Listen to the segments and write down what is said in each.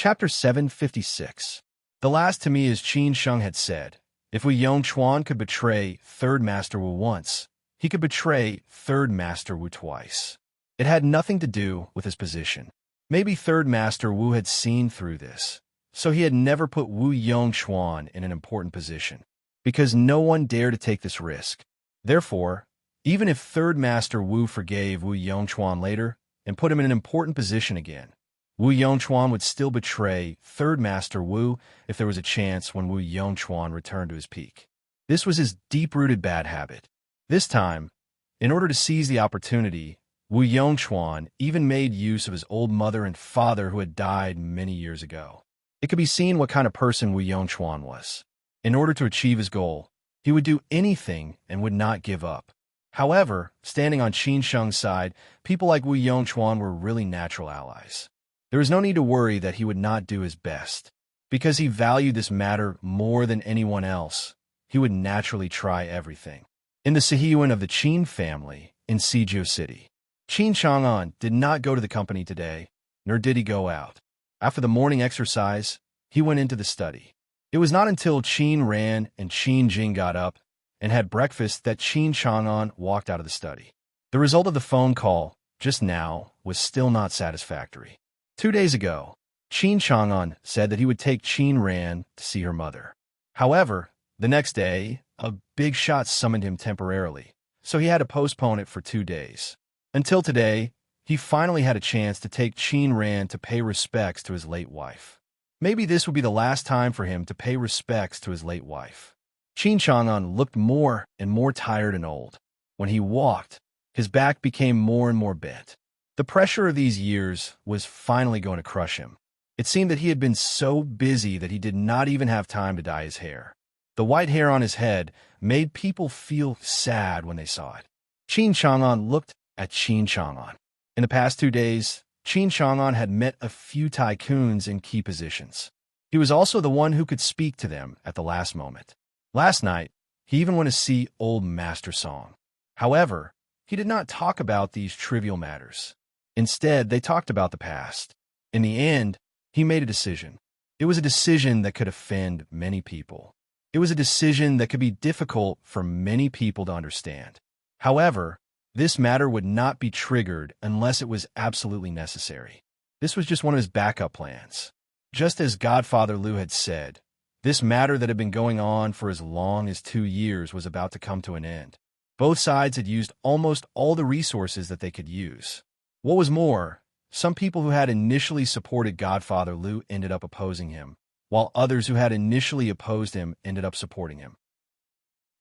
Chapter 756. The last to me, as Qin Sheng had said, if Wu Yongchuan could betray Third Master Wu once, he could betray Third Master Wu twice. It had nothing to do with his position. Maybe Third Master Wu had seen through this, so he had never put Wu Yongchuan in an important position, because no one dared to take this risk. Therefore, even if Third Master Wu forgave Wu Yongchuan later and put him in an important position again, Wu Yongchuan would still betray Third Master Wu if there was a chance when Wu Yongchuan returned to his peak. This was his deep-rooted bad habit. This time, in order to seize the opportunity, Wu Yongchuan even made use of his old mother and father who had died many years ago. It could be seen what kind of person Wu Yongchuan was. In order to achieve his goal, he would do anything and would not give up. However, standing on Qin Sheng's side, people like Wu Yongchuan were really natural allies. There was no need to worry that he would not do his best. Because he valued this matter more than anyone else, he would naturally try everything. In the Sihiyuan of the Qin family, in Sijio City, Qin Chang'an did not go to the company today, nor did he go out. After the morning exercise, he went into the study. It was not until Qin Ran and Qin Jing got up and had breakfast that Qin Chang'an walked out of the study. The result of the phone call, just now, was still not satisfactory. 2 days ago, Qin Chang'an said that he would take Qin Ran to see her mother. However, the next day, a big shot summoned him temporarily, so he had to postpone it for 2 days. Until today, he finally had a chance to take Qin Ran to pay respects to his late wife. Maybe this would be the last time for him to pay respects to his late wife. Qin Chang'an looked more and more tired and old. When he walked, his back became more and more bent. The pressure of these years was finally going to crush him. It seemed that he had been so busy that he did not even have time to dye his hair. The white hair on his head made people feel sad when they saw it. Qin Chang'an looked at Qin Chang'an. In the past 2 days, Qin Chang'an had met a few tycoons in key positions. He was also the one who could speak to them at the last moment. Last night, he even went to see old Master Song. However, he did not talk about these trivial matters. Instead, they talked about the past. In the end, he made a decision. It was a decision that could offend many people. It was a decision that could be difficult for many people to understand. However, this matter would not be triggered unless it was absolutely necessary. This was just one of his backup plans. Just as Godfather Liu had said, this matter that had been going on for as long as 2 years was about to come to an end. Both sides had used almost all the resources that they could use. What was more, some people who had initially supported Godfather Liu ended up opposing him, while others who had initially opposed him ended up supporting him.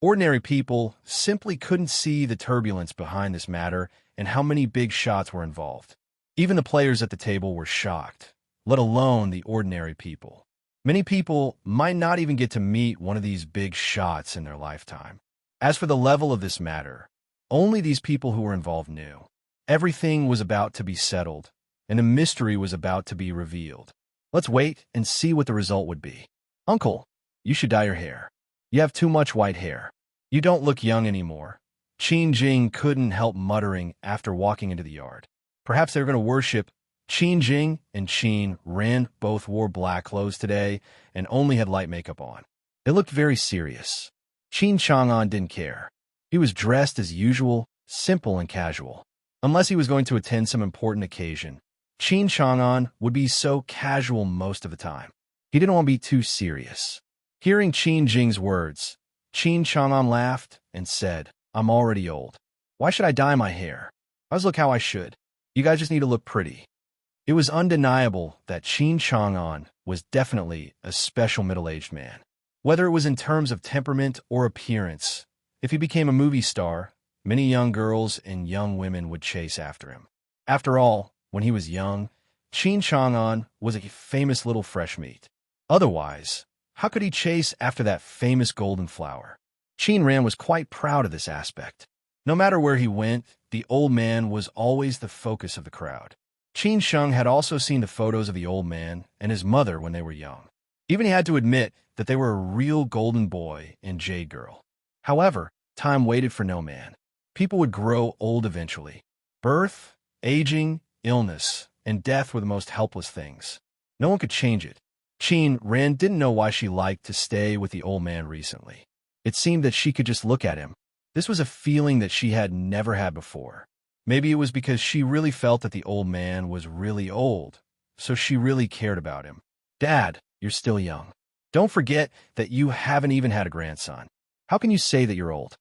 Ordinary people simply couldn't see the turbulence behind this matter and how many big shots were involved. Even the players at the table were shocked, let alone the ordinary people. Many people might not even get to meet one of these big shots in their lifetime. As for the level of this matter, only these people who were involved knew. Everything was about to be settled, and a mystery was about to be revealed. Let's wait and see what the result would be. Uncle, you should dye your hair. You have too much white hair. You don't look young anymore. Qin Jing couldn't help muttering after walking into the yard. Perhaps they were going to worship. Qin Jing and Qin Ran both wore black clothes today and only had light makeup on. They looked very serious. Qin Chang'an didn't care. He was dressed as usual, simple and casual. Unless he was going to attend some important occasion, Qin Chang'an would be so casual most of the time. He didn't want to be too serious. Hearing Qin Jing's words, Qin Chang'an laughed and said, I'm already old. Why should I dye my hair? I just look how I should. You guys just need to look pretty. It was undeniable that Qin Chang'an was definitely a special middle-aged man. Whether it was in terms of temperament or appearance, if he became a movie star, many young girls and young women would chase after him. After all, when he was young, Qin Chang'an was a famous little fresh meat. Otherwise, how could he chase after that famous golden flower? Qin Ran was quite proud of this aspect. No matter where he went, the old man was always the focus of the crowd. Qin Sheng had also seen the photos of the old man and his mother when they were young. Even he had to admit that they were a real golden boy and jade girl. However, time waited for no man. People would grow old eventually. Birth, aging, illness, and death were the most helpless things. No one could change it. Qin Ren didn't know why she liked to stay with the old man recently. It seemed that she could just look at him. This was a feeling that she had never had before. Maybe it was because she really felt that the old man was really old, so she really cared about him. Dad, you're still young. Don't forget that you haven't even had a grandson. How can you say that you're old?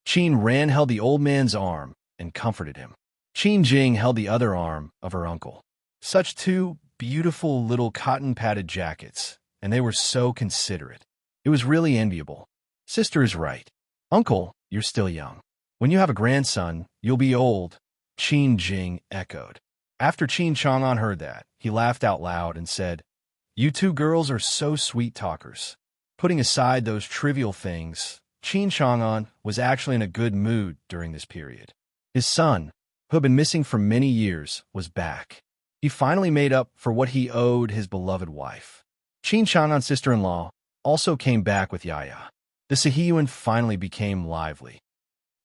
Qin Ran held the old man's arm and comforted him. Qin Jing held the other arm of her uncle. Such two beautiful little cotton-padded jackets, and they were so considerate. It was really enviable. Sister is right. Uncle, you're still young. When you have a grandson, you'll be old, Qin Jing echoed. After Qin Chang'an heard that, he laughed out loud and said, You two girls are so sweet talkers. Putting aside those trivial things, Qin Chang'an was actually in a good mood during this period. His son, who had been missing for many years, was back. He finally made up for what he owed his beloved wife. Qin Chang'an's sister-in-law also came back with Yaya. The Sihiyuan finally became lively.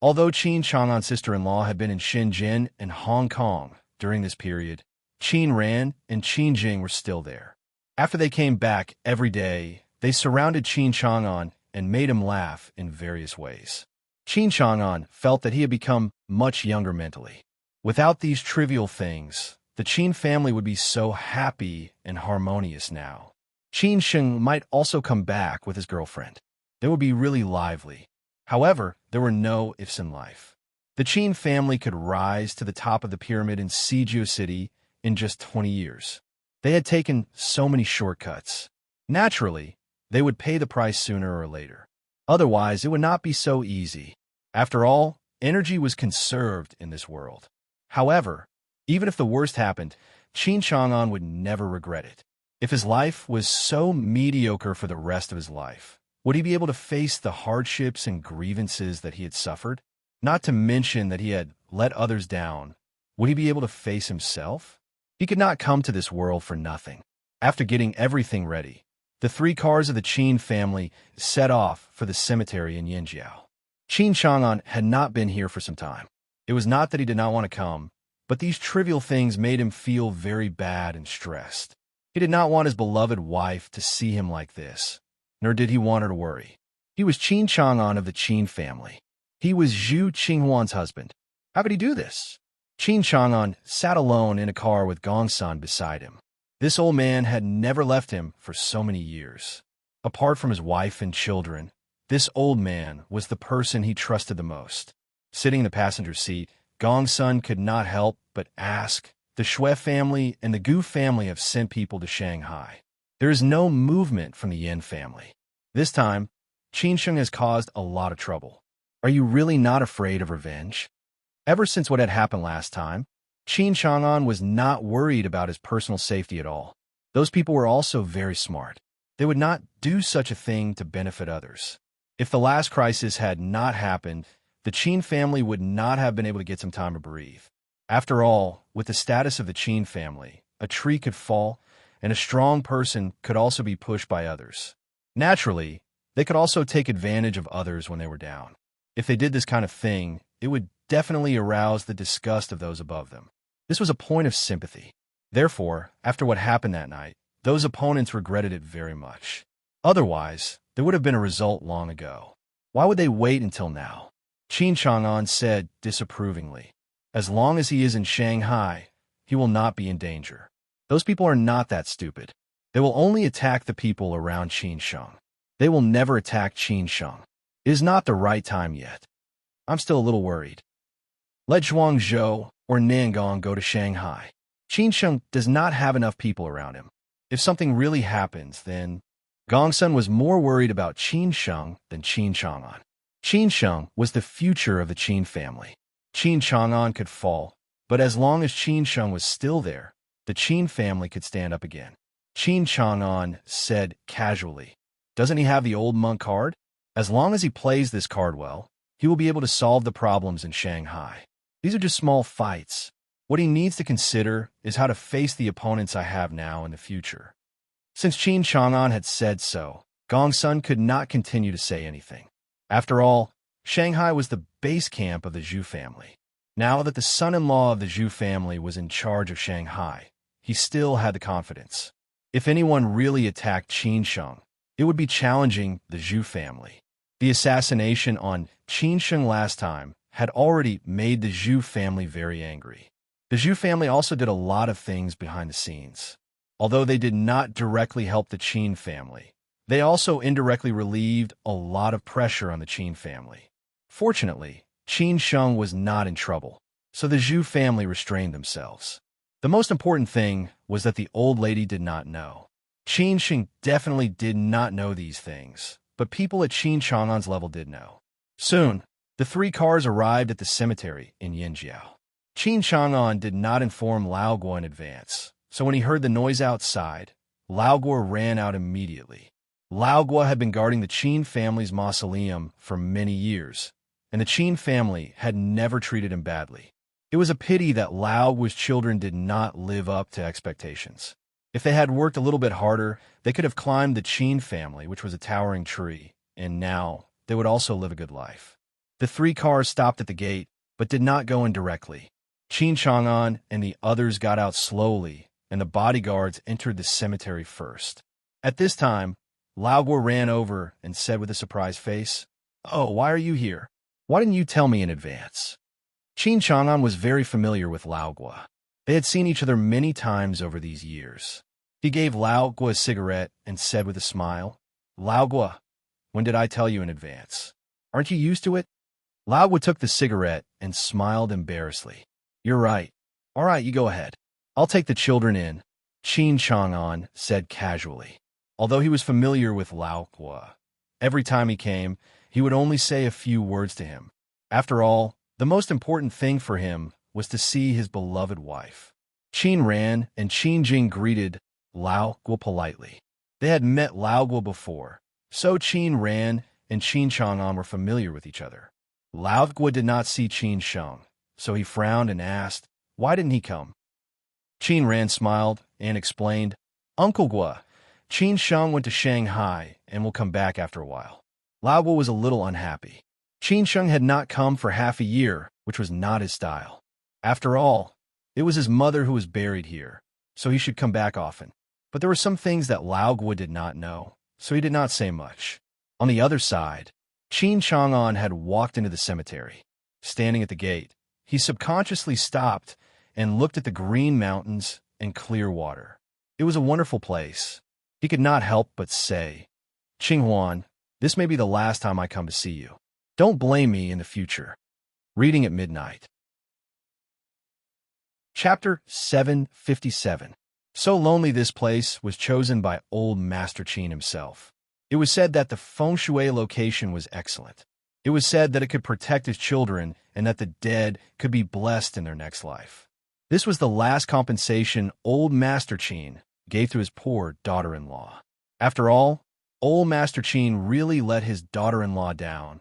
Although Qin Chang'an's sister-in-law had been in Shenzhen and Hong Kong during this period, Qin Ran and Qin Jing were still there. After they came back every day, they surrounded Qin Chang'an and made him laugh in various ways. Qin Chang'an felt that he had become much younger mentally. Without these trivial things, the Qin family would be so happy and harmonious now. Qin Sheng might also come back with his girlfriend. They would be really lively. However, there were no ifs in life. The Qin family could rise to the top of the pyramid in Sijio City in just 20 years. They had taken so many shortcuts. Naturally, they would pay the price sooner or later. Otherwise, it would not be so easy. After all, energy was conserved in this world. However, even if the worst happened, Qin Chang'an would never regret it. If his life was so mediocre for the rest of his life, would he be able to face the hardships and grievances that he had suffered? Not to mention that he had let others down. Would he be able to face himself? He could not come to this world for nothing. After getting everything ready, the 3 cars of the Qin family set off for the cemetery in Yanjiao. Qin Chang'an had not been here for some time. It was not that he did not want to come, but these trivial things made him feel very bad and stressed. He did not want his beloved wife to see him like this, nor did he want her to worry. He was Qin Chang'an of the Qin family. He was Zhu Qinghuan's husband. How could he do this? Qin Chang'an sat alone in a car with Gongsun beside him. This old man had never left him for so many years. Apart from his wife and children, this old man was the person he trusted the most. Sitting in the passenger seat, Gongsun could not help but ask, The Shui family and the Gu family have sent people to Shanghai. There is no movement from the Yin family. This time, Qin Sheng has caused a lot of trouble. Are you really not afraid of revenge? Ever since what had happened last time, Qin Chang'an was not worried about his personal safety at all. Those people were also very smart. They would not do such a thing to benefit others. If the last crisis had not happened, the Qin family would not have been able to get some time to breathe. After all, with the status of the Qin family, a tree could fall, and a strong person could also be pushed by others. Naturally, they could also take advantage of others when they were down. If they did this kind of thing, it would definitely arouse the disgust of those above them. This was a point of sympathy. Therefore, after what happened that night, those opponents regretted it very much. Otherwise, there would have been a result long ago. Why would they wait until now? Qin Chang'an said disapprovingly, As long as he is in Shanghai, he will not be in danger. Those people are not that stupid. They will only attack the people around Qin Sheng. They will never attack Qin Sheng. It is not the right time yet. I'm still a little worried. Let Zhuangzhou or Nangong go to Shanghai. Qin Sheng does not have enough people around him. If something really happens, then Gongsun was more worried about Qin Sheng than Qin Chang'an. Qin Sheng was the future of the Qin family. Qin Chang'an could fall, but as long as Qin Sheng was still there, the Qin family could stand up again. Qin Chang'an said casually, Doesn't he have the old monk card? As long as he plays this card well, he will be able to solve the problems in Shanghai. These are just small fights. What he needs to consider is how to face the opponents I have now in the future. Since Qin Chang'an had said so, Gongsun could not continue to say anything. After all, Shanghai was the base camp of the Zhu family. Now that the son-in-law of the Zhu family was in charge of Shanghai, he still had the confidence. If anyone really attacked Qin Sheng, it would be challenging the Zhu family. The assassination on Qin Sheng last time had already made the Zhu family very angry. The Zhu family also did a lot of things behind the scenes. Although they did not directly help the Qin family, they also indirectly relieved a lot of pressure on the Qin family. Fortunately, Qin Sheng was not in trouble, so the Zhu family restrained themselves. The most important thing was that the old lady did not know. Qin Sheng definitely did not know these things, but people at Qin Chang'an's level did know. Soon, the 3 cars arrived at the cemetery in Yinjiao. Qin Chang'an did not inform Lao Guo in advance, so when he heard the noise outside, Lao Guo ran out immediately. Lao Guo had been guarding the Qin family's mausoleum for many years, and the Qin family had never treated him badly. It was a pity that Lao Guo's children did not live up to expectations. If they had worked a little bit harder, they could have climbed the Qin family, which was a towering tree, and now they would also live a good life. The 3 cars stopped at the gate, but did not go in directly. Qin Chang'an and the others got out slowly, and the bodyguards entered the cemetery first. At this time, Lao Guo ran over and said with a surprised face, "Oh, why are you here? Why didn't you tell me in advance?" Qin Chang'an was very familiar with Lao Guo. They had seen each other many times over these years. He gave Lao Guo a cigarette and said with a smile, "Lao Guo, when did I tell you in advance? Aren't you used to it?" Lao Guo took the cigarette and smiled embarrassedly. "You're right. All right, you go ahead. I'll take the children in," Qin Chang'an said casually. Although he was familiar with Lao Guo, every time he came, he would only say a few words to him. After all, the most important thing for him was to see his beloved wife. Qin Ran and Qin Jing greeted Lao Guo politely. They had met Lao Guo before, so Qin Ran and Qin Chang'an were familiar with each other. Lao Guo did not see Qin Sheng, so he frowned and asked, "Why didn't he come?" Qin Ran smiled and explained, "Uncle Guo, Qin Sheng went to Shanghai and will come back after a while." Lao Guo was a little unhappy. Qin Sheng had not come for half a year, which was not his style. After all, it was his mother who was buried here, so he should come back often. But there were some things that Lao Guo did not know, so he did not say much. On the other side, Qin Chang'an had walked into the cemetery. Standing at the gate, he subconsciously stopped and looked at the green mountains and clear water. It was a wonderful place. He could not help but say, "Qinghuan, this may be the last time I come to see you. Don't blame me in the future." Reading at midnight. Chapter 757. So lonely this place was chosen by old Master Qin himself. It was said that the feng shui location was excellent. It was said that it could protect his children and that the dead could be blessed in their next life. This was the last compensation old Master Qin gave to his poor daughter-in-law. After all, old Master Qin really let his daughter-in-law down,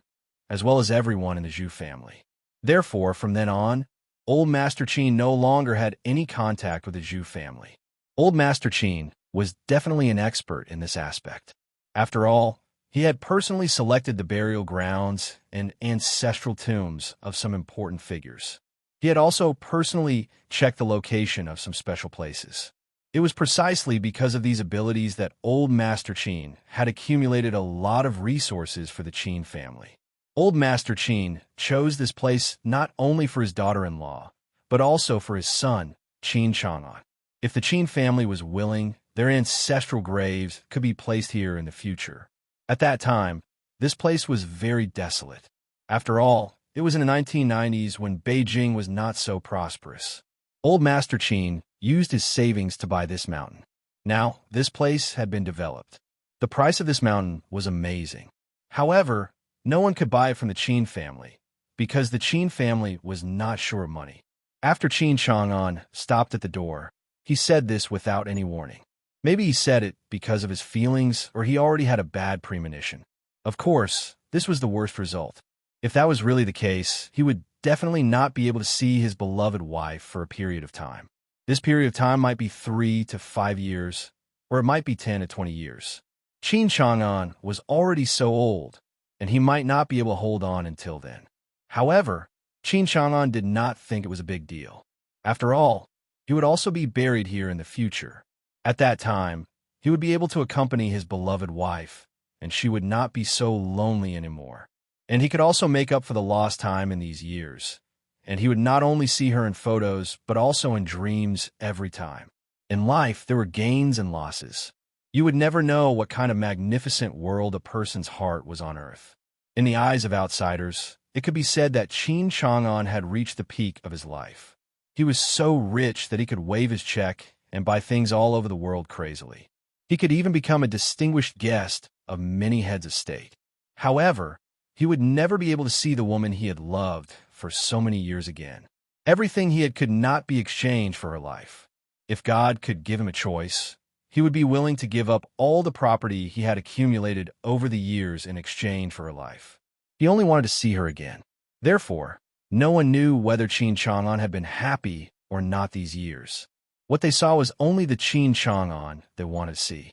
as well as everyone in the Zhu family. Therefore, from then on, old Master Qin no longer had any contact with the Zhu family. Old Master Qin was definitely an expert in this aspect. After all, he had personally selected the burial grounds and ancestral tombs of some important figures. He had also personally checked the location of some special places. It was precisely because of these abilities that old Master Qin had accumulated a lot of resources for the Qin family. Old Master Qin chose this place not only for his daughter-in-law, but also for his son, Qin Chang'an. If the Qin family was willing, their ancestral graves could be placed here in the future. At that time, this place was very desolate. After all, it was in the 1990s when Beijing was not so prosperous. Old Master Qin used his savings to buy this mountain. Now, this place had been developed. The price of this mountain was amazing. However, no one could buy it from the Qin family, because the Qin family was not sure of money. After Qin Chang'an stopped at the door, he said this without any warning. Maybe he said it because of his feelings, or he already had a bad premonition. Of course, this was the worst result. If that was really the case, he would definitely not be able to see his beloved wife for a period of time. This period of time might be 3 to 5 years, or it might be 10 to 20 years. Qin Chang'an was already so old, and he might not be able to hold on until then. However, Qin Chang'an did not think it was a big deal. After all, he would also be buried here in the future. At that time, He would be able to accompany his beloved wife, and she would not be so lonely anymore. And he could also make up for the lost time in these years. And he would not only see her in photos, but also in dreams every time. In life, there were gains and losses. You would never know what kind of magnificent world a person's heart was on earth. In the eyes of outsiders, it could be said that Qin Chang'an had reached the peak of his life. He was so rich that he could wave his check and buy things all over the world crazily. He could even become a distinguished guest of many heads of state. However, he would never be able to see the woman he had loved for so many years again. Everything he had could not be exchanged for her life. If God could give him a choice, he would be willing to give up all the property he had accumulated over the years in exchange for her life. He only wanted to see her again. Therefore, no one knew whether Qin Chang'an had been happy or not these years. What they saw was only the Qin Chang'an they wanted to see.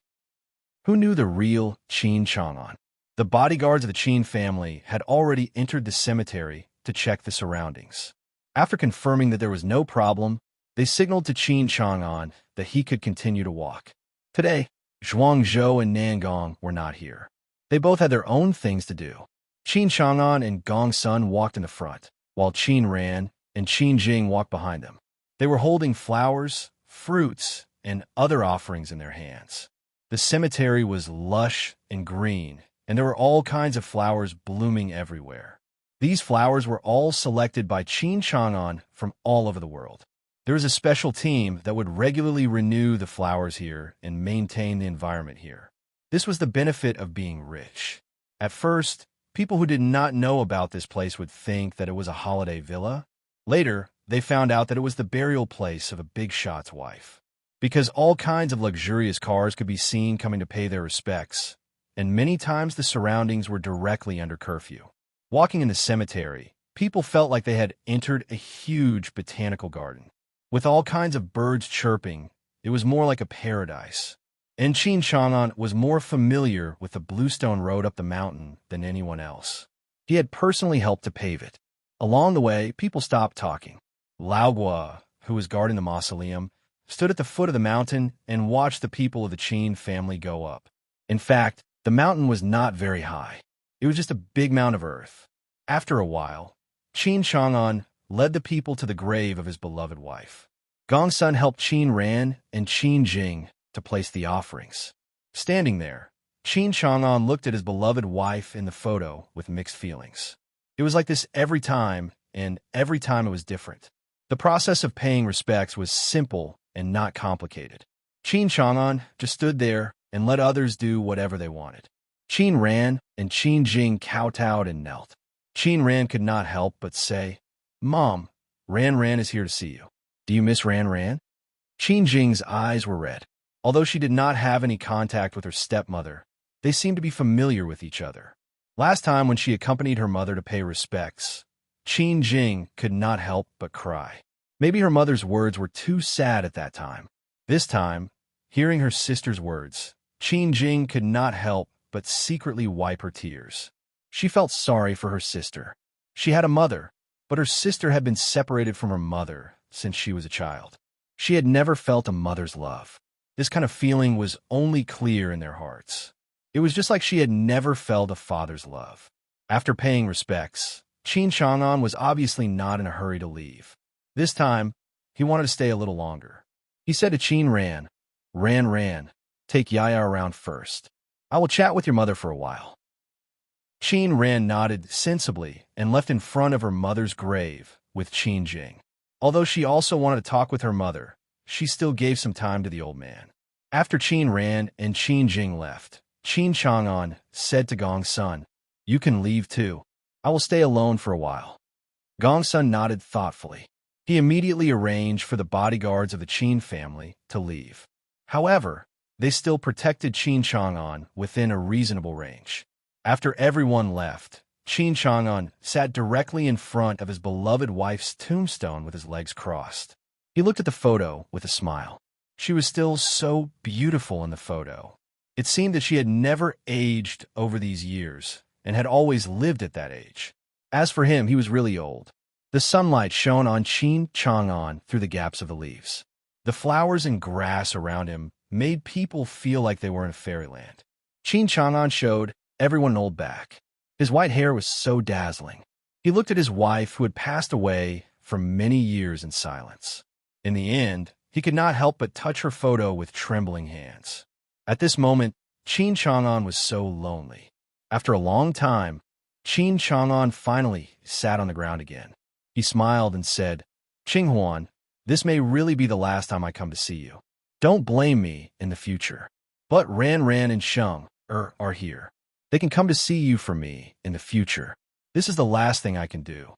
Who knew the real Qin Chang'an? The bodyguards of the Qin family had already entered the cemetery to check the surroundings. After confirming that there was no problem, they signaled to Qin Chang'an that he could continue to walk. Today, Zhuangzhou and Nangong were not here. They both had their own things to do. Qin Chang'an and Gong Sun walked in the front, while Qin Ran and Qin Jing walked behind them. They were holding flowers, fruits, and other offerings in their hands. The cemetery was lush and green, and there were all kinds of flowers blooming everywhere. These flowers were all selected by Qin Chang'an from all over the world. There was a special team that would regularly renew the flowers here and maintain the environment here. This was the benefit of being rich. At first, people who did not know about this place would think that it was a holiday villa. Later, they found out that it was the burial place of a big shot's wife. Because all kinds of luxurious cars could be seen coming to pay their respects, and many times the surroundings were directly under curfew. Walking in the cemetery, people felt like they had entered a huge botanical garden. With all kinds of birds chirping, it was more like a paradise. And Qin Chang'an was more familiar with the bluestone road up the mountain than anyone else. He had personally helped to pave it. Along the way, people stopped talking. Lao Gua, who was guarding the mausoleum, stood at the foot of the mountain and watched the people of the Qin family go up. In fact, the mountain was not very high. It was just a big mound of earth. After a while, Qin Chang'an led the people to the grave of his beloved wife. Gong Sun helped Qin Ran and Qin Jing to place the offerings. Standing there, Qin Chang'an looked at his beloved wife in the photo with mixed feelings. It was like this every time, and every time it was different. The process of paying respects was simple and not complicated. Qin Chang'an just stood there and let others do whatever they wanted. Qin Ran and Qin Jing kowtowed and knelt. Qin Ran could not help but say, "Mom, Ran is here to see you. Do you miss Ran?" Qin Jing's eyes were red. Although she did not have any contact with her stepmother, they seemed to be familiar with each other. Last time when she accompanied her mother to pay respects, Qin Jing could not help but cry. Maybe her mother's words were too sad at that time. This time, hearing her sister's words, Qin Jing could not help but secretly wipe her tears. She felt sorry for her sister. She had a mother, but her sister had been separated from her mother since she was a child. She had never felt a mother's love. This kind of feeling was only clear in their hearts. It was just like she had never felt a father's love. After paying respects, Qin Chang'an was obviously not in a hurry to leave. This time, he wanted to stay a little longer. He said to Qin Ran, Ran, take Yaya around first. I will chat with your mother for a while." Qin Ran nodded sensibly and left in front of her mother's grave with Qin Jing. Although she also wanted to talk with her mother, she still gave some time to the old man. After Qin Ran and Qin Jing left, Qin Chang'an said to Gong Sun, "You can leave too. I will stay alone for a while." Gong Sun nodded thoughtfully. He immediately arranged for the bodyguards of the Qin family to leave. However, they still protected Qin Chang'an within a reasonable range. After everyone left, Qin Chang'an sat directly in front of his beloved wife's tombstone with his legs crossed. He looked at the photo with a smile. She was still so beautiful in the photo. It seemed that she had never aged over these years and had always lived at that age. As for him, he was really old. The sunlight shone on Qin Chang'an through the gaps of the leaves. The flowers and grass around him made people feel like they were in fairyland. Qin Chang'an showed everyone an old back. His white hair was so dazzling. He looked at his wife, who had passed away for many years, in silence. In the end, he could not help but touch her photo with trembling hands. At this moment, Qin Chang'an was so lonely. After a long time, Qin Chang'an finally sat on the ground again. He smiled and said, "Qinghuan, this may really be the last time I come to see you. Don't blame me in the future. But Ran Ran and Sheng are here. They can come to see you for me in the future. This is the last thing I can do."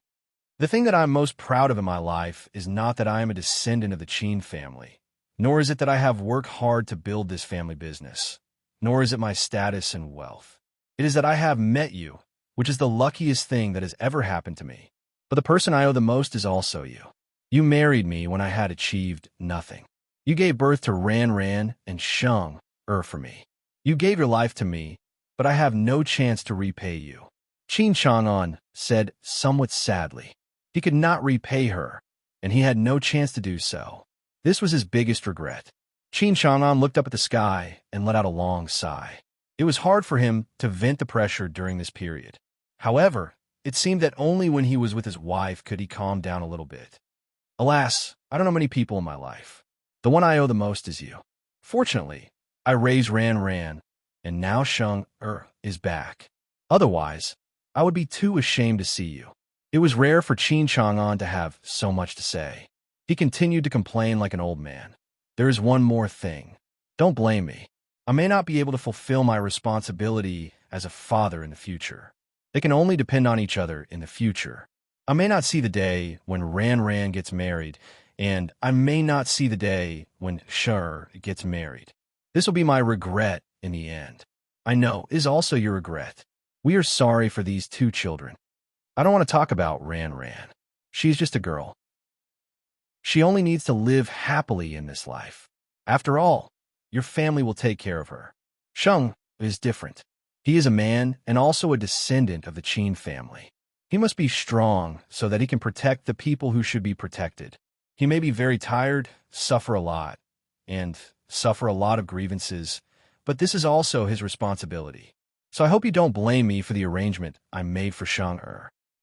The thing that I'm most proud of in my life is not that I am a descendant of the Qin family, nor is it that I have worked hard to build this family business, nor is it my status and wealth. It is that I have met you, which is the luckiest thing that has ever happened to me. But the person I owe the most is also you. You married me when I had achieved nothing. You gave birth to Ran Ran and Sheng for me. You gave your life to me, but I have no chance to repay you. Qin Chang'an said somewhat sadly. He could not repay her, and he had no chance to do so. This was his biggest regret. Qin Chang'an looked up at the sky and let out a long sigh. It was hard for him to vent the pressure during this period. However, it seemed that only when he was with his wife could he calm down a little bit. Alas, I don't know many people in my life. The one I owe the most is you. Fortunately, I raised Ran Ran, and now Sheng is back. Otherwise, I would be too ashamed to see you. It was rare for Qin Chang'an to have so much to say. He continued to complain like an old man. There is one more thing. Don't blame me. I may not be able to fulfill my responsibility as a father in the future. They can only depend on each other in the future. I may not see the day when Ran Ran gets married, and I may not see the day when Sheng gets married. This will be my regret in the end. I know is also your regret. We are sorry for these two children. I don't want to talk about Ran Ran. She's just a girl. She only needs to live happily in this life. After all, your family will take care of her. Sheng is different. He is a man and also a descendant of the Qin family. He must be strong so that he can protect the people who should be protected. He may be very tired, suffer a lot of grievances, but this is also his responsibility. So I hope you don't blame me for the arrangement I made for Sheng.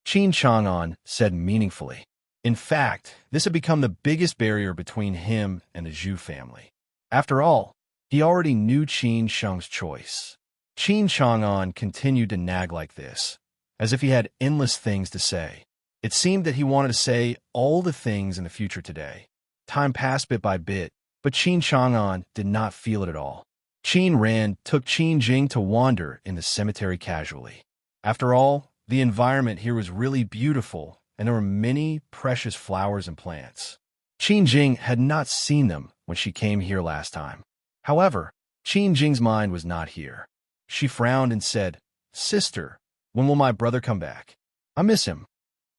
Qin Chang'an said meaningfully. In fact, this had become the biggest barrier between him and the Zhu family. After all, he already knew Qin Sheng's choice. Qin Chang'an continued to nag like this, as if he had endless things to say. It seemed that he wanted to say all the things in the future today. Time passed bit by bit, but Qin Chang'an did not feel it at all. Qin Ran took Qin Jing to wander in the cemetery casually. After all, the environment here was really beautiful, and there were many precious flowers and plants. Qin Jing had not seen them when she came here last time. However, Qin Jing's mind was not here. She frowned and said, "Sister, when will my brother come back? I miss him."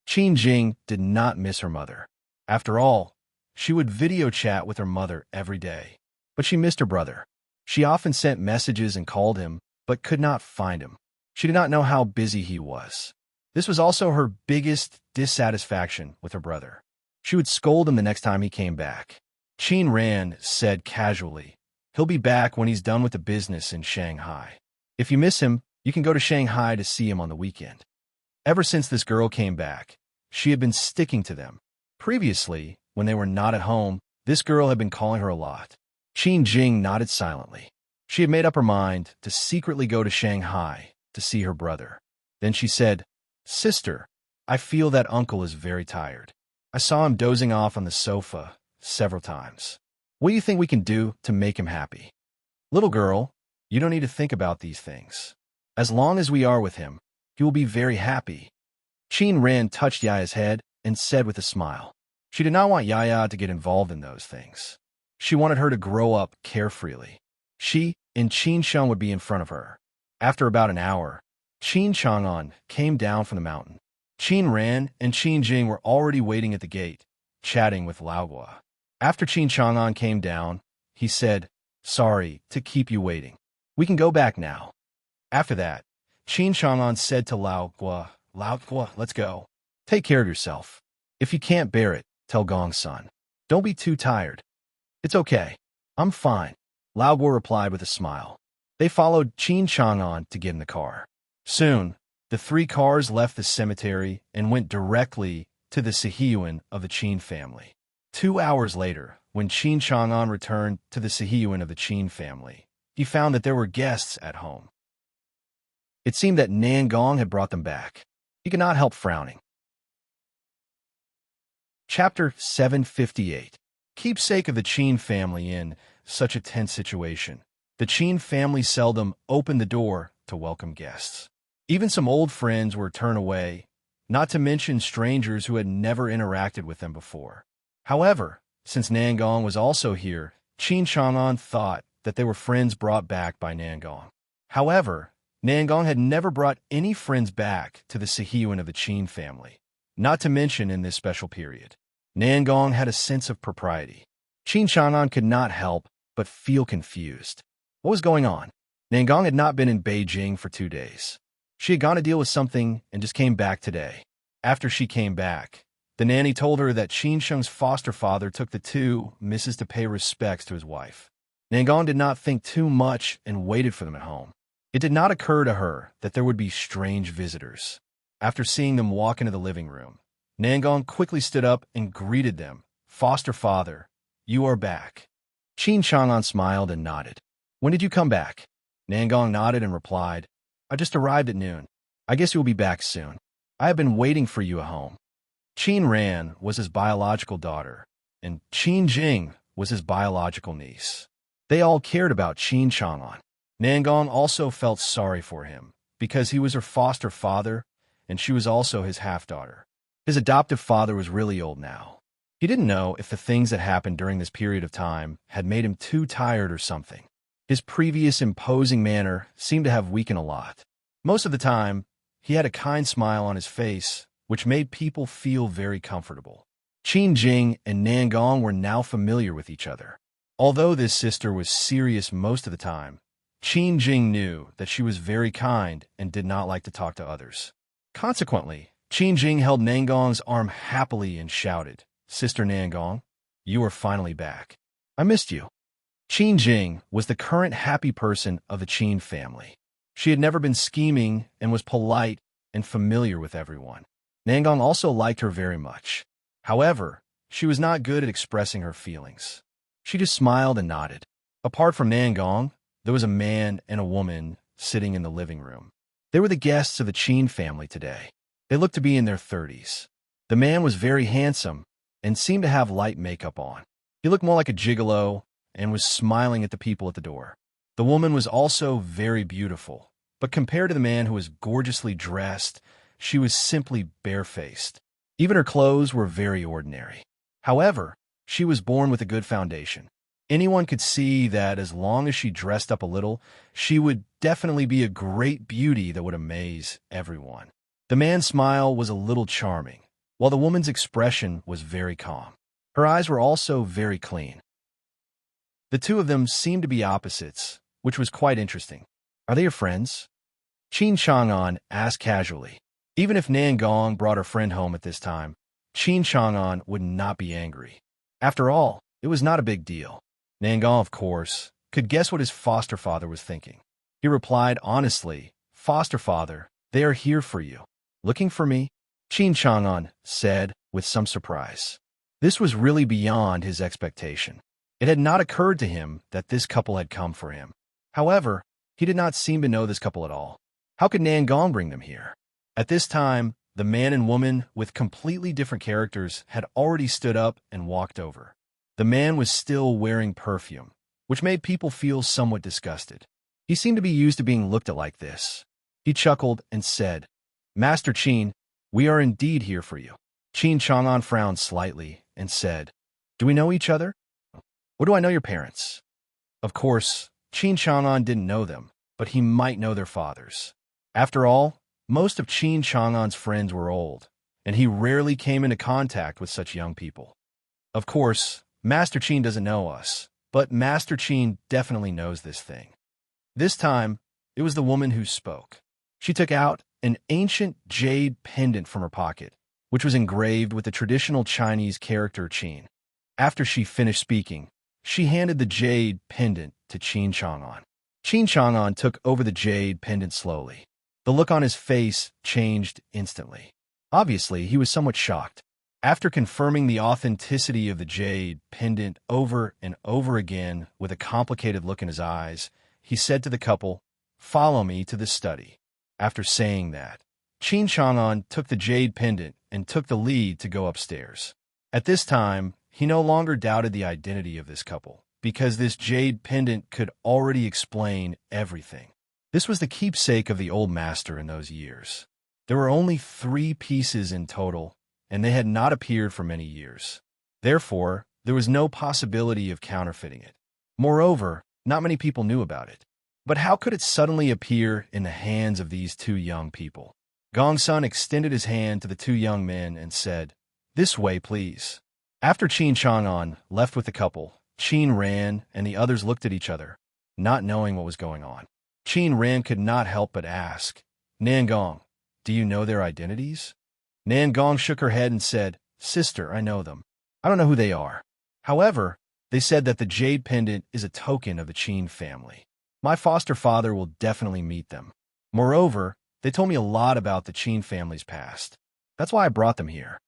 Qin Jing did not miss her mother. After all, she would video chat with her mother every day. But she missed her brother. She often sent messages and called him, but could not find him. She did not know how busy he was. This was also her biggest dissatisfaction with her brother. She would scold him the next time he came back. Qin Ran said casually, "He'll be back when he's done with the business in Shanghai. If you miss him, you can go to Shanghai to see him on the weekend." Ever since this girl came back, she had been sticking to them. Previously, when they were not at home, this girl had been calling her a lot. Qin Jing nodded silently. She had made up her mind to secretly go to Shanghai to see her brother. Then she said, "Sister, I feel that uncle is very tired. I saw him dozing off on the sofa several times. What do you think we can do to make him happy?" "Little girl, you don't need to think about these things. As long as we are with him, he will be very happy." Qin Ran touched Yaya's head and said with a smile. She did not want Yaya to get involved in those things. She wanted her to grow up carefreely. She and Qin Sheng would be in front of her. After about an hour, Qin Chang'an came down from the mountain. Qin Ran and Qin Jing were already waiting at the gate, chatting with Lao Gua. After Qin Chang'an came down, he said, "Sorry to keep you waiting. We can go back now." After that, Qin Chang'an said to Lao Gua, "Let's go. Take care of yourself. If you can't bear it, tell Gong-san. Don't be too tired." "It's okay. I'm fine." Lao Guo replied with a smile. They followed Qin Chang'an to get in the car. Soon, the three cars left the cemetery and went directly to the Sihiyuan of the Qin family. 2 hours later, when Qin Chang'an returned to the Sihiyuan of the Qin family, he found that there were guests at home. It seemed that Nangong had brought them back. He could not help frowning. Chapter 758. Keepsake of the Qin family in such a tense situation. The Qin family seldom opened the door to welcome guests. Even some old friends were turned away, not to mention strangers who had never interacted with them before. However, since Nangong was also here, Qin Chang'an thought that they were friends brought back by Nangong. However, Nangong had never brought any friends back to the Sihiyuan of the Qin family, not to mention in this special period. Nangong had a sense of propriety. Qin Chang'an could not help but feel confused. What was going on? Nangong had not been in Beijing for 2 days. She had gone to deal with something and just came back today. After she came back, the nanny told her that Qin Sheng's foster father took the two misses to pay respects to his wife. Nangong did not think too much and waited for them at home. It did not occur to her that there would be strange visitors. After seeing them walk into the living room, Nangong quickly stood up and greeted them. "Foster father, you are back." Qin Chang'an smiled and nodded. "When did you come back?" Nangong nodded and replied, "I just arrived at noon. I guess you will be back soon. I have been waiting for you at home." Qin Ran was his biological daughter, and Qin Jing was his biological niece. They all cared about Qin Chang'an. Nangong also felt sorry for him, because he was her foster father, and she was also his half-daughter. His adoptive father was really old now. He didn't know if the things that happened during this period of time had made him too tired or something. His previous imposing manner seemed to have weakened a lot. Most of the time, he had a kind smile on his face, which made people feel very comfortable. Qin Jing and Nangong were now familiar with each other. Although this sister was serious most of the time, Qin Jing knew that she was very kind and did not like to talk to others. Consequently, Qin Jing held Nangong's arm happily and shouted, "Sister Nangong, you are finally back. I missed you." Qin Jing was the current happy person of the Qin family. She had never been scheming and was polite and familiar with everyone. Nangong also liked her very much. However, she was not good at expressing her feelings. She just smiled and nodded. Apart from Nangong, there was a man and a woman sitting in the living room. They were the guests of the Qin family today. They looked to be in their 30s. The man was very handsome and seemed to have light makeup on. He looked more like a gigolo and was smiling at the people at the door. The woman was also very beautiful, but compared to the man who was gorgeously dressed, she was simply barefaced. Even her clothes were very ordinary. However, she was born with a good foundation. Anyone could see that as long as she dressed up a little, she would definitely be a great beauty that would amaze everyone. The man's smile was a little charming, while the woman's expression was very calm. Her eyes were also very clean. The two of them seemed to be opposites, which was quite interesting. "Are they your friends?" Qin Chang'an asked casually. Even if Nangong brought her friend home at this time, Qin Chang'an would not be angry. After all, it was not a big deal. Nangong, of course, could guess what his foster father was thinking. He replied honestly, "Foster father, they are here for you." "Looking for me?" Qin Chang'an said with some surprise. This was really beyond his expectation. It had not occurred to him that this couple had come for him. However, he did not seem to know this couple at all. How could Nangong bring them here? At this time, the man and woman with completely different characters had already stood up and walked over. The man was still wearing perfume, which made people feel somewhat disgusted. He seemed to be used to being looked at like this. He chuckled and said, "Master Qin, we are indeed here for you." Qin Chang'an frowned slightly and said, "Do we know each other? Or do I know your parents?" Of course, Qin Chang'an didn't know them, but he might know their fathers. After all, most of Qin Chang'an's friends were old, and he rarely came into contact with such young people. Of course, Master Qin doesn't know us, but Master Qin definitely knows this thing. This time, it was the woman who spoke. She took out an ancient jade pendant from her pocket, which was engraved with the traditional Chinese character Qin. After she finished speaking, She handed the jade pendant to Qin Chang'an. Qin Chang'an took over the jade pendant slowly. The look on his face changed instantly. Obviously, he was somewhat shocked. After confirming the authenticity of the jade pendant over and over again with a complicated look in his eyes, he said to the couple, "Follow me to the study." After saying that, Qin Chang'an took the jade pendant and took the lead to go upstairs. At this time, he no longer doubted the identity of this couple, because this jade pendant could already explain everything. This was the keepsake of the old master in those years. There were only 3 pieces in total, and they had not appeared for many years. Therefore, there was no possibility of counterfeiting it. Moreover, not many people knew about it. But how could it suddenly appear in the hands of these 2 young people? Gongsun extended his hand to the 2 young men and said, "This way, please." After Qin Chang'an left with the couple, Qin Ran and the others looked at each other, not knowing what was going on. Qin Ran could not help but ask, "Nangong, do you know their identities?" Nangong shook her head and said, "Sister, I know them. I don't know who they are. However, they said that the jade pendant is a token of the Qin family. My foster father will definitely meet them. Moreover, they told me a lot about the Qin family's past. That's why I brought them here."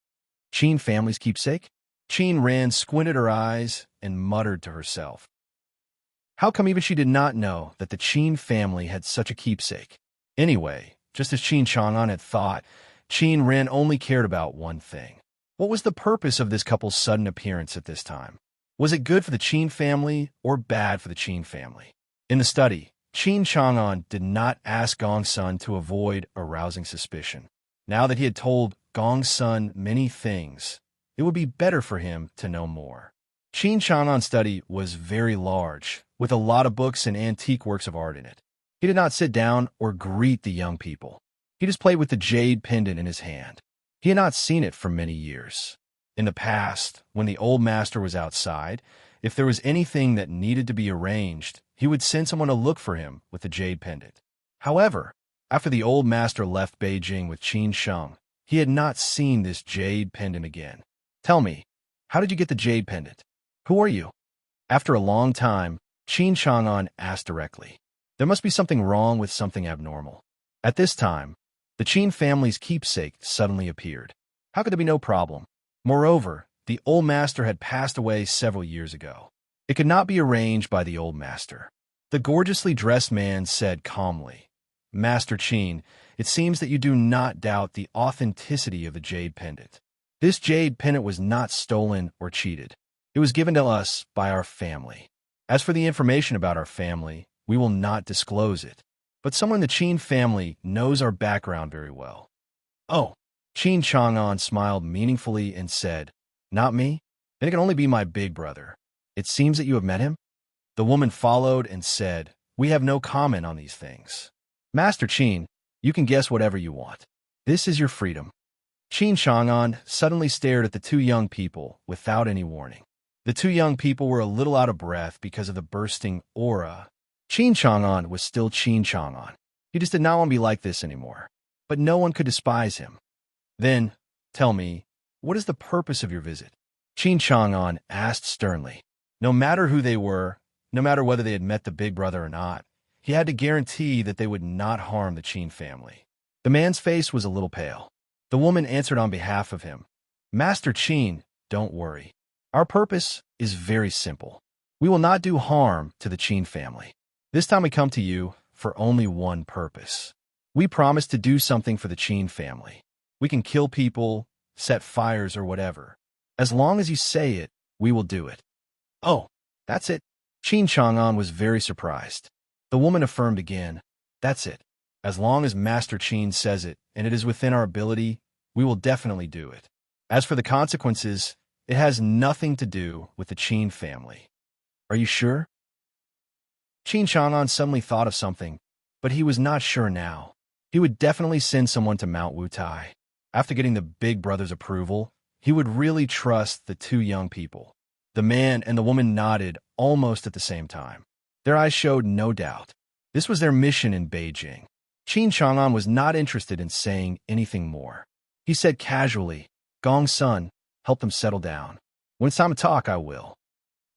Qin family's keepsake? Qin Ran squinted her eyes and muttered to herself. How come even she did not know that the Qin family had such a keepsake? Anyway, just as Qin Chang'an had thought, Qin Ran only cared about one thing. What was the purpose of this couple's sudden appearance at this time? Was it good for the Qin family or bad for the Qin family? In the study, Qin Chang'an did not ask Gongsun to avoid arousing suspicion. Now that he had told Gongsun many things, it would be better for him to know more. Qin Chang'an's study was very large, with a lot of books and antique works of art in it. He did not sit down or greet the young people. He just played with the jade pendant in his hand. He had not seen it for many years. In the past, when the old master was outside, if there was anything that needed to be arranged, he would send someone to look for him with the jade pendant. However, after the old master left Beijing with Qin Sheng, he had not seen this jade pendant again. "Tell me, how did you get the jade pendant? Who are you?" After a long time, Qin Chang'an asked directly. There must be something wrong with something abnormal. At this time, the Qin family's keepsake suddenly appeared. How could there be no problem? Moreover, the old master had passed away several years ago. It could not be arranged by the old master. The gorgeously dressed man said calmly, "Master Qin, it seems that you do not doubt the authenticity of the jade pendant. This jade pendant was not stolen or cheated. It was given to us by our family. As for the information about our family, we will not disclose it. But someone in the Qin family knows our background very well." "Oh." Qin Chang'an smiled meaningfully and said, "Not me? Then it can only be my big brother. It seems that you have met him?" The woman followed and said, "We have no comment on these things. Master Qin, you can guess whatever you want. This is your freedom." Qin Chang'an suddenly stared at the 2 young people without any warning. The 2 young people were a little out of breath because of the bursting aura. Qin Chang'an was still Qin Chang'an. He just did not want to be like this anymore. But no one could despise him. "Then, tell me, what is the purpose of your visit?" Qin Chang'an asked sternly. No matter who they were, no matter whether they had met the big brother or not, he had to guarantee that they would not harm the Qin family. The man's face was a little pale. The woman answered on behalf of him, "Master Qin, don't worry. Our purpose is very simple. We will not do harm to the Qin family. This time we come to you for only one purpose. We promise to do something for the Qin family. We can kill people, set fires, or whatever. As long as you say it, we will do it." "Oh, that's it?" Qin Chang'an was very surprised. The woman affirmed again, "That's it. As long as Master Qin says it, and it is within our ability, we will definitely do it. As for the consequences, it has nothing to do with the Qin family." "Are you sure?" Qin Chang'an suddenly thought of something, but he was not sure now. He would definitely send someone to Mount Wutai. After getting the big brother's approval, he would really trust the 2 young people. The man and the woman nodded almost at the same time. Their eyes showed no doubt. This was their mission in Beijing. Qin Chang'an was not interested in saying anything more. He said casually, "Gongsun, help them settle down. When it's time to talk, I will."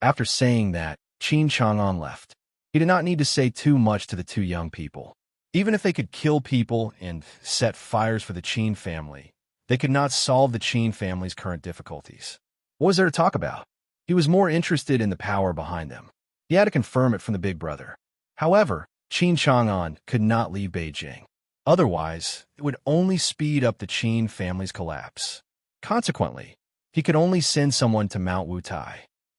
After saying that, Qin Chang'an left. He did not need to say too much to the two young people. Even if they could kill people and set fires for the Qin family, they could not solve the Qin family's current difficulties. What was there to talk about? He was more interested in the power behind them. He had to confirm it from the big brother. However, Qin Chang'an could not leave Beijing. Otherwise, it would only speed up the Qin family's collapse. Consequently, he could only send someone to Mount Wutai.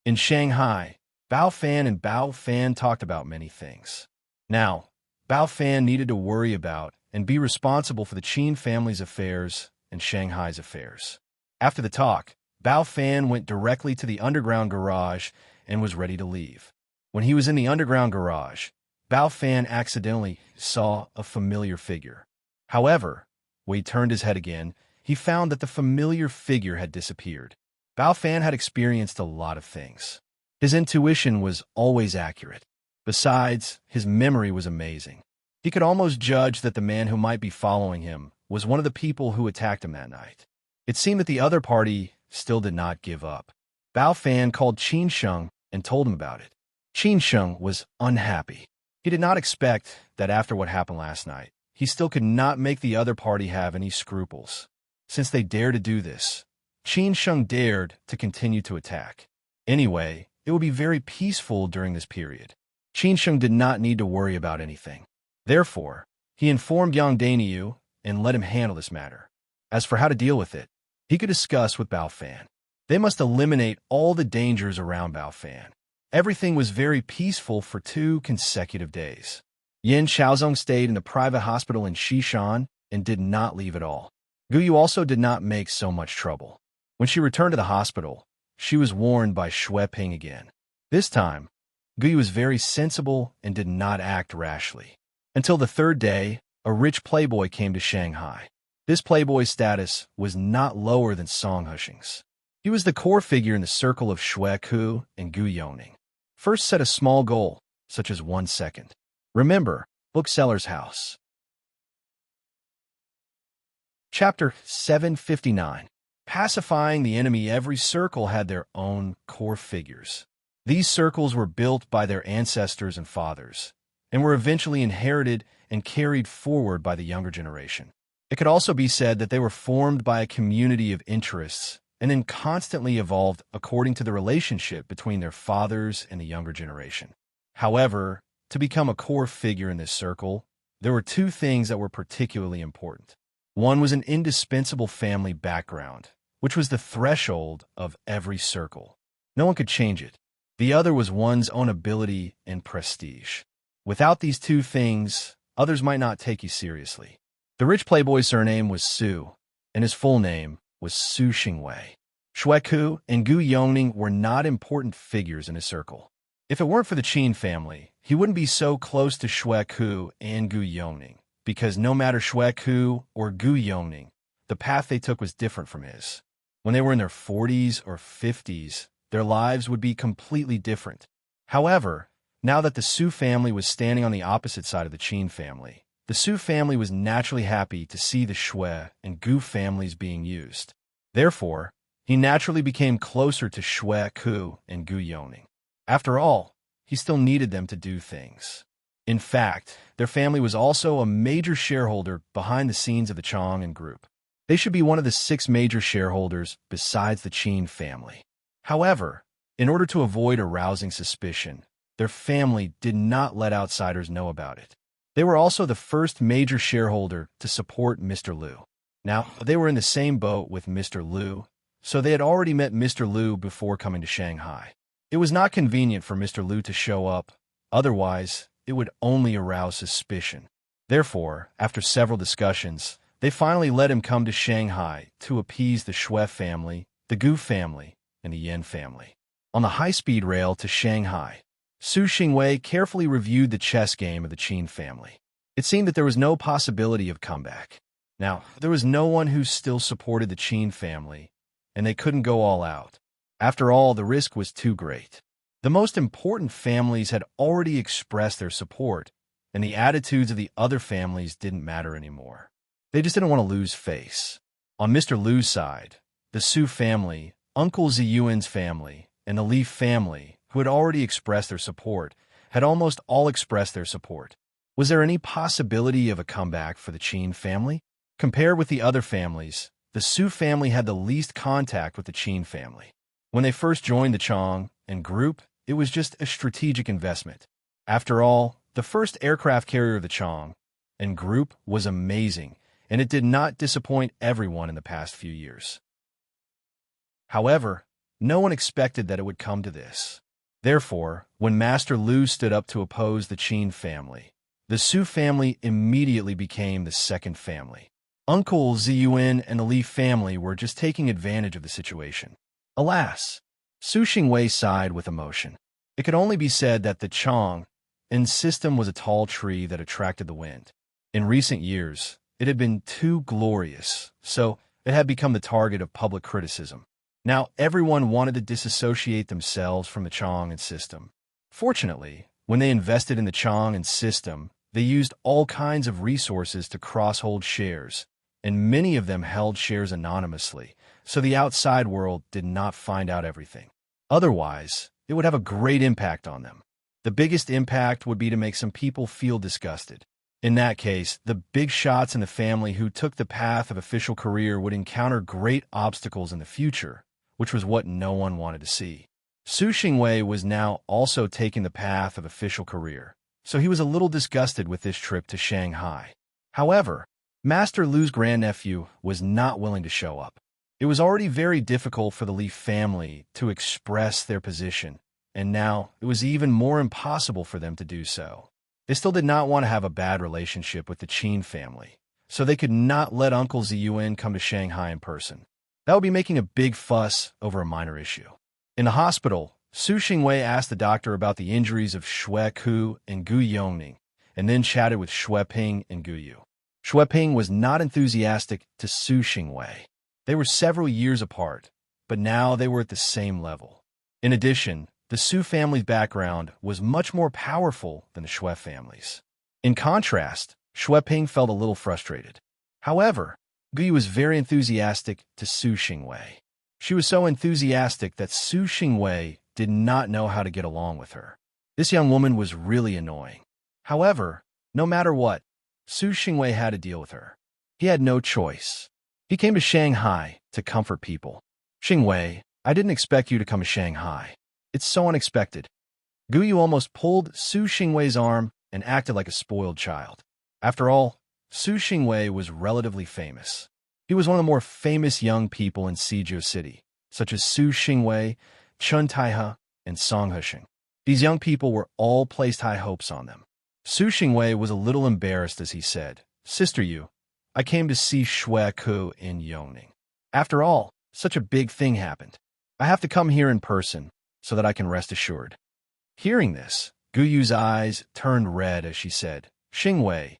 In Shanghai, Bao Fan and Bao Fan talked about many things. Now, Bao Fan needed to worry about and be responsible for the Qin family's affairs and Shanghai's affairs. After the talk, Bao Fan went directly to the underground garage and was ready to leave. When he was in the underground garage, Bao Fan accidentally saw a familiar figure. However, when he turned his head again, he found that the familiar figure had disappeared. Bao Fan had experienced a lot of things. His intuition was always accurate. Besides, his memory was amazing. He could almost judge that the man who might be following him was one of the people who attacked him that night. It seemed that the other party still did not give up. Bao Fan called Qin Sheng and told him about it. Qin Sheng was unhappy. He did not expect that after what happened last night, he still could not make the other party have any scruples. Since they dared to do this, Qin Sheng dared to continue to attack. Anyway, it would be very peaceful during this period. Qin Sheng did not need to worry about anything. Therefore, he informed Yang Daniu and let him handle this matter. As for how to deal with it, he could discuss with Bao Fan. They must eliminate all the dangers around Bao Fan. Everything was very peaceful for 2 consecutive days. Yin Xiaozong stayed in the private hospital in Xishan and did not leave at all. Guyu also did not make so much trouble. When she returned to the hospital, she was warned by Xue Ping again. This time, Guyu was very sensible and did not act rashly. Until the 3rd day, a rich playboy came to Shanghai. This playboy's status was not lower than Song Hushing's. He was the core figure in the circle of Xue Ku and Gu Yoning. First, set a small goal, such as 1 second. Remember, Bookseller's House. Chapter 759. Pacifying the enemy. Every circle had their own core figures. These circles were built by their ancestors and fathers, and were eventually inherited and carried forward by the younger generation. It could also be said that they were formed by a community of interests and then constantly evolved according to the relationship between their fathers and the younger generation. However, to become a core figure in this circle, there were 2 things that were particularly important. One was an indispensable family background, which was the threshold of every circle. No one could change it. The other was one's own ability and prestige. Without these 2 things, others might not take you seriously. The rich playboy's surname was Su, and his full name was Su Xingwei. Xue Ku and Gu Yoning were not important figures in his circle. If it weren't for the Qin family, he wouldn't be so close to Xue Ku and Gu Yoning, because no matter Xue Ku or Gu Yoning, the path they took was different from his. When they were in their 40s or 50s, their lives would be completely different. However, now that the Su family was standing on the opposite side of the Qin family, the Su family was naturally happy to see the Xue and Gu families being used. Therefore, he naturally became closer to Xue Ku and Gu Yoning. After all, he still needed them to do things. In fact, their family was also a major shareholder behind the scenes of the Chang'an Group. They should be one of the 6 major shareholders besides the Qin family. However, in order to avoid arousing suspicion, their family did not let outsiders know about it. They were also the first major shareholder to support Mr. Liu. Now, they were in the same boat with Mr. Liu, so they had already met Mr. Liu before coming to Shanghai. It was not convenient for Mr. Liu to show up, otherwise it would only arouse suspicion. Therefore, after several discussions, they finally let him come to Shanghai to appease the Xue family, the Gu family, and the Yan family. On the high-speed rail to Shanghai, Su Xingwei carefully reviewed the chess game of the Qin family. It seemed that there was no possibility of comeback. Now, there was no one who still supported the Qin family, and they couldn't go all out. After all, the risk was too great. The most important families had already expressed their support, and the attitudes of the other families didn't matter anymore. They just didn't want to lose face. On Mr. Liu's side, the Su family, Uncle Ziyuan's family, and the Li family who had already expressed their support, had almost all expressed their support. Was there any possibility of a comeback for the Qin family? Compared with the other families, the Su family had the least contact with the Qin family. When they first joined the Chang and group, it was just a strategic investment. After all, the first aircraft carrier of the Chang and group was amazing, and it did not disappoint everyone in the past few years. However, no one expected that it would come to this. Therefore, when Master Lu stood up to oppose the Qin family, the Su family immediately became the second family. Uncle Ziyuan and the Li family were just taking advantage of the situation. Alas, Su Xingwei sighed with emotion. It could only be said that the Chang and system was a tall tree that attracted the wind. In recent years, it had been too glorious, so it had become the target of public criticism. Now everyone wanted to disassociate themselves from the Chang and system. Fortunately, when they invested in the Chang and system, they used all kinds of resources to cross-hold shares, and many of them held shares anonymously, so the outside world did not find out everything. Otherwise, it would have a great impact on them. The biggest impact would be to make some people feel disgusted. In that case, the big shots in the family who took the path of official career would encounter great obstacles in the future, which was what no one wanted to see. Su Xingwei was now also taking the path of official career, so he was a little disgusted with this trip to Shanghai. However, Master Lu's grandnephew was not willing to show up. It was already very difficult for the Li family to express their position, and now it was even more impossible for them to do so. They still did not want to have a bad relationship with the Qin family, so they could not let Uncle Ziyuan come to Shanghai in person. That would be making a big fuss over a minor issue. In the hospital, Su Xingwei asked the doctor about the injuries of Xue Ku and Gu Yongning, and then chatted with Xue Ping and Gu Yu. Xue Ping was not enthusiastic to Su Xingwei. They were several years apart, but now they were at the same level. In addition, the Su family's background was much more powerful than the Xue family's. In contrast, Xue Ping felt a little frustrated. However, Gu Yu was very enthusiastic to Su Xingwei. She was so enthusiastic that Su Xingwei did not know how to get along with her. This young woman was really annoying. However, no matter what, Su Xingwei had to deal with her. He had no choice. He came to Shanghai to comfort people. Xingwei, I didn't expect you to come to Shanghai. It's so unexpected. Gu Yu almost pulled Su Xingwei's arm and acted like a spoiled child. After all, Su Xingwei was relatively famous. He was one of the more famous young people in Suzhou City, such as Su Xingwei, Chun Taihe, and Song Hesheng. These young people were all placed high hopes on them. Su Xingwei was a little embarrassed as he said, Sister Yu, I came to see Xue Ku in Yongning. After all, such a big thing happened. I have to come here in person so that I can rest assured. Hearing this, Gu Yu's eyes turned red as she said, Xingwei,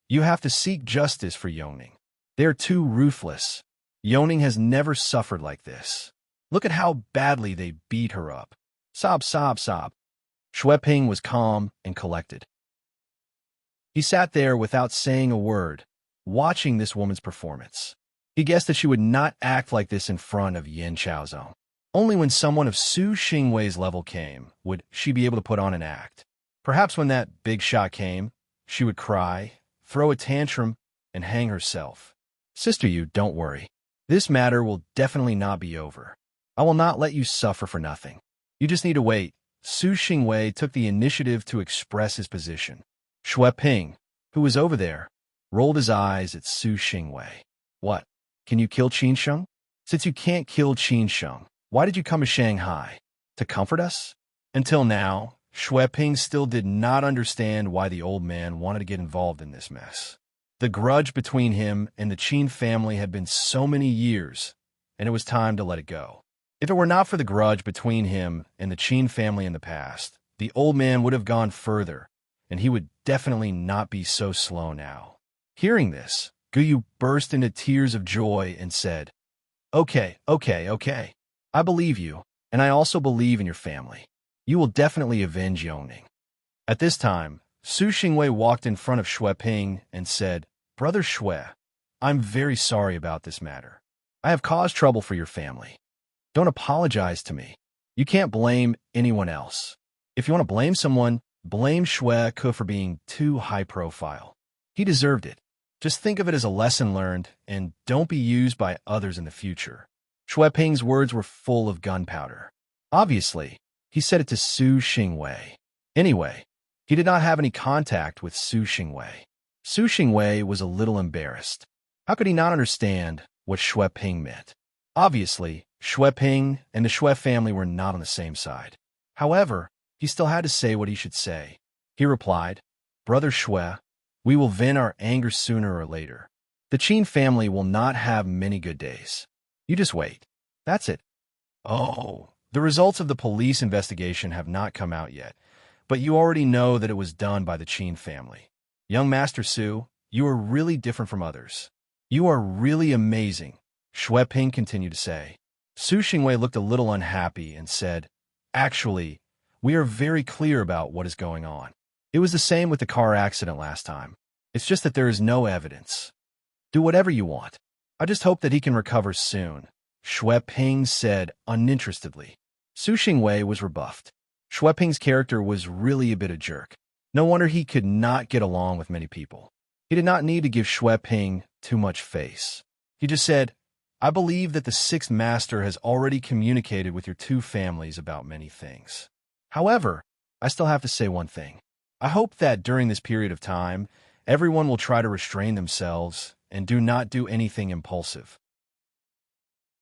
you have to seek justice for Yongning. They are too ruthless. Yongning has never suffered like this. Look at how badly they beat her up. Sob, sob, sob. Xue Ping was calm and collected. He sat there without saying a word, watching this woman's performance. He guessed that she would not act like this in front of Yin Chaozong. Only when someone of Su Xingwei's level came would she be able to put on an act. Perhaps when that big shot came, she would cry, throw a tantrum, and hang herself. Sister Yu, don't worry. This matter will definitely not be over. I will not let you suffer for nothing. You just need to wait. Su Xingwei took the initiative to express his position. Xue Ping, who was over there, rolled his eyes at Su Xingwei. What? Can you kill Qin Sheng? Since you can't kill Qin Sheng, why did you come to Shanghai? To comfort us? Until now, Xue Ping still did not understand why the old man wanted to get involved in this mess. The grudge between him and the Qin family had been so many years, and it was time to let it go. If it were not for the grudge between him and the Qin family in the past, the old man would have gone further, and he would definitely not be so slow now. Hearing this, Gu Yu burst into tears of joy and said, Okay. I believe you, and I also believe in your family. You will definitely avenge Yongning. At this time, Su Xingwei walked in front of Xue Ping and said, Brother Xue, I'm very sorry about this matter. I have caused trouble for your family. Don't apologize to me. You can't blame anyone else. If you want to blame someone, blame Shui Ke for being too high profile. He deserved it. Just think of it as a lesson learned, and don't be used by others in the future. Shui Ping's words were full of gunpowder. Obviously, he said it to Su Xingwei. Anyway, he did not have any contact with Su Xingwei. Su Xingwei was a little embarrassed. How could he not understand what Shui Ping meant? Obviously, Shui Ping and the Shui family were not on the same side. However, he still had to say what he should say. He replied, "Brother Shui, we will vent our anger sooner or later. The Qin family will not have many good days. You just wait. That's it." Oh, the results of the police investigation have not come out yet, but you already know that it was done by the Qin family. Young Master Su, you are really different from others. You are really amazing, Shui Ping continued to say. Su Xingwei looked a little unhappy and said, "Actually, we are very clear about what is going on. It was the same with the car accident last time. It's just that there is no evidence. Do whatever you want. I just hope that he can recover soon," Shui Ping said uninterestedly. Su Xingwei was rebuffed. Shui Ping's character was really a bit of a jerk. No wonder he could not get along with many people. He did not need to give Shui Ping too much face. He just said, "I believe that the sixth master has already communicated with your two families about many things. However, I still have to say one thing. I hope that during this period of time, everyone will try to restrain themselves and do not do anything impulsive.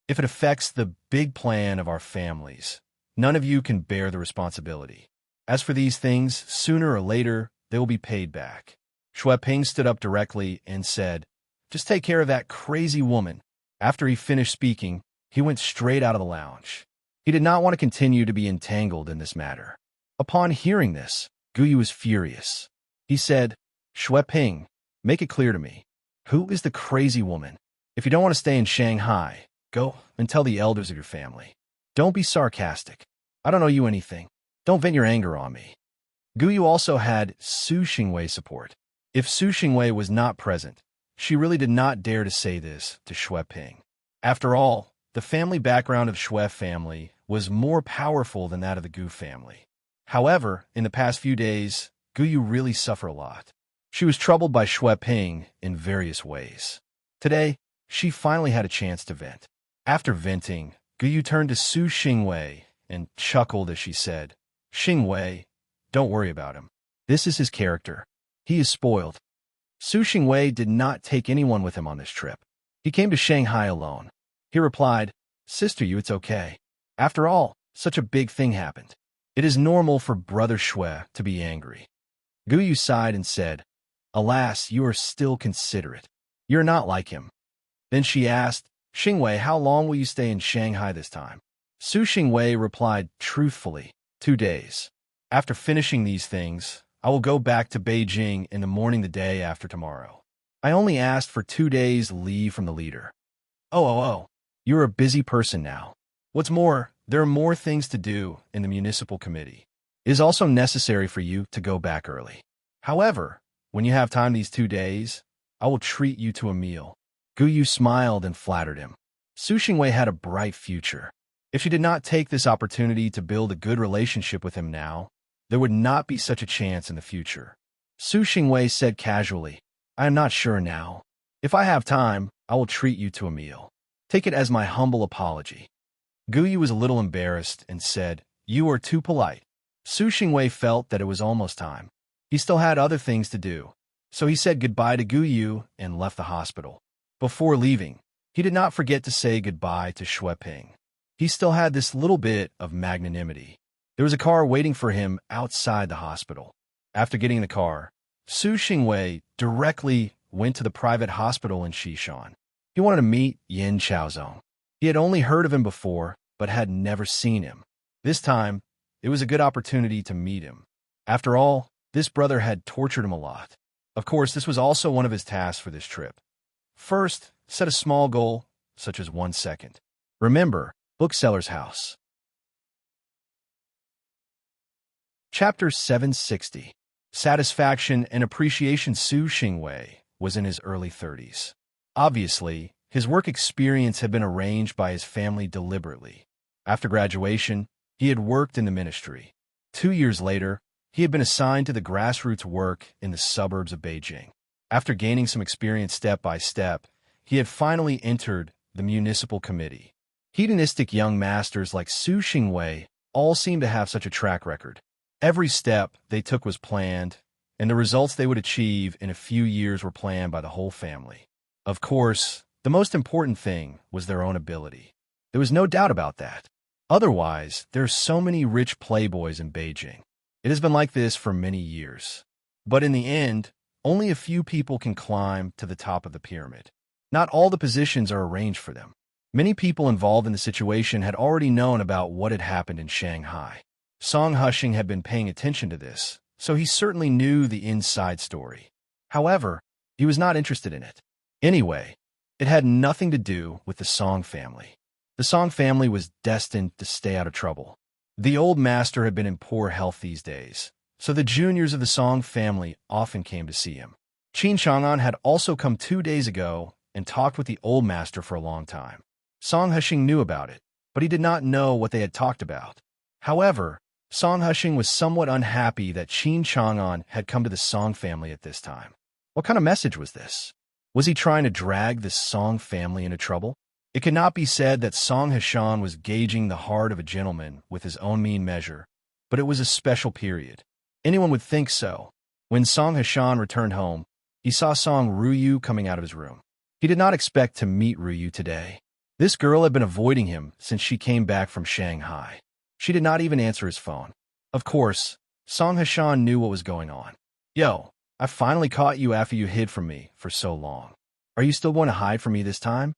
If it affects the big plan of our families, none of you can bear the responsibility. As for these things, sooner or later, they will be paid back." Shui Ping stood up directly and said, "Just take care of that crazy woman." After he finished speaking, he went straight out of the lounge. He did not want to continue to be entangled in this matter. Upon hearing this, Guyu was furious. He said, "Shui Ping, make it clear to me. Who is the crazy woman? If you don't want to stay in Shanghai, go and tell the elders of your family. Don't be sarcastic. I don't owe you anything. Don't vent your anger on me." Guyu also had Su Xingwei's support. If Su Xingwei was not present, she really did not dare to say this to Shui Ping. After all, the family background of Shui family was more powerful than that of the Gu family. However, in the past few days, Guyu really suffered a lot. She was troubled by Shui Ping in various ways. Today, she finally had a chance to vent. After venting, Guyu turned to Su Xingwei and chuckled as she said, "Xingwei, don't worry about him. This is his character. He is spoiled." Su Xingwei did not take anyone with him on this trip. He came to Shanghai alone. He replied, "Sister Yu, it's okay. After all, such a big thing happened. It is normal for Brother Shui to be angry." Guyu sighed and said, "Alas, you are still considerate. You're not like him." Then she asked, "Xingwei, how long will you stay in Shanghai this time?" Su Xingwei replied truthfully, 2 days. After finishing these things, I will go back to Beijing in the morning the day after tomorrow. I only asked for 2 days leave from the leader. Oh, you're a busy person now. What's more, there are more things to do in the municipal committee. It is also necessary for you to go back early. However, when you have time these 2 days, I will treat you to a meal." Guyu smiled and flattered him. Su Xingwei had a bright future. If she did not take this opportunity to build a good relationship with him now, there would not be such a chance in the future. Su Xingwei said casually, "I am not sure now. If I have time, I will treat you to a meal. Take it as my humble apology." Guyu was a little embarrassed and said, "You are too polite." Su Xingwei felt that it was almost time. He still had other things to do, so he said goodbye to Guyu and left the hospital. Before leaving, he did not forget to say goodbye to Shui Ping. He still had this little bit of magnanimity. There was a car waiting for him outside the hospital. After getting in the car, Su Xingwei directly went to the private hospital in Xishan. He wanted to meet Yin Chaozong. He had only heard of him before, but had never seen him. This time, it was a good opportunity to meet him. After all, this brother had tortured him a lot. Of course, this was also one of his tasks for this trip. First, set a small goal, such as 1 second. Remember, Bookseller's House. Chapter 760. Satisfaction and Appreciation. Su Xingwei was in his early 30s. Obviously, his work experience had been arranged by his family deliberately. After graduation, He had worked in the ministry. 2 years later, he had been assigned to the grassroots work in the suburbs of Beijing. After gaining some experience step by step, he had finally entered the municipal committee. Hedonistic young masters like Su Xingwei all seemed to have such a track record. Every step they took was planned, and the results they would achieve in a few years were planned by the whole family. Of course, the most important thing was their own ability. There was no doubt about that. Otherwise, there are so many rich playboys in Beijing. It has been like this for many years. But in the end, only a few people can climb to the top of the pyramid. Not all the positions are arranged for them. Many people involved in the situation had already known about what had happened in Shanghai. Song Hushing had been paying attention to this, so he certainly knew the inside story. However, he was not interested in it. Anyway, it had nothing to do with the Song family. The Song family was destined to stay out of trouble. The old master had been in poor health these days, so the juniors of the Song family often came to see him. Qin Chang'an had also come 2 days ago and talked with the old master for a long time. Song Hushing knew about it, but he did not know what they had talked about. However, Song Hushing was somewhat unhappy that Qin Chang'an had come to the Song family at this time. What kind of message was this? Was he trying to drag the Song family into trouble? It cannot be said that Song Hushan was gauging the heart of a gentleman with his own mean measure, but it was a special period. Anyone would think so. When Song Hushan returned home, he saw Song Ruyu coming out of his room. He did not expect to meet Ruyu today. This girl had been avoiding him since she came back from Shanghai. She did not even answer his phone. Of course, Song Hushan knew what was going on. Yo, I finally caught you after you hid from me for so long. Are you still going to hide from me this time?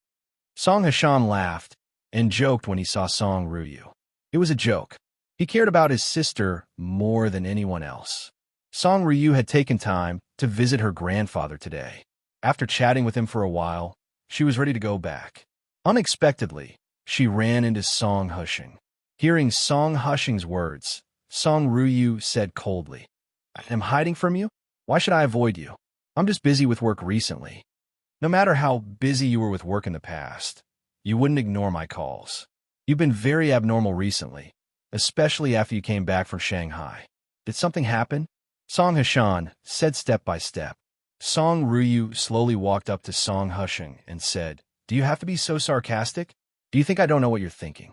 Song Hushan laughed and joked when he saw Song Ruyu. It was a joke. He cared about his sister more than anyone else. Song Ruyu had taken time to visit her grandfather today. After chatting with him for a while, she was ready to go back. Unexpectedly, she ran into Song Hushing. Hearing Song Hushing's words, Song Ruyu said coldly, "I am hiding from you? Why should I avoid you? I'm just busy with work recently. No matter how busy you were with work in the past, you wouldn't ignore my calls. You've been very abnormal recently, especially after you came back from Shanghai. Did something happen?" Song Hushan said step by step. Song Ruyu slowly walked up to Song Hushing and said, "Do you have to be so sarcastic? Do you think I don't know what you're thinking?"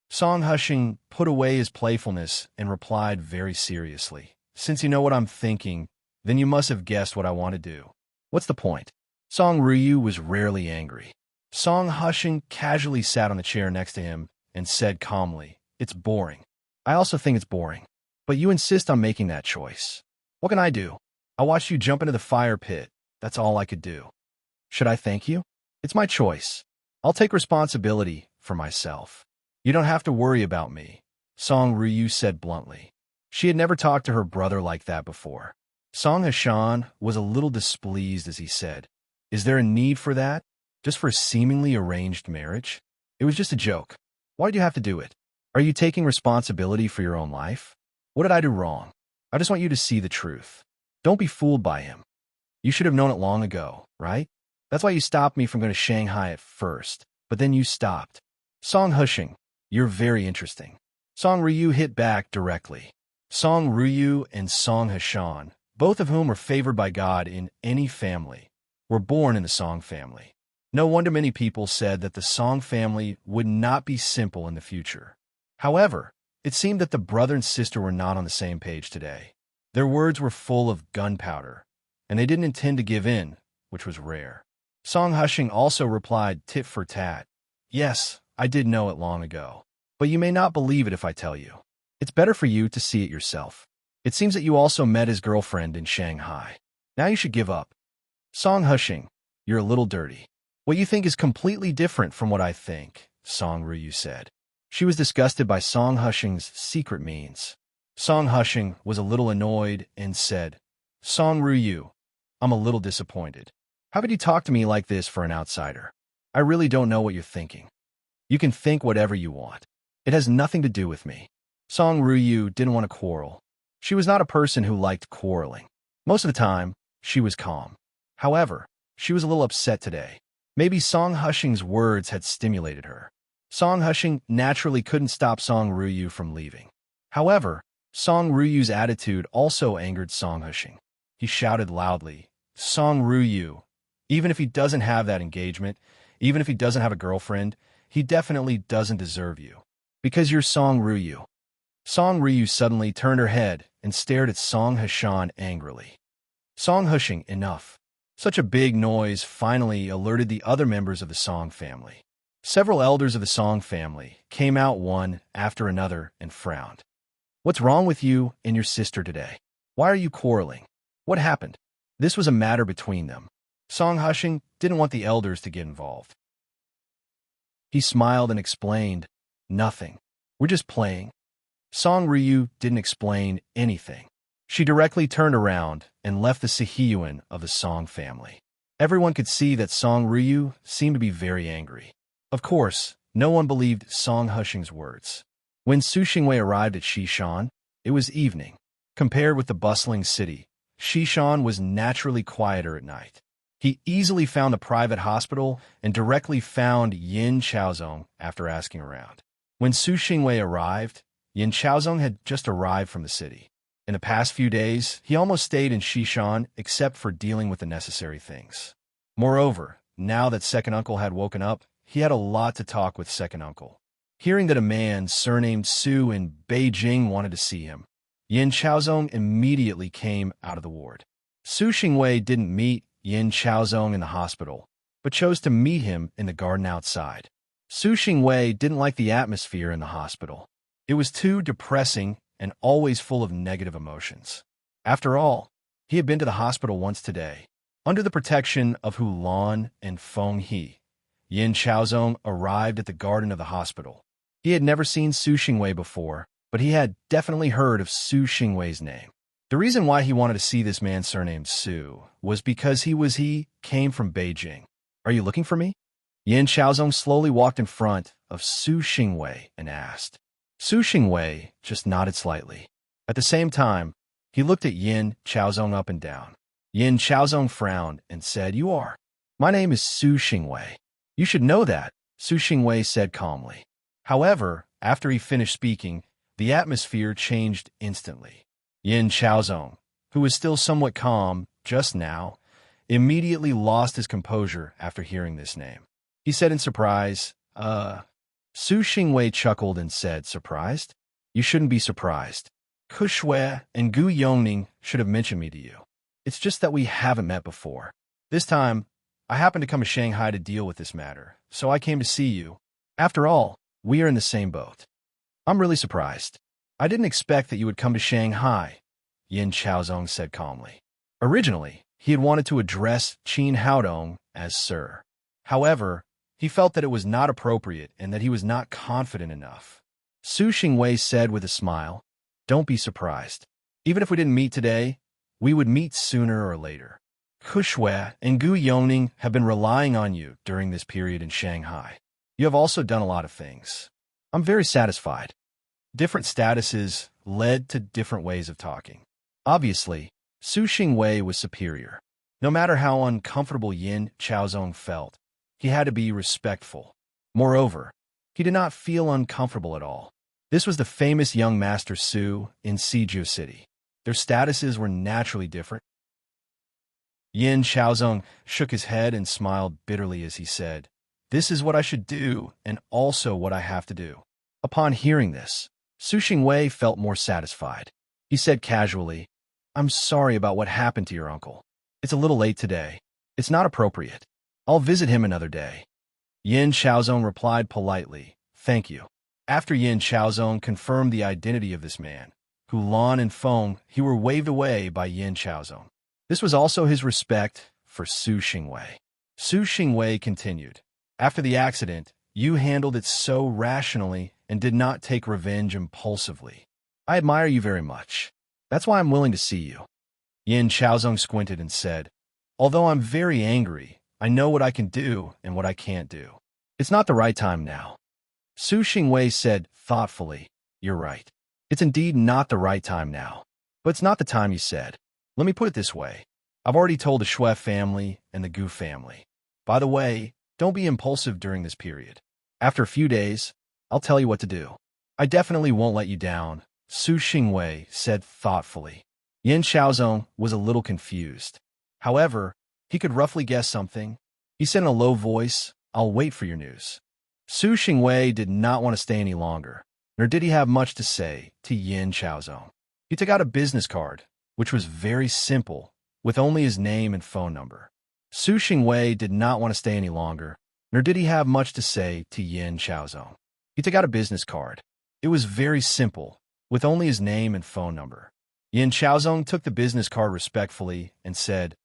Song Hushing put away his playfulness and replied very seriously, "Since you know what I'm thinking, then you must have guessed what I want to do. What's the point?" Song Ruyu was rarely angry. Song Hushing casually sat on the chair next to him and said calmly, "It's boring. I also think it's boring. But you insist on making that choice. What can I do? I watched you jump into the fire pit. That's all I could do. Should I thank you? It's my choice. I'll take responsibility for myself. You don't have to worry about me," Song Ruyu said bluntly. She had never talked to her brother like that before. Song Hushan was a little displeased as he said, "Is there a need for that? Just for a seemingly arranged marriage? It was just a joke. Why did you have to do it? Are you taking responsibility for your own life? What did I do wrong? I just want you to see the truth. Don't be fooled by him. You should have known it long ago, right? That's why you stopped me from going to Shanghai at first, but then you stopped." Song Hushing, "You're very interesting." Song Ruyu hit back directly. Song Ruyu and Song Hushan, both of whom were favored by God in any family, were born in the Song family. No wonder many people said that the Song family would not be simple in the future. However, it seemed that the brother and sister were not on the same page today. Their words were full of gunpowder, and they didn't intend to give in, which was rare. Song Hushing also replied tit for tat, "Yes, I did know it long ago, but you may not believe it if I tell you. It's better for you to see it yourself. It seems that you also met his girlfriend in Shanghai. Now you should give up." Song Hushing, "You're a little dirty. What you think is completely different from what I think," Song Ruyu said. She was disgusted by Song Hushing's secret means. Song Hushing was a little annoyed and said, "Song Ruyu, I'm a little disappointed. How could you talk to me like this for an outsider? I really don't know what you're thinking. You can think whatever you want. It has nothing to do with me." Song Ruyu didn't want to quarrel. She was not a person who liked quarreling. Most of the time, she was calm. However, she was a little upset today. Maybe Song Hushing's words had stimulated her. Song Hushing naturally couldn't stop Song Ruyu from leaving. However, Song Ruyu's attitude also angered Song Hushing. He shouted loudly, "Song Ruyu, even if he doesn't have that engagement, even if he doesn't have a girlfriend, he definitely doesn't deserve you. Because you're Song Ruyu." Song Ryu suddenly turned her head and stared at Song Hushan angrily. Song Hushing, enough. Such a big noise finally alerted the other members of the Song family. Several elders of the Song family came out one after another and frowned. "What's wrong with you and your sister today? Why are you quarreling? What happened?" This was a matter between them. Song Hushing didn't want the elders to get involved. He smiled and explained, "Nothing. We're just playing." Song Ryu didn't explain anything. She directly turned around and left the Sihiyuan of the Song family. Everyone could see that Song Ryu seemed to be very angry. Of course, no one believed Song Hushing's words. When Su Xingwei arrived at Xishan, it was evening. Compared with the bustling city, Xishan was naturally quieter at night. He easily found a private hospital and directly found Yin Chaozong after asking around. When Su Xingwei arrived, Yin Chaozong had just arrived from the city. In the past few days, he almost stayed in Xishan except for dealing with the necessary things. Moreover, now that Second Uncle had woken up, he had a lot to talk with Second Uncle. Hearing that a man surnamed Su in Beijing wanted to see him, Yin Chaozong immediately came out of the ward. Su Xingwei didn't meet Yin Chaozong in the hospital, but chose to meet him in the garden outside. Su Xingwei didn't like the atmosphere in the hospital. It was too depressing and always full of negative emotions. After all, he had been to the hospital once today. Under the protection of Hu Lan and Feng He, Yin Chaozong arrived at the garden of the hospital. He had never seen Su Xingwei before, but he had definitely heard of Su Xingwei's name. The reason why he wanted to see this man surnamed Su was because he came from Beijing. "Are you looking for me?" Yin Chaozong slowly walked in front of Su Xingwei and asked. Su Xingwei just nodded slightly. At the same time, he looked at Yin Chaozong up and down. Yin Chaozong frowned and said, "You are." "My name is Su Xingwei. You should know that," Su Xingwei said calmly. However, after he finished speaking, the atmosphere changed instantly. Yin Chaozong, who was still somewhat calm just now, immediately lost his composure after hearing this name. He said in surprise, Su Xingwei chuckled and said, "Surprised? You shouldn't be surprised. Ku Shui and Gu Yongning should have mentioned me to you. It's just that we haven't met before. This time, I happened to come to Shanghai to deal with this matter, so I came to see you. After all, we are in the same boat." "I'm really surprised. I didn't expect that you would come to Shanghai," Yin Chaozong said calmly. Originally, he had wanted to address Qin Haodong as Sir. However, he felt that it was not appropriate and that he was not confident enough. Su Xingwei said with a smile, "Don't be surprised. Even if we didn't meet today, we would meet sooner or later. Ku Shui and Gu Yongning have been relying on you during this period in Shanghai. You have also done a lot of things. I'm very satisfied." Different statuses led to different ways of talking. Obviously, Su Xingwei was superior. No matter how uncomfortable Yin Chaozong felt, he had to be respectful. Moreover, he did not feel uncomfortable at all. This was the famous young master Su in Siju City. Their statuses were naturally different. Yin Chaozong shook his head and smiled bitterly as he said, "This is what I should do and also what I have to do." Upon hearing this, Su Xingwei felt more satisfied. He said casually, "I'm sorry about what happened to your uncle. It's a little late today. It's not appropriate. I'll visit him another day." Yin Chaozong replied politely, "Thank you." After Yin Chaozong confirmed the identity of this man, Hu Lan and Feng He were waved away by Yin Chaozong. This was also his respect for Su Xingwei. Su Xingwei continued, "After the accident, you handled it so rationally and did not take revenge impulsively. I admire you very much. That's why I'm willing to see you." Yin Chaozong squinted and said, "Although I'm very angry, I know what I can do and what I can't do. It's not the right time now." Su Xingwei said thoughtfully, "You're right. It's indeed not the right time now. But it's not the time you said. Let me put it this way. I've already told the Shui family and the Gu family. By the way, don't be impulsive during this period. After a few days, I'll tell you what to do. I definitely won't let you down, Su Xingwei said thoughtfully. Yin Xiaozong was a little confused. However, he could roughly guess something. He said in a low voice, I'll wait for your news. Su Xingwei did not want to stay any longer, nor did he have much to say to Yin Xiaozong. He took out a business card, which was very simple, with only his name and phone number. Su Xingwei did not want to stay any longer, nor did he have much to say to Yin Xiaozong. He took out a business card. It was very simple, with only his name and phone number. Yin Xiaozong took the business card respectfully and said,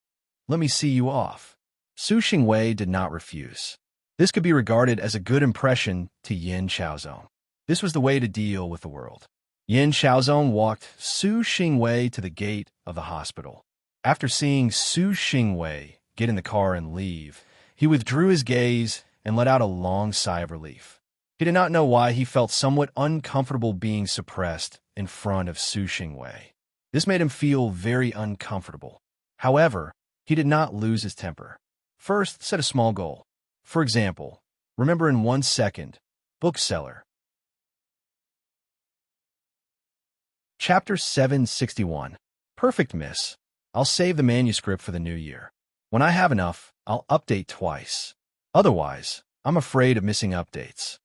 Let me see you off. Su Xingwei did not refuse. This could be regarded as a good impression to Yin Xiaozong. This was the way to deal with the world. Yin Xiaozong walked Su Xingwei to the gate of the hospital. After seeing Su Xingwei get in the car and leave, he withdrew his gaze and let out a long sigh of relief. He did not know why he felt somewhat uncomfortable being suppressed in front of Su Xingwei. This made him feel very uncomfortable. However, he did not lose his temper. First, set a small goal. For example, remember in 1 second, bookseller. Chapter 761. Perfect, miss. I'll save the manuscript for the new year. When I have enough, I'll update twice. Otherwise, I'm afraid of missing updates.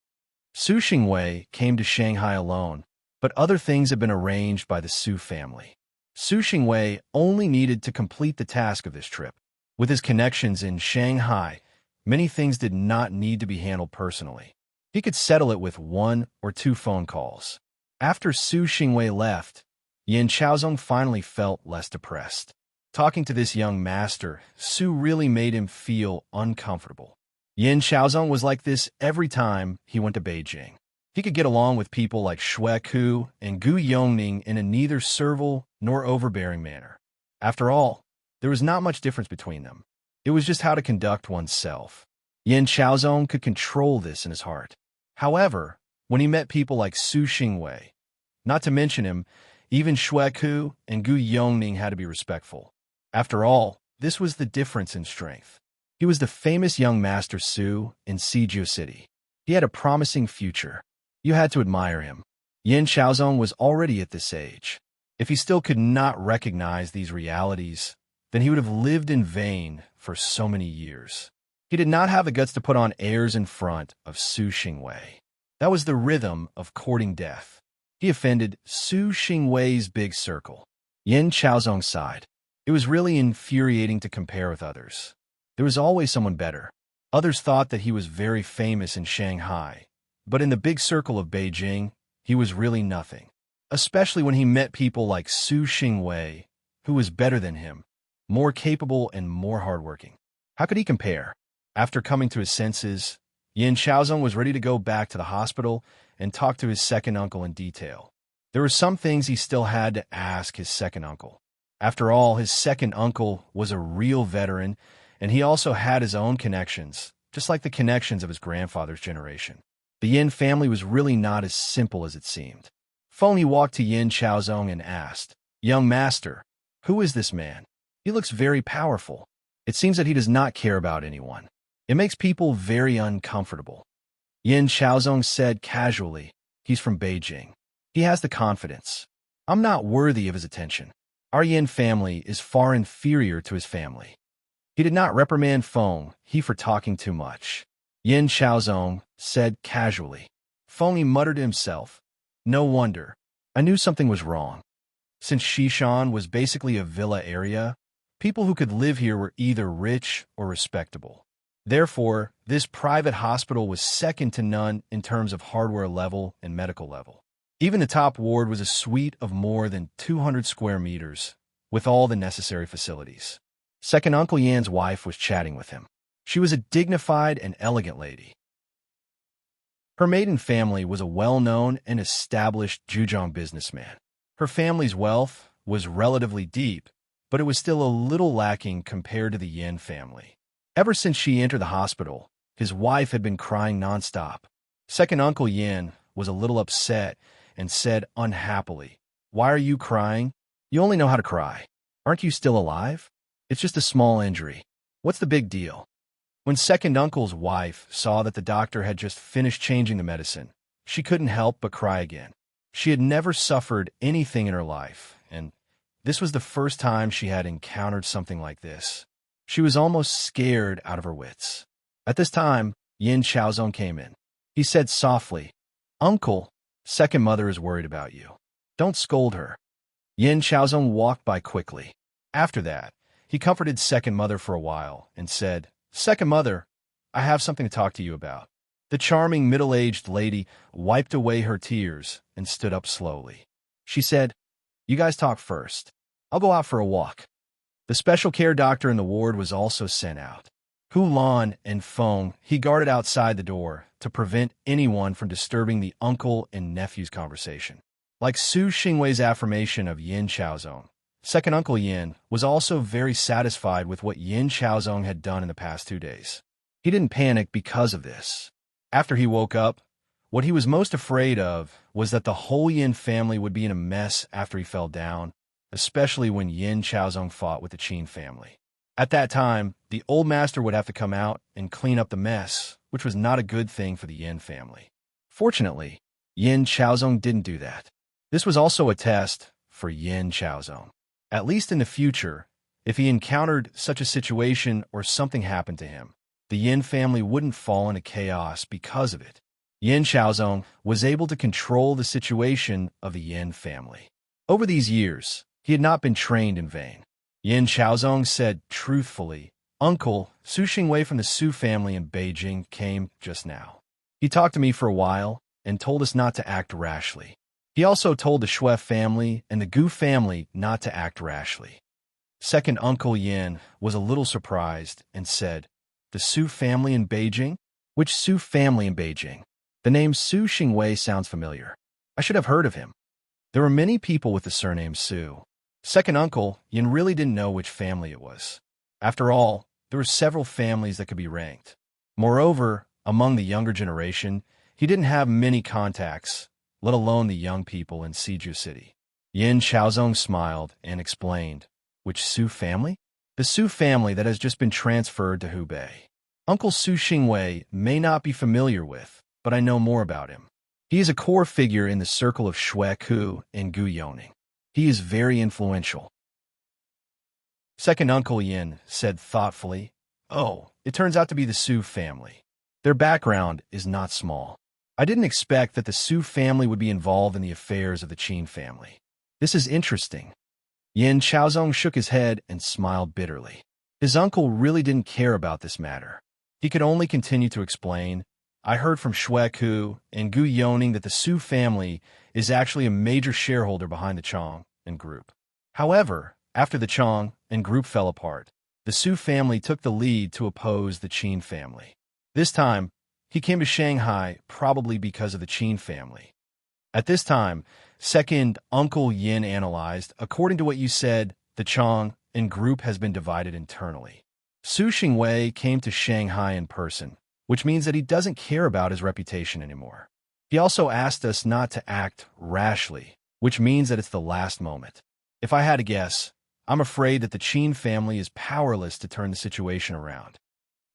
Su Xingwei came to Shanghai alone, but other things had been arranged by the Su family. Su Xingwei only needed to complete the task of this trip. With his connections in Shanghai, many things did not need to be handled personally. He could settle it with 1 or 2 phone calls. After Su Xingwei left, Yin Xiaozong finally felt less depressed. Talking to this young master, Su really made him feel uncomfortable. Yin Xiaozong was like this every time he went to Beijing. He could get along with people like Xue Ku and Gu Yongning in a neither servile nor overbearing manner. After all, there was not much difference between them. It was just how to conduct oneself. Yin Xiaozong could control this in his heart. However, when he met people like Su Xingwei, not to mention him, even Xue Ku and Gu Yongning had to be respectful. After all, this was the difference in strength. He was the famous young master Su in Siju City. He had a promising future. You had to admire him. Yin Xiaozong was already at this age. If he still could not recognize these realities, then he would have lived in vain for so many years. He did not have the guts to put on airs in front of Su Xingwei. That was the rhythm of courting death. He offended Su Xingwei's big circle. Yin Xiaozong sighed. It was really infuriating to compare with others. There was always someone better. Others thought that he was very famous in Shanghai, but in the big circle of Beijing, he was really nothing. Especially when he met people like Su Xingwei, who was better than him, more capable and more hardworking. How could he compare? After coming to his senses, Yin Xiaozong was ready to go back to the hospital and talk to his second uncle in detail. There were some things he still had to ask his second uncle. After all, his second uncle was a real veteran, and he also had his own connections, just like the connections of his grandfather's generation. The Yin family was really not as simple as it seemed. Feng Yi walked to Yin Xiaozong and asked, Young master, who is this man? He looks very powerful. It seems that he does not care about anyone. It makes people very uncomfortable. Yin Xiaozong said casually, He's from Beijing. He has the confidence. I'm not worthy of his attention. Our Yin family is far inferior to his family. He did not reprimand Feng Yi for talking too much. Yin Xiaozong said casually. Feng Yi muttered to himself, No wonder. I knew something was wrong. Since Xishan was basically a villa area, people who could live here were either rich or respectable. Therefore, this private hospital was second to none in terms of hardware level and medical level. Even the top ward was a suite of more than 200 square meters, with all the necessary facilities. Second Uncle Yan's wife was chatting with him. She was a dignified and elegant lady. Her maiden family was a well-known and established Zhejiang businessman. Her family's wealth was relatively deep, but it was still a little lacking compared to the Yin family. Ever since she entered the hospital, his wife had been crying nonstop. Second Uncle Yin was a little upset and said unhappily, Why are you crying? You only know how to cry. Aren't you still alive? It's just a small injury. What's the big deal? When second uncle's wife saw that the doctor had just finished changing the medicine, she couldn't help but cry again. She had never suffered anything in her life, and this was the first time she had encountered something like this. She was almost scared out of her wits. At this time, Yin Chaozong came in. He said softly, "Uncle, second mother is worried about you. Don't scold her." Yin Chaozong walked by quickly. After that, he comforted second mother for a while and said, "Second mother, I have something to talk to you about." The charming middle-aged lady wiped away her tears and stood up slowly. She said, "You guys talk first. I'll go out for a walk." The special care doctor in the ward was also sent out. Hu Lan and Feng, he guarded outside the door to prevent anyone from disturbing the uncle and nephew's conversation. Like Su Xingwei's affirmation of Yin Chaozong, second uncle Yin was also very satisfied with what Yin Chaozong had done in the past 2 days. He didn't panic because of this. After he woke up, what he was most afraid of was that the whole Yin family would be in a mess after he fell down, especially when Yin Chaozong fought with the Qin family. At that time, the old master would have to come out and clean up the mess, which was not a good thing for the Yin family. Fortunately, Yin Chaozong didn't do that. This was also a test for Yin Chaozong. At least in the future, if he encountered such a situation or something happened to him, the Yin family wouldn't fall into chaos because of it. Yin Chaozong was able to control the situation of the Yin family. Over these years, he had not been trained in vain. Yin Chaozong said truthfully, "Uncle, Su Xingwei from the Su family in Beijing came just now. He talked to me for a while and told us not to act rashly. He also told the Shui family and the Gu family not to act rashly." Second Uncle Yin was a little surprised and said, "The Su family in Beijing? Which Su family in Beijing? The name Su Xingwei sounds familiar. I should have heard of him." There were many people with the surname Su. Second Uncle Yin really didn't know which family it was. After all, there were several families that could be ranked. Moreover, among the younger generation, he didn't have many contacts, let alone the young people in Siju City. Yin Chaozong smiled and explained, "Which Su family?" "The Su family that has just been transferred to Hubei. Uncle Su Xingwei may not be familiar with, but I know more about him. He is a core figure in the circle of Shui Ku and Gu Yoning. He is very influential." Second Uncle Yin said thoughtfully, "Oh, it turns out to be the Su family. Their background is not small. I didn't expect that the Su family would be involved in the affairs of the Qin family. This is interesting." Yin Chaozong shook his head and smiled bitterly. His uncle really didn't care about this matter. He could only continue to explain, "I heard from Shui Ku and Gu Yoning that the Su family is actually a major shareholder behind the Chong and group. However, after the Chong and group fell apart, the Su family took the lead to oppose the Qin family. This time, he came to Shanghai probably because of the Qin family." At this time, second Uncle Yin analyzed, "According to what you said, the Chong and group has been divided internally. Su Xingwei came to Shanghai in person, which means that he doesn't care about his reputation anymore. He also asked us not to act rashly, which means that it's the last moment. If I had to guess, I'm afraid that the Qin family is powerless to turn the situation around."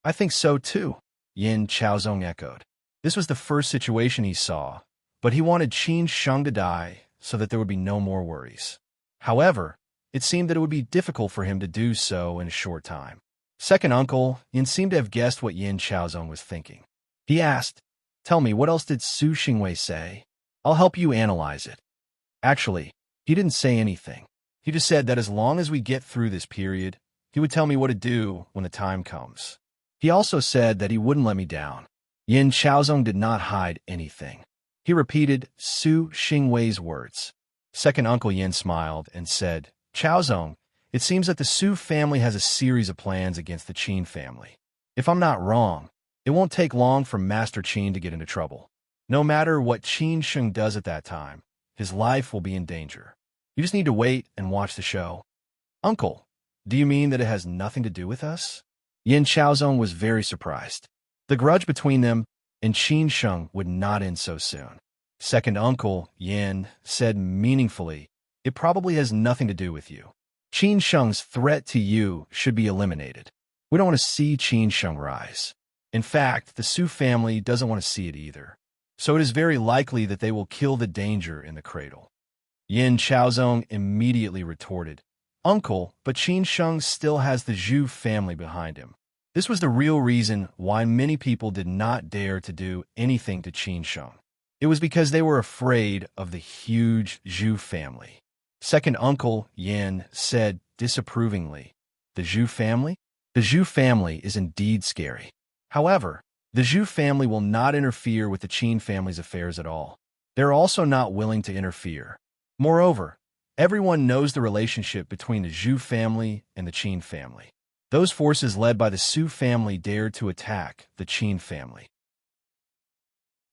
"I think so too," Yin Chaozong echoed. This was the first situation he saw, but he wanted Qin Sheng to die so that there would be no more worries. However, it seemed that it would be difficult for him to do so in a short time. Second Uncle Yin seemed to have guessed what Yin Chaozong was thinking. He asked, "Tell me, what else did Su Xingwei say? I'll help you analyze it." Actually, he didn't say anything. He just said that as long as we get through this period, he would tell me what to do when the time comes. He also said that he wouldn't let me down. Yin Chaozong did not hide anything. He repeated Su Xingwei's words. Second Uncle Yin smiled and said, "Chaozong, it seems that the Su family has a series of plans against the Qin family. If I'm not wrong, it won't take long for Master Qin to get into trouble. No matter what Qin Sheng does at that time, his life will be in danger. You just need to wait and watch the show." "Uncle, do you mean that it has nothing to do with us?" Yin Chaozong was very surprised. The grudge between them and Qin Sheng would not end so soon. Second Uncle Yin said meaningfully, "It probably has nothing to do with you. Qin Sheng's threat to you should be eliminated. We don't want to see Qin Sheng rise. In fact, the Su family doesn't want to see it either. So it is very likely that they will kill the danger in the cradle. Yin Chaozong immediately retorted, "Uncle, but Qin Sheng still has the Zhu family behind him." This was the real reason why many people did not dare to do anything to Qin Sheng. It was because they were afraid of the huge Zhu family. Second uncle, Yin, said disapprovingly, "The Zhu family? The Zhu family is indeed scary. However, the Zhu family will not interfere with the Qin family's affairs at all. They're also not willing to interfere. Moreover, everyone knows the relationship between the Zhu family and the Qin family. Those forces led by the Su family dared to attack the Qin family.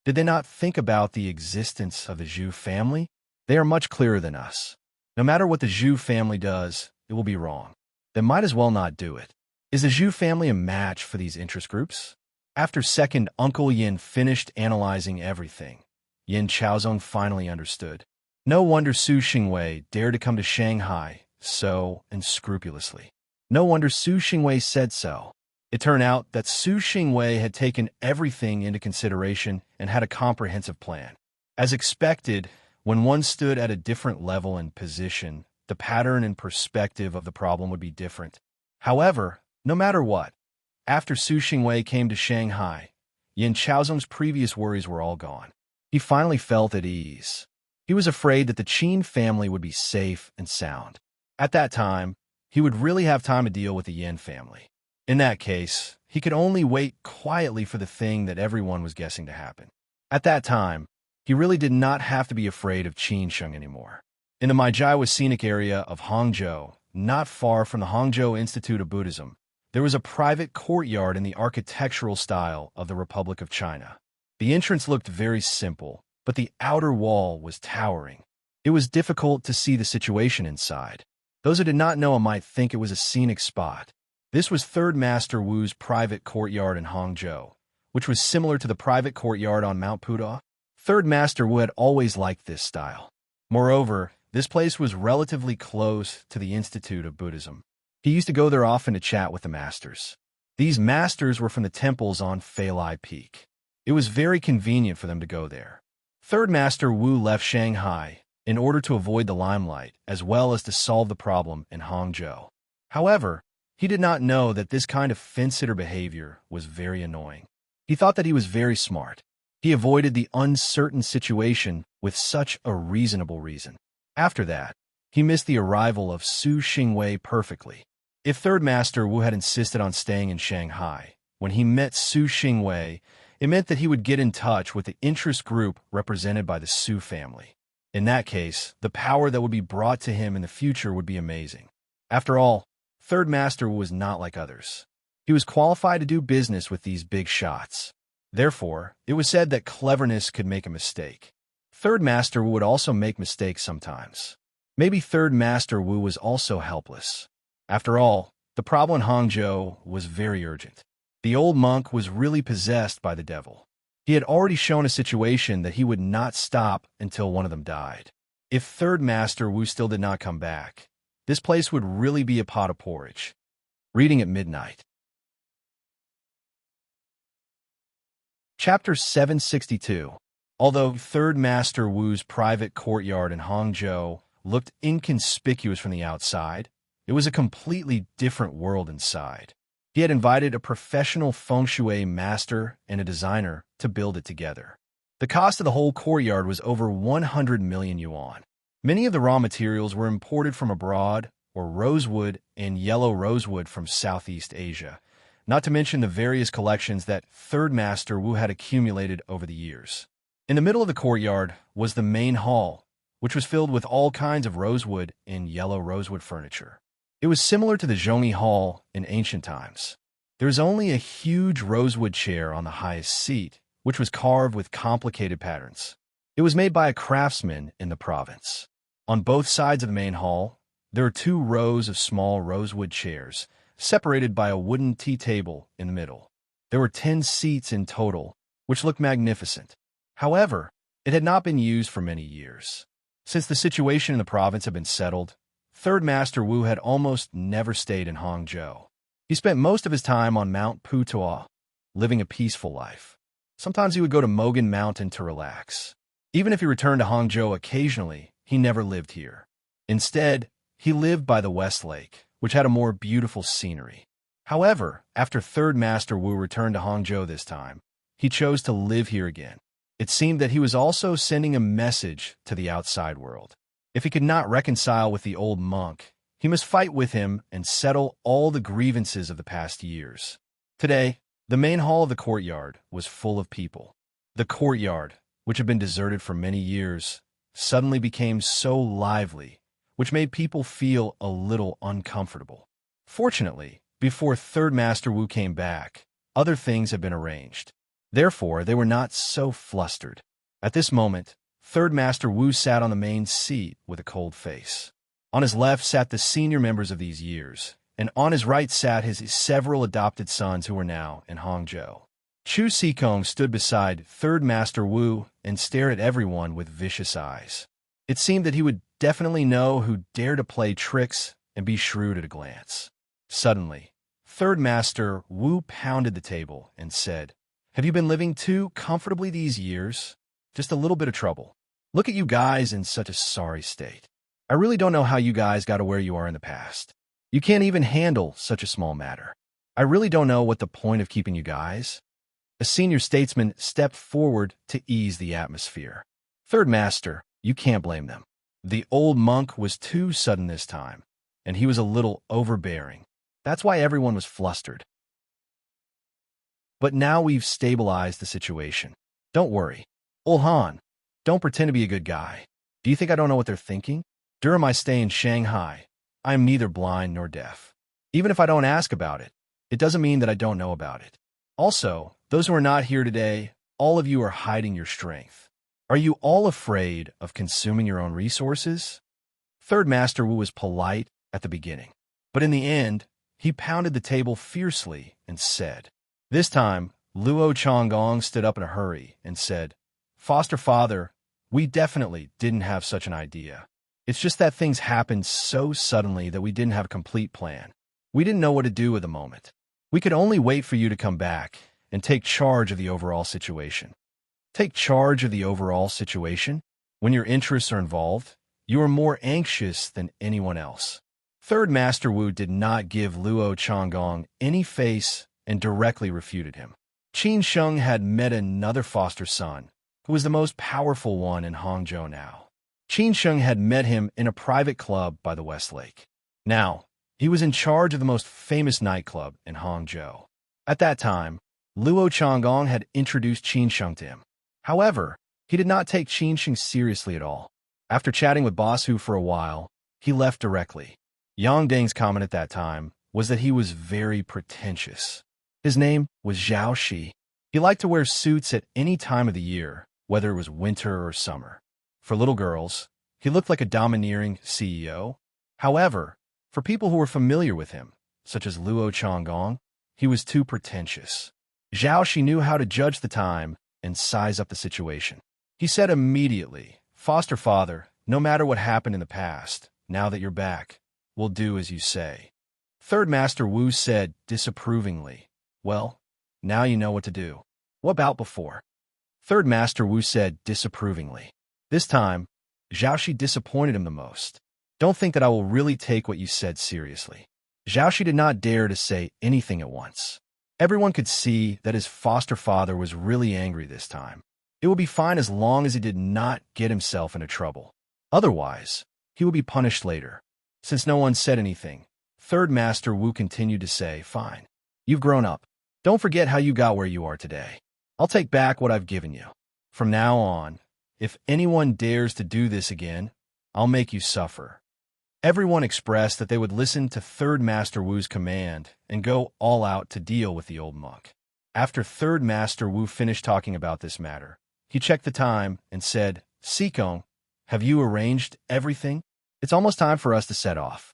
Did they not think about the existence of the Zhu family? They are much clearer than us. No matter what the Zhu family does, it will be wrong. They might as well not do it. Is the Zhu family a match for these interest groups?" After second Uncle Yin finished analyzing everything, Yin Chaozong finally understood. No wonder Su Xingwei dared to come to Shanghai so unscrupulously. No wonder Su Xingwei said so. It turned out that Su Xingwei had taken everything into consideration and had a comprehensive plan. As expected, when one stood at a different level and position, the pattern and perspective of the problem would be different. However, no matter what, after Su Xingwei came to Shanghai, Yin Chaozong's previous worries were all gone. He finally felt at ease. He was afraid that the Qin family would be safe and sound. At that time, he would really have time to deal with the Yin family. In that case, he could only wait quietly for the thing that everyone was guessing to happen. At that time, he really did not have to be afraid of Qin Sheng anymore. In the Maijiawa scenic area of Hangzhou, not far from the Hangzhou Institute of Buddhism, there was a private courtyard in the architectural style of the Republic of China. The entrance looked very simple, but the outer wall was towering. It was difficult to see the situation inside. Those who did not know might think it was a scenic spot. This was Third Master Wu's private courtyard in Hangzhou, which was similar to the private courtyard on Mount Puda. Third Master Wu had always liked this style. Moreover, this place was relatively close to the Institute of Buddhism. He used to go there often to chat with the masters. These masters were from the temples on Feilai Peak. It was very convenient for them to go there. Third Master Wu left Shanghai in order to avoid the limelight, as well as to solve the problem in Hangzhou. However, he did not know that this kind of fence-sitter behavior was very annoying. He thought that he was very smart. He avoided the uncertain situation with such a reasonable reason. After that, he missed the arrival of Su Xingwei perfectly. If Third Master Wu had insisted on staying in Shanghai, when he met Su Xingwei, it meant that he would get in touch with the interest group represented by the Su family. In that case, the power that would be brought to him in the future would be amazing. After all, Third Master Wu was not like others. He was qualified to do business with these big shots. Therefore, it was said that cleverness could make a mistake. Third Master Wu would also make mistakes sometimes. Maybe Third Master Wu was also helpless. After all, the problem in Hangzhou was very urgent. The old monk was really possessed by the devil. He had already shown a situation that he would not stop until one of them died. If Third Master Wu still did not come back, this place would really be a pot of porridge. Reading at midnight. Chapter 762. Although Third Master Wu's private courtyard in Hangzhou looked inconspicuous from the outside, it was a completely different world inside. He had invited a professional feng shui master and a designer to build it together. The cost of the whole courtyard was over 100 million yuan. Many of the raw materials were imported from abroad, or rosewood and yellow rosewood from Southeast Asia, not to mention the various collections that Third Master Wu had accumulated over the years. In the middle of the courtyard was the main hall, which was filled with all kinds of rosewood and yellow rosewood furniture. It was similar to the Zhongyi Hall in ancient times. There was only a huge rosewood chair on the highest seat, which was carved with complicated patterns. It was made by a craftsman in the province. On both sides of the main hall, there are 2 rows of small rosewood chairs, separated by a wooden tea table in the middle. There were 10 seats in total, which looked magnificent. However, it had not been used for many years. Since the situation in the province had been settled, Third Master Wu had almost never stayed in Hangzhou. He spent most of his time on Mount Putois, living a peaceful life. Sometimes he would go to Mogan Mountain to relax. Even if he returned to Hangzhou occasionally, he never lived here. Instead, he lived by the West Lake, which had a more beautiful scenery. However, after Third Master Wu returned to Hangzhou this time, he chose to live here again. It seemed that he was also sending a message to the outside world. If he could not reconcile with the old monk, he must fight with him and settle all the grievances of the past years. Today, the main hall of the courtyard was full of people. The courtyard, which had been deserted for many years, suddenly became so lively, which made people feel a little uncomfortable. Fortunately, before Third Master Wu came back, other things had been arranged. Therefore, they were not so flustered. At this moment, Third Master Wu sat on the main seat with a cold face. On his left sat the senior members of these years, and on his right sat his several adopted sons who were now in Hangzhou. Chu Xikong stood beside Third Master Wu and stared at everyone with vicious eyes. It seemed that he would definitely know who dared to play tricks and be shrewd at a glance. Suddenly, Third Master Wu pounded the table and said, "Have you been living too comfortably these years? Just a little bit of trouble. Look at you guys in such a sorry state. I really don't know how you guys got to where you are in the past. You can't even handle such a small matter. I really don't know what the point of keeping you guys." A senior statesman stepped forward to ease the atmosphere. "Third Master, you can't blame them. The old monk was too sudden this time, and he was a little overbearing. That's why everyone was flustered. But now we've stabilized the situation. Don't worry. Old Han, don't pretend to be a good guy. Do you think I don't know what they're thinking? During my stay in Shanghai, I am neither blind nor deaf. Even if I don't ask about it, it doesn't mean that I don't know about it. Also, those who are not here today, all of you are hiding your strength. Are you all afraid of consuming your own resources?" Third Master Wu was polite at the beginning, but in the end, he pounded the table fiercely and said. This time, Luo Changgong stood up in a hurry and said, "Foster father, we definitely didn't have such an idea. It's just that things happened so suddenly that we didn't have a complete plan. We didn't know what to do at the moment. We could only wait for you to come back and take charge of the overall situation." Take charge of the overall situation? When your interests are involved, you are more anxious than anyone else. Third Master Wu did not give Luo Changgong any face and directly refuted him. Qin Sheng had met another foster son, who was the most powerful one in Hangzhou now. Qin Sheng had met him in a private club by the West Lake. Now, he was in charge of the most famous nightclub in Hangzhou. At that time, Luo Changgong had introduced Qin Sheng to him. However, he did not take Qin Sheng seriously at all. After chatting with Boss Hu for a while, he left directly. Yang Deng's comment at that time was that he was very pretentious. His name was Zhao Shi. He liked to wear suits at any time of the year, whether it was winter or summer. For little girls, he looked like a domineering CEO. However, for people who were familiar with him, such as Luo Changgong, he was too pretentious. Zhao Shi knew how to judge the time and size up the situation. He said immediately, "Foster father, no matter what happened in the past, now that you're back, we'll do as you say." Third Master Wu said disapprovingly, "Well, now you know what to do. What about before?" Third Master Wu said disapprovingly. This time, Zhaoxi disappointed him the most. "Don't think that I will really take what you said seriously." Zhaoxi did not dare to say anything at once. Everyone could see that his foster father was really angry this time. It would be fine as long as he did not get himself into trouble. Otherwise, he would be punished later. Since no one said anything, Third Master Wu continued to say, "Fine. You've grown up. Don't forget how you got where you are today. I'll take back what I've given you. From now on, if anyone dares to do this again, I'll make you suffer." Everyone expressed that they would listen to Third Master Wu's command and go all out to deal with the old monk. After Third Master Wu finished talking about this matter, he checked the time and said, "Xikong, have you arranged everything? It's almost time for us to set off."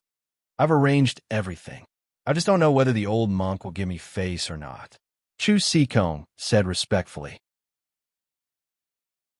"I've arranged everything. I just don't know whether the old monk will give me face or not," Chu Xikong said respectfully.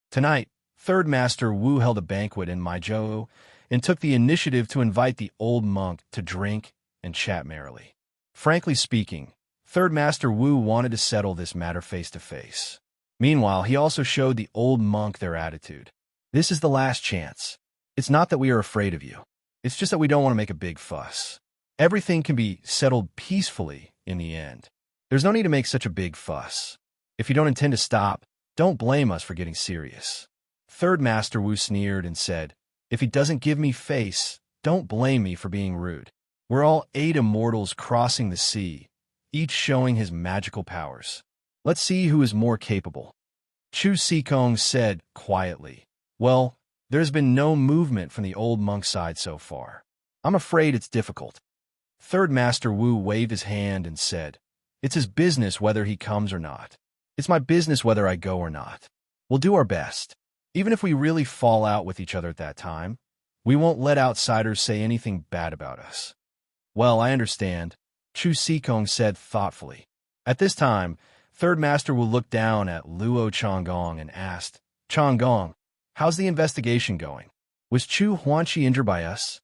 Tonight, Third Master Wu held a banquet in Maizhou and took the initiative to invite the old monk to drink and chat merrily. Frankly speaking, Third Master Wu wanted to settle this matter face to face. Meanwhile, he also showed the old monk their attitude. This is the last chance. It's not that we are afraid of you. It's just that we don't want to make a big fuss. Everything can be settled peacefully in the end. There's no need to make such a big fuss. If you don't intend to stop, don't blame us for getting serious. Third Master Wu sneered and said, if he doesn't give me face, don't blame me for being rude. We're all 8 immortals crossing the sea, each showing his magical powers. Let's see who is more capable. Chu Sikong said quietly, well, there's been no movement from the old monk side so far. I'm afraid it's difficult. Third Master Wu waved his hand and said, it's his business whether he comes or not. It's my business whether I go or not. We'll do our best. Even if we really fall out with each other at that time, we won't let outsiders say anything bad about us. Well, I understand, Chu Sikong said thoughtfully. At this time, Third Master Wu looked down at Luo Changgong and asked, Changgong, how's the investigation going? Was Chu Huanqi injured by us?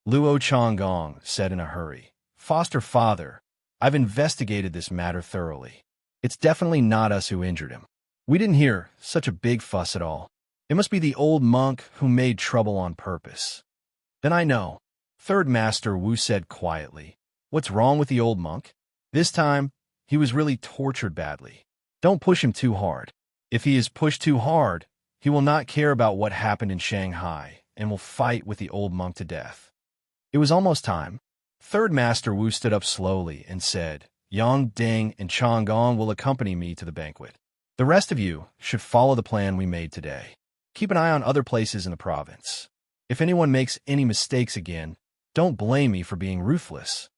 Luo Changgong said in a hurry, Foster father, I've investigated this matter thoroughly. It's definitely not us who injured him. We didn't hear such a big fuss at all. It must be the old monk who made trouble on purpose. Then I know, Third Master Wu said quietly. What's wrong with the old monk? This time, he was really tortured badly. Don't push him too hard. If he is pushed too hard, he will not care about what happened in Shanghai and will fight with the old monk to death. It was almost time. Third Master Wu stood up slowly and said, Yang Ding and Changgong will accompany me to the banquet. The rest of you should follow the plan we made today. Keep an eye on other places in the province. If anyone makes any mistakes again, don't blame me for being ruthless.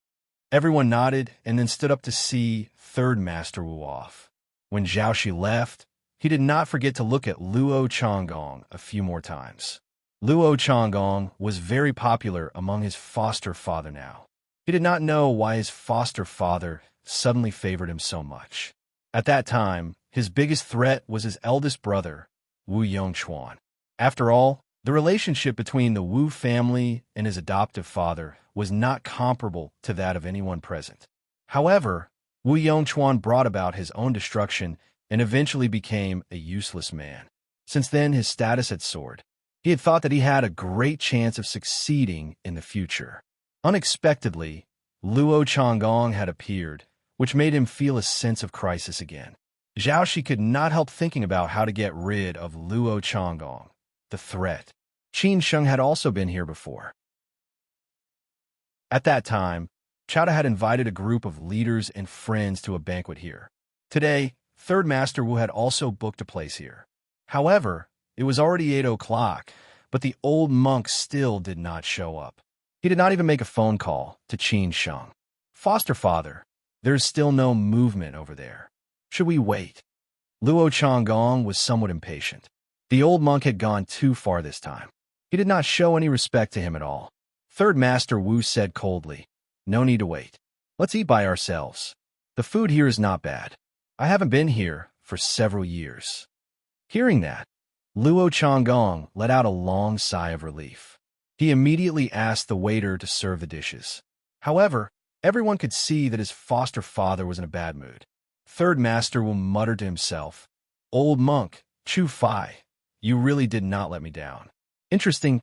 Everyone nodded and then stood up to see Third Master Wu off. When Zhaoxi left, he did not forget to look at Luo Changgong a few more times. Luo Changgong was very popular among his foster father now. He did not know why his foster father suddenly favored him so much. At that time, his biggest threat was his eldest brother, Wu Yongchuan. After all, the relationship between the Wu family and his adoptive father was not comparable to that of anyone present. However, Wu Yongchuan brought about his own destruction and eventually became a useless man. Since then, his status had soared. He had thought that he had a great chance of succeeding in the future. Unexpectedly, Luo Changgong had appeared, which made him feel a sense of crisis again. Zhaoxi could not help thinking about how to get rid of Luo Changgong, the threat. Qin Sheng had also been here before. At that time, Chowda had invited a group of leaders and friends to a banquet here. Today, Third Master Wu had also booked a place here. However, it was already 8 o'clock, but the old monk still did not show up. He did not even make a phone call to Qin Sheng. Foster father, there is still no movement over there. Should we wait? Luo Changgong was somewhat impatient. The old monk had gone too far this time. He did not show any respect to him at all. Third Master Wu said coldly, no need to wait. Let's eat by ourselves. The food here is not bad. I haven't been here for several years. Hearing that, Luo Changgong let out a long sigh of relief. He immediately asked the waiter to serve the dishes. However, everyone could see that his foster father was in a bad mood. Third Master Wu muttered to himself, old monk, Chu Fai, you really did not let me down. Interesting.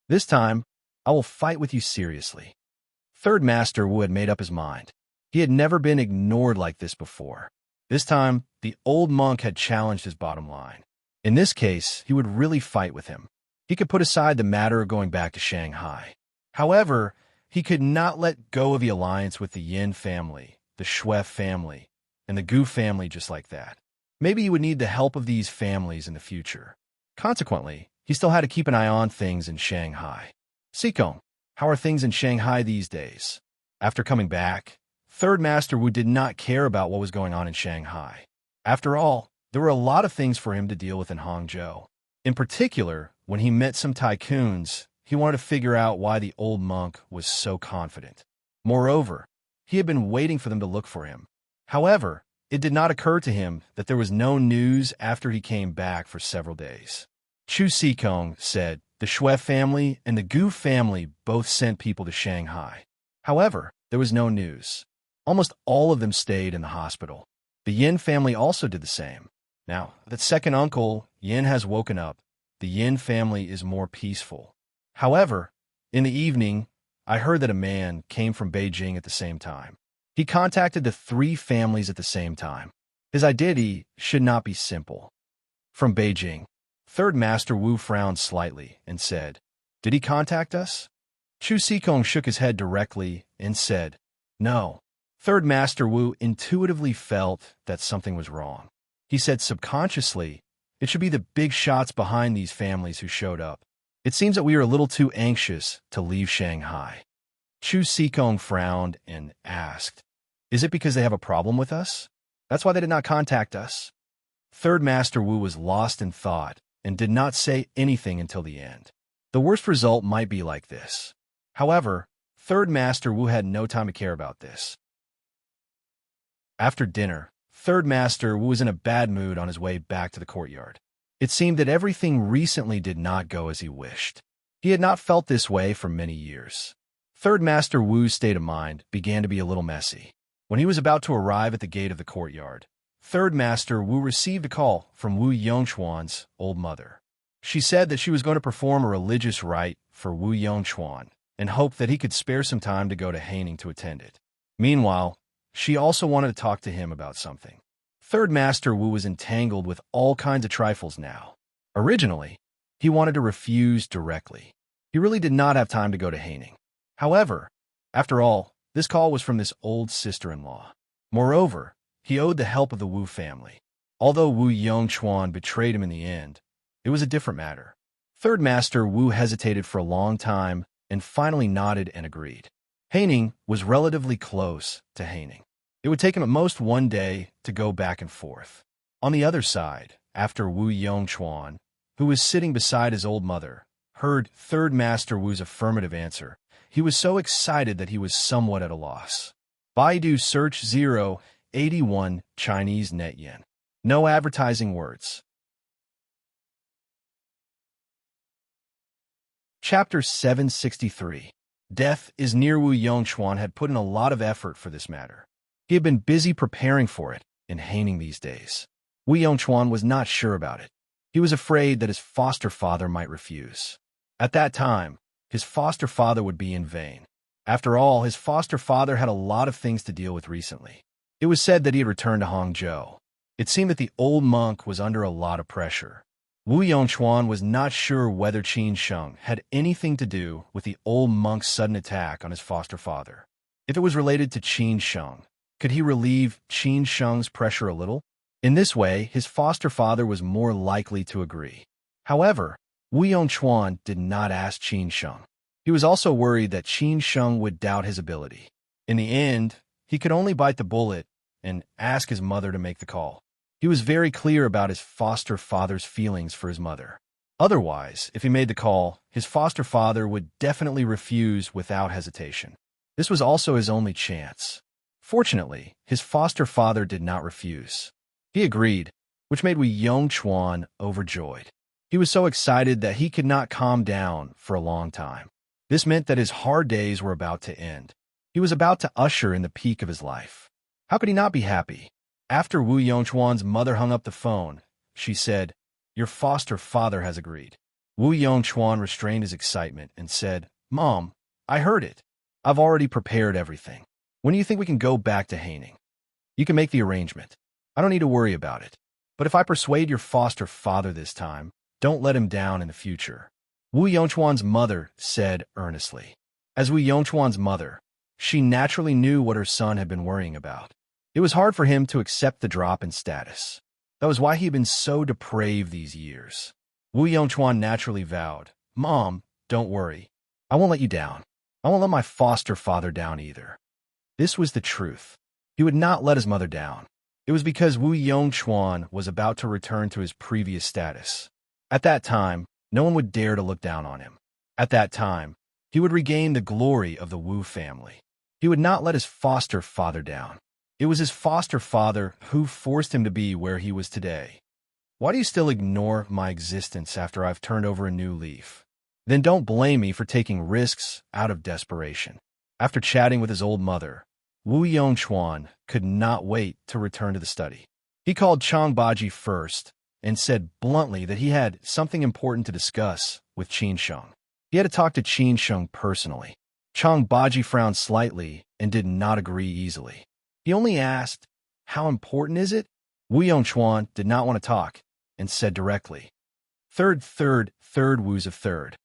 This time, I will fight with you seriously. Third Master Wu had made up his mind. He had never been ignored like this before. This time, the old monk had challenged his bottom line. In this case, he would really fight with him. He could put aside the matter of going back to Shanghai. However, he could not let go of the alliance with the Yin family, the Shui family, and the Gu family just like that. Maybe he would need the help of these families in the future. Consequently, he still had to keep an eye on things in Shanghai. Sikong, how are things in Shanghai these days? After coming back, Third Master Wu did not care about what was going on in Shanghai. After all, there were a lot of things for him to deal with in Hangzhou. In particular, when he met some tycoons, he wanted to figure out why the old monk was so confident. Moreover, he had been waiting for them to look for him. However, it did not occur to him that there was no news after he came back for several days. Chu Sikong said the Shui family and the Gu family both sent people to Shanghai. However, there was no news. Almost all of them stayed in the hospital. The Yin family also did the same. Now, that second uncle, Yin, has woken up. The Yin family is more peaceful. However, in the evening, I heard that a man came from Beijing at the same time. He contacted the three families at the same time. His identity should not be simple. From Beijing, Third Master Wu frowned slightly and said, "Did he contact us?" Chu Sikong shook his head directly and said, "No." Third Master Wu intuitively felt that something was wrong. He said subconsciously, "It should be the big shots behind these families who showed up. It seems that we are a little too anxious to leave Shanghai." Chu Sikong frowned and asked, "Is it because they have a problem with us? That's why they did not contact us?" Third Master Wu was lost in thought and did not say anything until the end. The worst result might be like this. However, Third Master Wu had no time to care about this. After dinner, Third Master Wu was in a bad mood on his way back to the courtyard. It seemed that everything recently did not go as he wished. He had not felt this way for many years. Third Master Wu's state of mind began to be a little messy. When he was about to arrive at the gate of the courtyard, Third Master Wu received a call from Wu Yongchuan's old mother. She said that she was going to perform a religious rite for Wu Yongchuan and hoped that he could spare some time to go to Haining to attend it. Meanwhile, she also wanted to talk to him about something. Third Master Wu was entangled with all kinds of trifles now. Originally, he wanted to refuse directly. He really did not have time to go to Haining. However, after all, this call was from this old sister-in-law. Moreover, he owed the help of the Wu family. Although Wu Yongchuan betrayed him in the end, it was a different matter. Third Master Wu hesitated for a long time and finally nodded and agreed. Haining was relatively close to Haining. It would take him at most one day to go back and forth. On the other side, after Wu Yongchuan, who was sitting beside his old mother, heard Third Master Wu's affirmative answer, he was so excited that he was somewhat at a loss. Baidu search 081 Chinese net yen. No advertising words. Chapter 763. Death is near. Wu Yongchuan had put in a lot of effort for this matter. He had been busy preparing for it in Haining these days. Wu Yongchuan was not sure about it. He was afraid that his foster father might refuse. At that time, his foster father would be in vain. After all, his foster father had a lot of things to deal with recently. It was said that he had returned to Hangzhou. It seemed that the old monk was under a lot of pressure. Wu Yongchuan was not sure whether Qin Sheng had anything to do with the old monk's sudden attack on his foster father. If it was related to Qin Sheng, could he relieve Qin Sheng's pressure a little? In this way, his foster father was more likely to agree. However, Wu Yongchuan did not ask Qin Sheng. He was also worried that Qin Sheng would doubt his ability. In the end, he could only bite the bullet and ask his mother to make the call. He was very clear about his foster father's feelings for his mother. Otherwise, if he made the call, his foster father would definitely refuse without hesitation. This was also his only chance. Fortunately, his foster father did not refuse. He agreed, which made Wu Yongchuan overjoyed. He was so excited that he could not calm down for a long time. This meant that his hard days were about to end. He was about to usher in the peak of his life. How could he not be happy? After Wu Yongchuan's mother hung up the phone, she said, "Your foster father has agreed." Wu Yongchuan restrained his excitement and said, "Mom, I heard it. I've already prepared everything. When do you think we can go back to Haining? You can make the arrangement. I don't need to worry about it. But if I persuade your foster father this time, don't let him down in the future." Wu Yongchuan's mother said earnestly. As Wu Yongchuan's mother, she naturally knew what her son had been worrying about. It was hard for him to accept the drop in status. That was why he had been so depraved these years. Wu Yongchuan naturally vowed, "Mom, don't worry. I won't let you down. I won't let my foster father down either." This was the truth. He would not let his mother down. It was because Wu Yongchuan was about to return to his previous status. At that time, no one would dare to look down on him. At that time, he would regain the glory of the Wu family. He would not let his foster father down. It was his foster father who forced him to be where he was today. Why do you still ignore my existence after I've turned over a new leaf? Then don't blame me for taking risks out of desperation. After chatting with his old mother, Wu Yongchuan could not wait to return to the study. He called Chang Baji first and said bluntly that he had something important to discuss with Qin Sheng. He had to talk to Qin Sheng personally. Chang Baji frowned slightly and did not agree easily. He only asked, "How important is it?" Wu Yongchuan did not want to talk and said directly, third Wu's of third.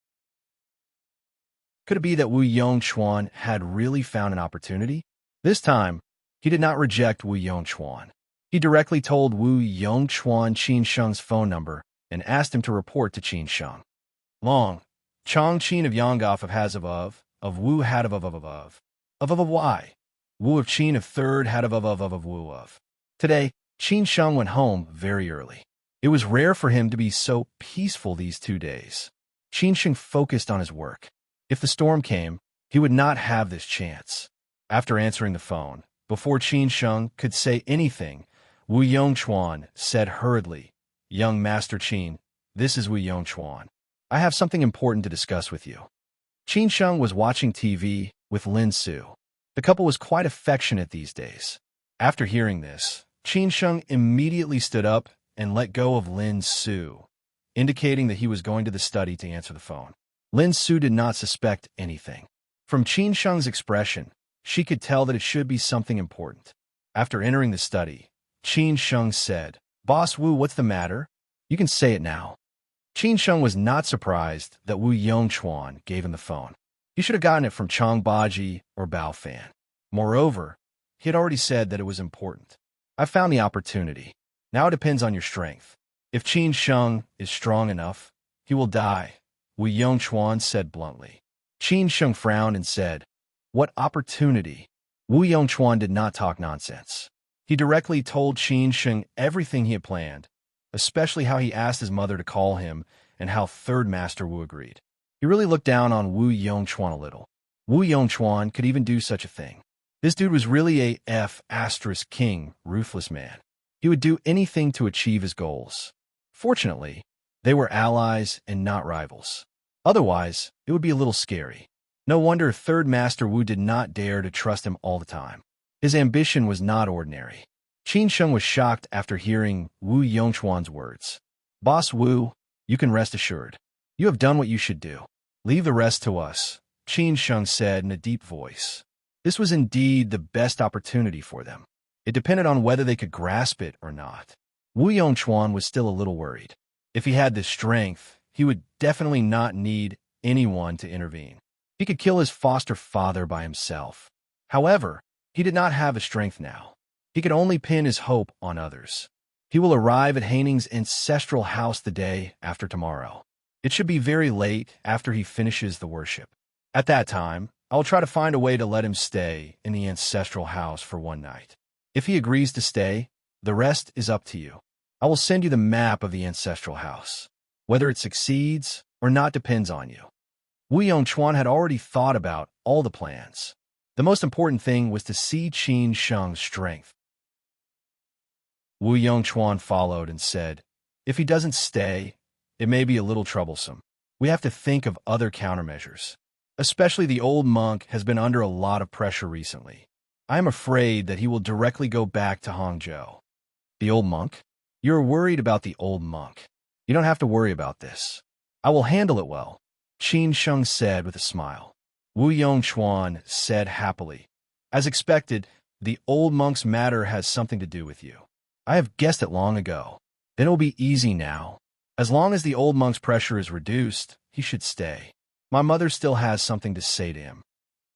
Could it be that Wu Yongchuan had really found an opportunity? This time, he did not reject Wu Yongchuan. He directly told Wu Yongchuan Qin Sheng's phone number and asked him to report to Qin Sheng. Long, Chang Qin of Yongoff of Hazav of Wu had of Y. Wu of Qin of third had of Wu of. Today, Qin Sheng went home very early. It was rare for him to be so peaceful these 2 days. Qin Sheng focused on his work. If the storm came, he would not have this chance. After answering the phone, before Qin Sheng could say anything, Wu Yongchuan said hurriedly, "Young Master Qin, this is Wu Yongchuan. I have something important to discuss with you." Qin Sheng was watching TV with Lin Su. The couple was quite affectionate these days. After hearing this, Qin Sheng immediately stood up and let go of Lin Su, indicating that he was going to the study to answer the phone. Lin Su did not suspect anything. From Qin Sheng's expression, she could tell that it should be something important. After entering the study, Qin Sheng said, "Boss Wu, what's the matter? You can say it now." Qin Sheng was not surprised that Wu Yongchuan gave him the phone. He should have gotten it from Chang Baji or Bao Fan. Moreover, he had already said that it was important. "I found the opportunity. Now it depends on your strength. If Qin Sheng is strong enough, he will die," Wu Yongchuan said bluntly. Qin Sheng frowned and said, "What opportunity?" Wu Yongchuan did not talk nonsense. He directly told Qin Sheng everything he had planned, especially how he asked his mother to call him and how Third Master Wu agreed. He really looked down on Wu Yongchuan a little. Wu Yongchuan could even do such a thing. This dude was really a F***king ruthless man. He would do anything to achieve his goals. Fortunately, they were allies and not rivals. Otherwise, it would be a little scary. No wonder Third Master Wu did not dare to trust him all the time. His ambition was not ordinary. Qin Sheng was shocked after hearing Wu Yongchuan's words. "Boss Wu, you can rest assured. You have done what you should do. Leave the rest to us," Qin Sheng said in a deep voice. This was indeed the best opportunity for them. It depended on whether they could grasp it or not. Wu Yongchuan was still a little worried. If he had the strength, he would definitely not need anyone to intervene. He could kill his foster father by himself. However, he did not have the strength now. He could only pin his hope on others. He will arrive at Haining's ancestral house the day after tomorrow. It should be very late after he finishes the worship. At that time, I will try to find a way to let him stay in the ancestral house for one night. If he agrees to stay, the rest is up to you. I will send you the map of the ancestral house. Whether it succeeds or not depends on you. Wu Yongchuan had already thought about all the plans. The most important thing was to see Qin Sheng's strength. Wu Yongchuan followed and said, "If he doesn't stay, it may be a little troublesome. We have to think of other countermeasures. Especially the old monk has been under a lot of pressure recently. I am afraid that he will directly go back to Hangzhou." "The old monk? You're worried about the old monk. You don't have to worry about this. I will handle it well," Qin Sheng said with a smile. Wu Yongchuan said happily, "As expected, the old monk's matter has something to do with you. I have guessed it long ago. Then it will be easy now. As long as the old monk's pressure is reduced, he should stay. My mother still has something to say to him.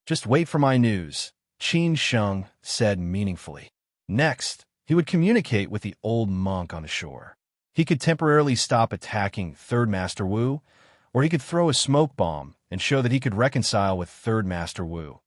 Just wait for my news," Qin Sheng said meaningfully. Next, he would communicate with the old monk on the shore. He could temporarily stop attacking Third Master Wu, or he could throw a smoke bomb and show that he could reconcile with Third Master Wu,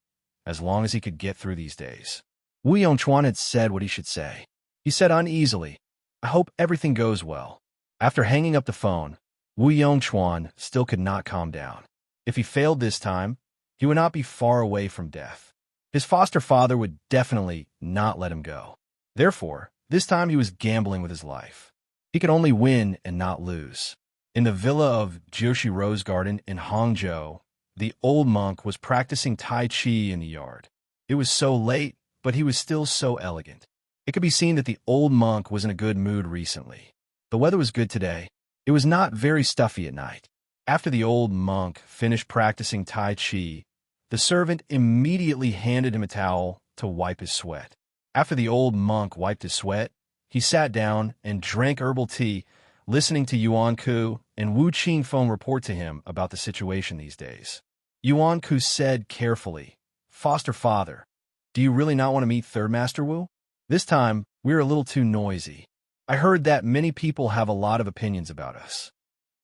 as long as he could get through these days. Wu Yongchuan had said what he should say. He said uneasily, "I hope everything goes well." After hanging up the phone, Wu Yongchuan still could not calm down. If he failed this time, he would not be far away from death. His foster father would definitely not let him go. Therefore, this time he was gambling with his life. He could only win and not lose. In the villa of Jiushi Rose Garden in Hangzhou, The old monk was practicing Tai Chi in the yard. It was so late, but he was still so elegant. It could be seen that the old monk was in a good mood recently. The weather was good today. It was not very stuffy at night. After the old monk finished practicing Tai Chi, the servant immediately handed him a towel to wipe his sweat. After the old monk wiped his sweat, he sat down and drank herbal tea, listening to Yuan Ku and Wu Qingfeng report to him about the situation these days. Yuan Ku said carefully, "Foster father, do you really not want to meet Third Master Wu? This time, we're a little too noisy. I heard that many people have a lot of opinions about us."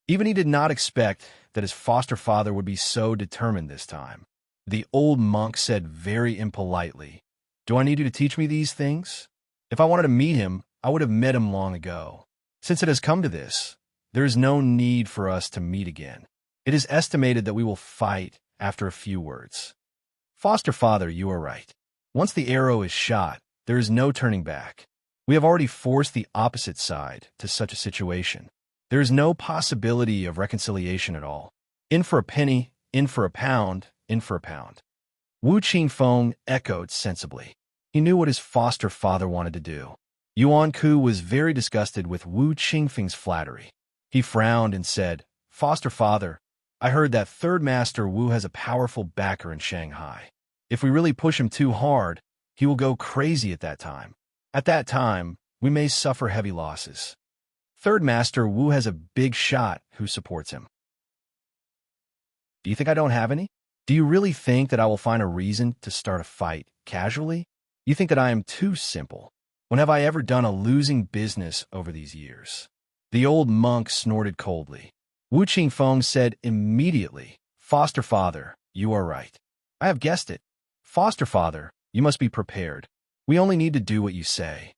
Even he did not expect that his foster father would be so determined this time. The old monk said very impolitely, "Do I need you to teach me these things? If I wanted to meet him, I would have met him long ago. Since it has come to this, there is no need for us to meet again. It is estimated that we will fight after a few words." Foster father, you are right. Once the arrow is shot, there is no turning back. We have already forced the opposite side to such a situation. There is no possibility of reconciliation at all. In for a penny, in for a pound, in for a pound. Wu Qingfeng echoed sensibly. He knew what his foster father wanted to do. Yuan Ku was very disgusted with Wu Qingfeng's flattery. He frowned and said, "Foster father, I heard that Third Master Wu has a powerful backer in Shanghai. If we really push him too hard, he will go crazy at that time. At that time, we may suffer heavy losses. Third Master Wu has a big shot who supports him. Do you think I don't have any? Do you really think that I will find a reason to start a fight casually? You think that I am too simple. When have I ever done a losing business over these years?" The old monk snorted coldly. Wu Qingfeng said immediately, "Foster father, you are right. I have guessed it. Foster father, you must be prepared. We only need to do what you say.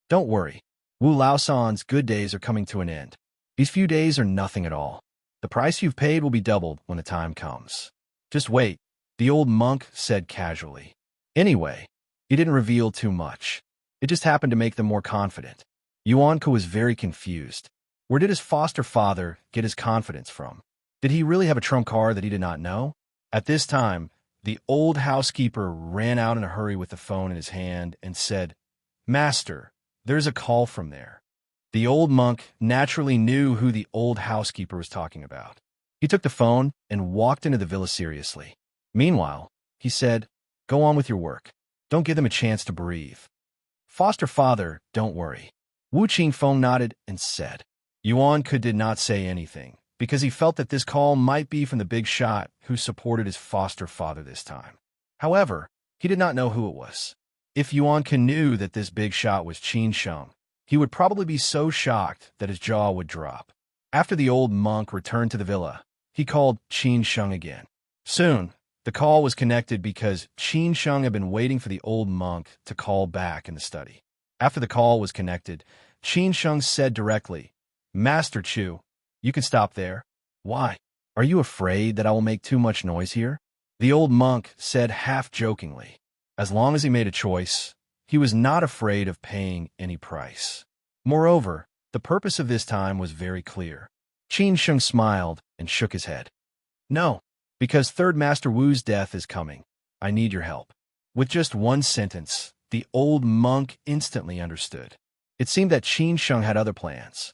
Don't worry. Wu Laosan's good days are coming to an end. These few days are nothing at all. The price you've paid will be doubled when the time comes. Just wait," the old monk said casually. Anyway, he didn't reveal too much. It just happened to make them more confident. Yuan Ku was very confused. Where did his foster father get his confidence from? Did he really have a trump card that he did not know? At this time, the old housekeeper ran out in a hurry with the phone in his hand and said, "Master, there's a call from there." The old monk naturally knew who the old housekeeper was talking about. He took the phone and walked into the villa seriously. Meanwhile, he said, "Go on with your work. Don't give them a chance to breathe." "Foster father, don't worry." Wu Qingfeng nodded and said. Yuan Ku did not say anything, because he felt that this call might be from the big shot who supported his foster father this time. However, he did not know who it was. If Yuan Ku knew that this big shot was Qin Sheng, he would probably be so shocked that his jaw would drop. After the old monk returned to the villa, he called Qin Sheng again. Soon, the call was connected because Qin Sheng had been waiting for the old monk to call back in the study. After the call was connected, Qin Sheng said directly, "Master Chu, you can stop there." "Why? Are you afraid that I will make too much noise here?" The old monk said half-jokingly. As long as he made a choice, he was not afraid of paying any price. Moreover, the purpose of this time was very clear. Qin Sheng smiled and shook his head. "No, because Third Master Wu's death is coming. I need your help." With just one sentence, the old monk instantly understood. It seemed that Qin Sheng had other plans.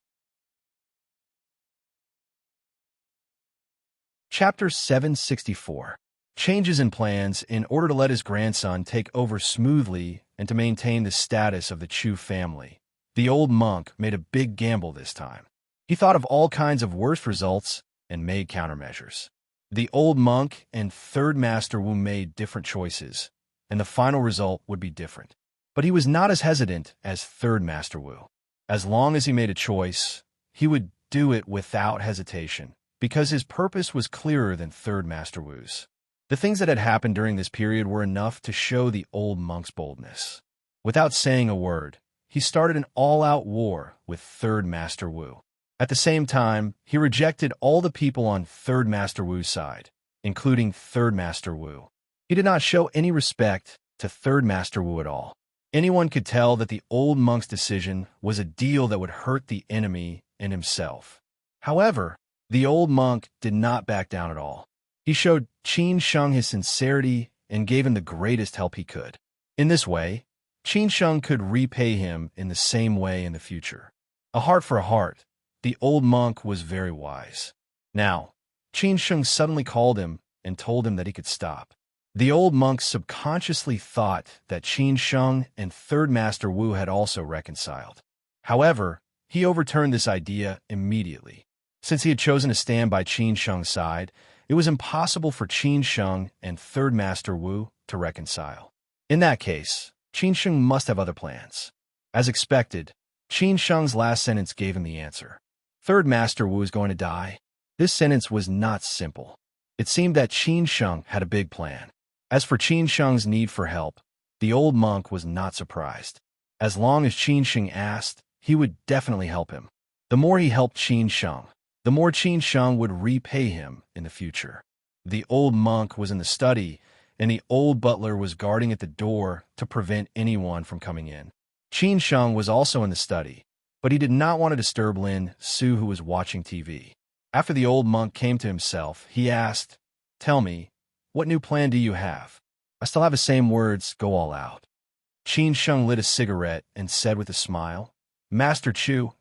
Chapter 764. Changes in plans in order to let his grandson take over smoothly and to maintain the status of the Chu family. The old monk made a big gamble this time. He thought of all kinds of worse results and made countermeasures. The old monk and Third Master Wu made different choices, and the final result would be different. But he was not as hesitant as Third Master Wu. As long as he made a choice, he would do it without hesitation, because his purpose was clearer than Third Master Wu's. The things that had happened during this period were enough to show the old monk's boldness. Without saying a word, he started an all-out war with Third Master Wu. At the same time, he rejected all the people on Third Master Wu's side, including Third Master Wu. He did not show any respect to Third Master Wu at all. Anyone could tell that the old monk's decision was a deal that would hurt the enemy and himself. However, the old monk did not back down at all. He showed Qin Sheng his sincerity and gave him the greatest help he could. In this way, Qin Sheng could repay him in the same way in the future. A heart for a heart, the old monk was very wise. Now, Qin Sheng suddenly called him and told him that he could stop. The old monk subconsciously thought that Qin Sheng and Third Master Wu had also reconciled. However, he overturned this idea immediately. Since he had chosen to stand by Qin Sheng's side, it was impossible for Qin Sheng and Third Master Wu to reconcile. In that case, Qin Sheng must have other plans. As expected, Qin Sheng's last sentence gave him the answer. Third Master Wu is going to die. This sentence was not simple. It seemed that Qin Sheng had a big plan. As for Qin Sheng's need for help, the old monk was not surprised. As long as Qin Sheng asked, he would definitely help him. The more he helped Qin Sheng, the more Qin Sheng would repay him in the future. The old monk was in the study, and the old butler was guarding at the door to prevent anyone from coming in. Qin Sheng was also in the study, but he did not want to disturb Lin Su, who was watching TV. After the old monk came to himself, he asked, "Tell me, what new plan do you have?" "I still have the same words, go all out." Qin Sheng lit a cigarette and said with a smile, "Master Chu,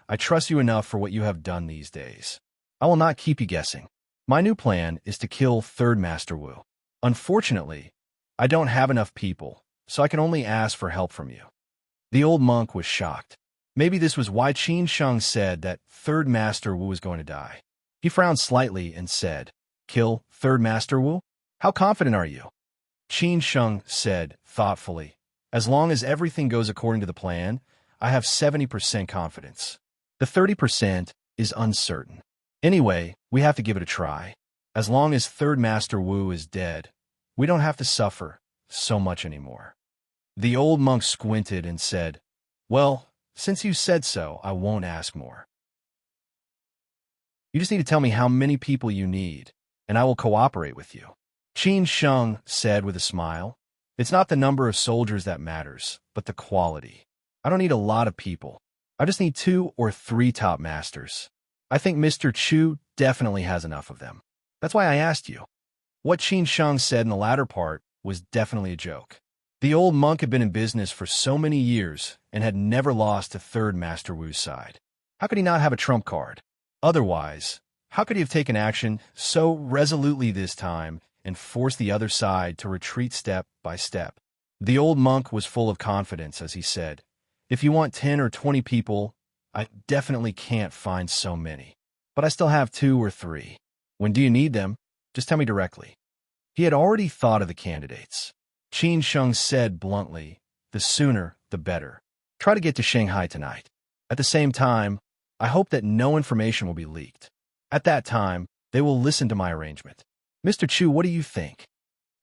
I trust you enough for what you have done these days. I will not keep you guessing. My new plan is to kill Third Master Wu. Unfortunately, I don't have enough people, so I can only ask for help from you." The old monk was shocked. Maybe this was why Qin Sheng said that Third Master Wu was going to die. He frowned slightly and said, "Kill Third Master Wu? How confident are you?" Qin Sheng said thoughtfully, "As long as everything goes according to the plan, I have 70% confidence. The 30% is uncertain. Anyway, we have to give it a try. As long as Third Master Wu is dead, we don't have to suffer so much anymore." The old monk squinted and said, "Well, since you said so, I won't ask more. You just need to tell me how many people you need, and I will cooperate with you." Qin Sheng said with a smile, "It's not the number of soldiers that matters, but the quality. I don't need a lot of people. I just need 2 or 3 top masters. I think Mr. Chu definitely has enough of them. That's why I asked you." What Qin Sheng said in the latter part was definitely a joke. The old monk had been in business for so many years and had never lost to Third Master Wu's side. How could he not have a trump card? Otherwise, how could he have taken action so resolutely this time and forced the other side to retreat step by step? The old monk was full of confidence as he said, "If you want 10 or 20 people, I definitely can't find so many. But I still have 2 or 3. When do you need them? Just tell me directly." He had already thought of the candidates. Qin Sheng said bluntly, "The sooner, the better. Try to get to Shanghai tonight. At the same time, I hope that no information will be leaked. At that time, they will listen to my arrangement. Mr. Chu, what do you think?"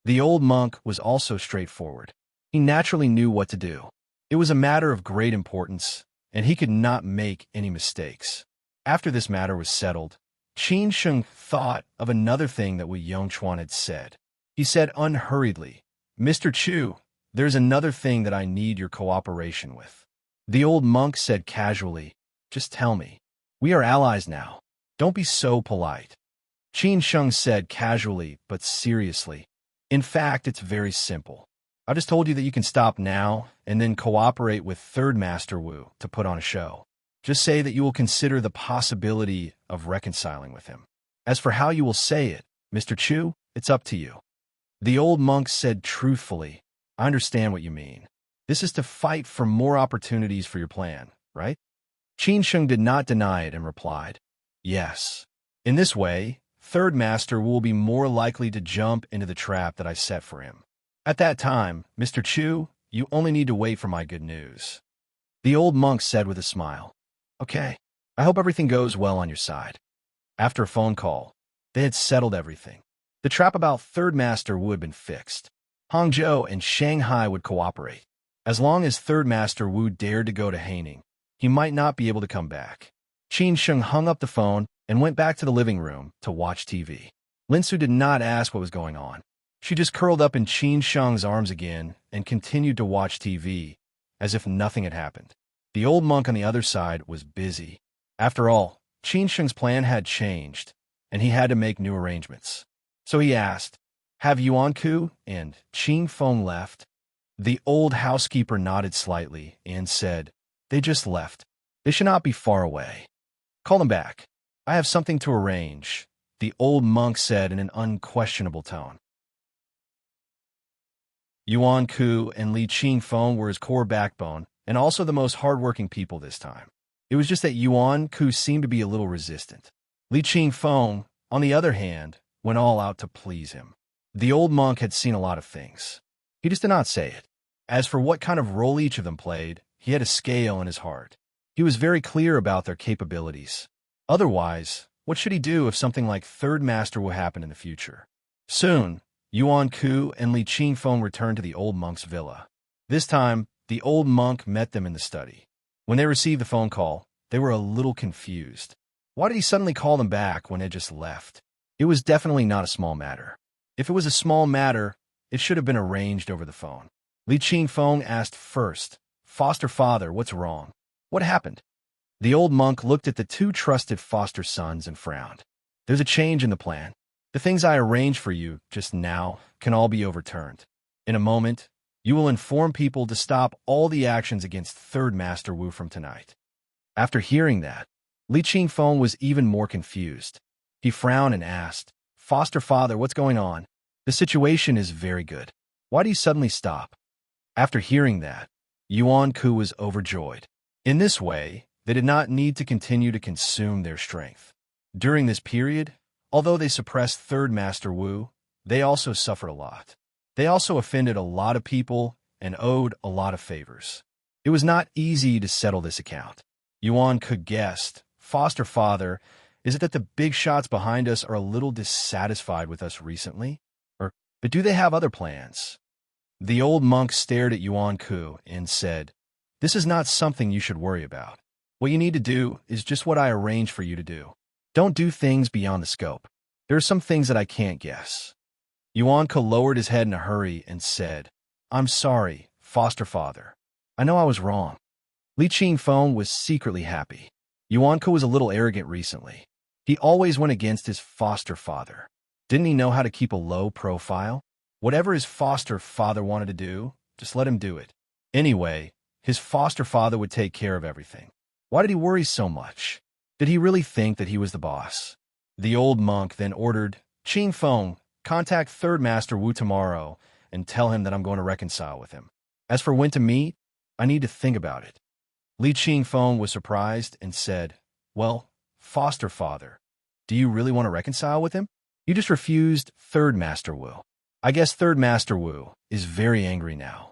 The old monk was also straightforward. He naturally knew what to do. It was a matter of great importance, and he could not make any mistakes. After this matter was settled, Qin Sheng thought of another thing that Wu Yongchuan had said. He said unhurriedly, "Mr. Chu, there's another thing that I need your cooperation with." The old monk said casually, "Just tell me. We are allies now. Don't be so polite." Qin Sheng said casually but seriously, "In fact, it's very simple. I just told you that you can stop now and then cooperate with Third Master Wu to put on a show. Just say that you will consider the possibility of reconciling with him. As for how you will say it, Mr. Chu, it's up to you." The old monk said truthfully, "I understand what you mean. This is to fight for more opportunities for your plan, right?" Qin Sheng did not deny it and replied, "Yes. In this way, Third Master will be more likely to jump into the trap that I set for him. At that time, Mr. Chu, you only need to wait for my good news." The old monk said with a smile, "Okay. I hope everything goes well on your side." After a phone call, they had settled everything. The trap about Third Master Wu had been fixed. Hangzhou and Shanghai would cooperate. As long as Third Master Wu dared to go to Haining, he might not be able to come back. Qin Sheng hung up the phone and went back to the living room to watch TV. Lin Su did not ask what was going on. She just curled up in Qin Sheng's arms again and continued to watch TV, as if nothing had happened. The old monk on the other side was busy. After all, Qin Sheng's plan had changed, and he had to make new arrangements. So he asked, "Have Yuanku and Qing Feng left?" The old housekeeper nodded slightly and said, "They just left. They should not be far away. Call them back. I have something to arrange," the old monk said in an unquestionable tone. Yuan Ku and Li Qingfeng were his core backbone, and also the most hardworking people this time. It was just that Yuan Ku seemed to be a little resistant. Li Qingfeng, on the other hand, went all out to please him. The old monk had seen a lot of things. He just did not say it. As for what kind of role each of them played, he had a scale in his heart. He was very clear about their capabilities. Otherwise, what should he do if something like Third Master will happen in the future? Soon, Yuan Ku and Li Qingfeng returned to the old monk's villa. This time, the old monk met them in the study. When they received the phone call, they were a little confused. Why did he suddenly call them back when they just left? It was definitely not a small matter. If it was a small matter, it should have been arranged over the phone. Li Qingfeng asked first, "Foster father, what's wrong? What happened?" The old monk looked at the two trusted foster sons and frowned. "There's a change in the plan. The things I arranged for you just now can all be overturned. In a moment, you will inform people to stop all the actions against Third Master Wu from tonight." After hearing that, Li Qingfeng was even more confused. He frowned and asked, "Foster father, what's going on? The situation is very good. Why do you suddenly stop?" After hearing that, Yuan Ku was overjoyed. In this way, they did not need to continue to consume their strength. During this period, although they suppressed Third Master Wu, they also suffered a lot. They also offended a lot of people and owed a lot of favors. It was not easy to settle this account. Yuan could guess, "Foster father, is it that the big shots behind us are a little dissatisfied with us recently? But do they have other plans?" The old monk stared at Yuan Ku and said, "This is not something you should worry about. What you need to do is just what I arranged for you to do. Don't do things beyond the scope. There are some things that I can't guess." Yuan Ku lowered his head in a hurry and said, "I'm sorry, foster father. I know I was wrong." Li Qingfeng was secretly happy. Yuan Ku was a little arrogant recently. He always went against his foster father. Didn't he know how to keep a low profile? Whatever his foster father wanted to do, just let him do it. Anyway, his foster father would take care of everything. Why did he worry so much? Did he really think that he was the boss? The old monk then ordered, "Qingfeng, contact Third Master Wu tomorrow and tell him that I'm going to reconcile with him. As for when to meet, I need to think about it." Li Qingfeng was surprised and said, "Well, foster father, do you really want to reconcile with him? You just refused Third Master Wu. I guess Third Master Wu is very angry now."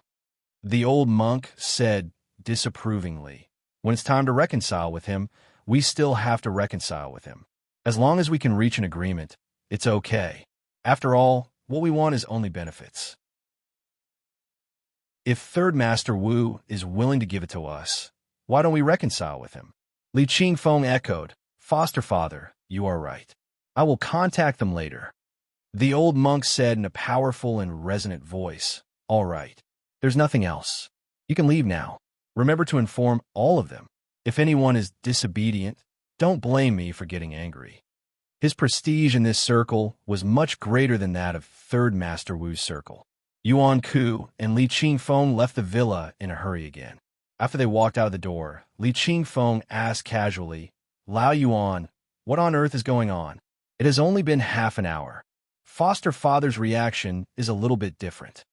The old monk said disapprovingly, "When it's time to reconcile with him, we still have to reconcile with him. As long as we can reach an agreement, it's okay. After all, what we want is only benefits. If Third Master Wu is willing to give it to us, why don't we reconcile with him?" Li Qingfeng echoed, "Foster father, you are right. I will contact them later." The old monk said in a powerful and resonant voice, "All right. There's nothing else. You can leave now. Remember to inform all of them. If anyone is disobedient, don't blame me for getting angry." His prestige in this circle was much greater than that of Third Master Wu's circle. Yuan Ku and Li Qingfeng left the villa in a hurry again. After they walked out of the door, Li Qingfeng asked casually, "Lao Yuan, what on earth is going on? It has only been half an hour. Foster father's reaction is a little bit different."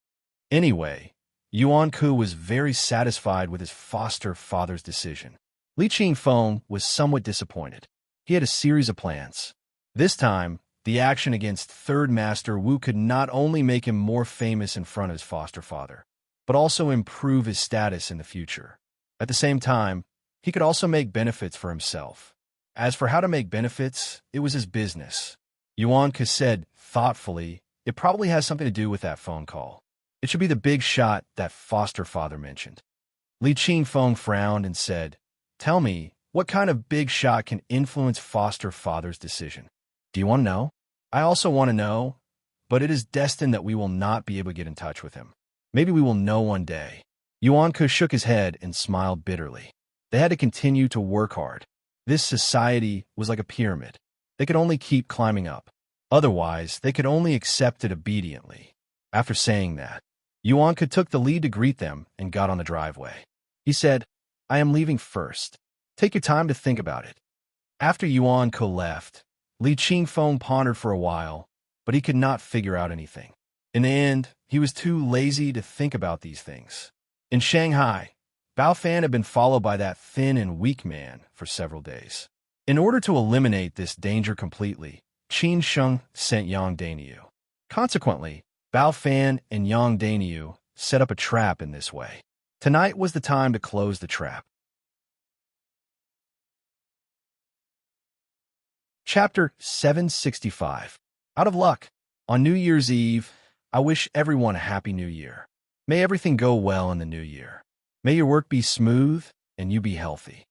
Anyway, Yuan Ku was very satisfied with his foster father's decision. Li Qingfeng was somewhat disappointed. He had a series of plans. This time, the action against Third Master Wu could not only make him more famous in front of his foster father, but also improve his status in the future. At the same time, he could also make benefits for himself. As for how to make benefits, it was his business. Yuan Ku said thoughtfully, "It probably has something to do with that phone call. It should be the big shot that foster father mentioned." Li Qingfeng frowned and said, "Tell me, what kind of big shot can influence foster father's decision? Do you want to know?" "I also want to know, but it is destined that we will not be able to get in touch with him. Maybe we will know one day." Yuan Ku shook his head and smiled bitterly. They had to continue to work hard. This society was like a pyramid. They could only keep climbing up. Otherwise, they could only accept it obediently. After saying that, Yuanke took the lead to greet them and got on the driveway. He said, "I am leaving first. Take your time to think about it." After Yuanke left, Li Qingfeng pondered for a while, but he could not figure out anything. In the end, he was too lazy to think about these things. In Shanghai, Bao Fan had been followed by that thin and weak man for several days. In order to eliminate this danger completely, Qin Sheng sent Yang Dainyu. Consequently, Bao Fan and Yang Dainyu set up a trap in this way. Tonight was the time to close the trap. Chapter 765. Out of luck. On New Year's Eve, I wish everyone a happy new year. May everything go well in the new year. May your work be smooth and you be healthy.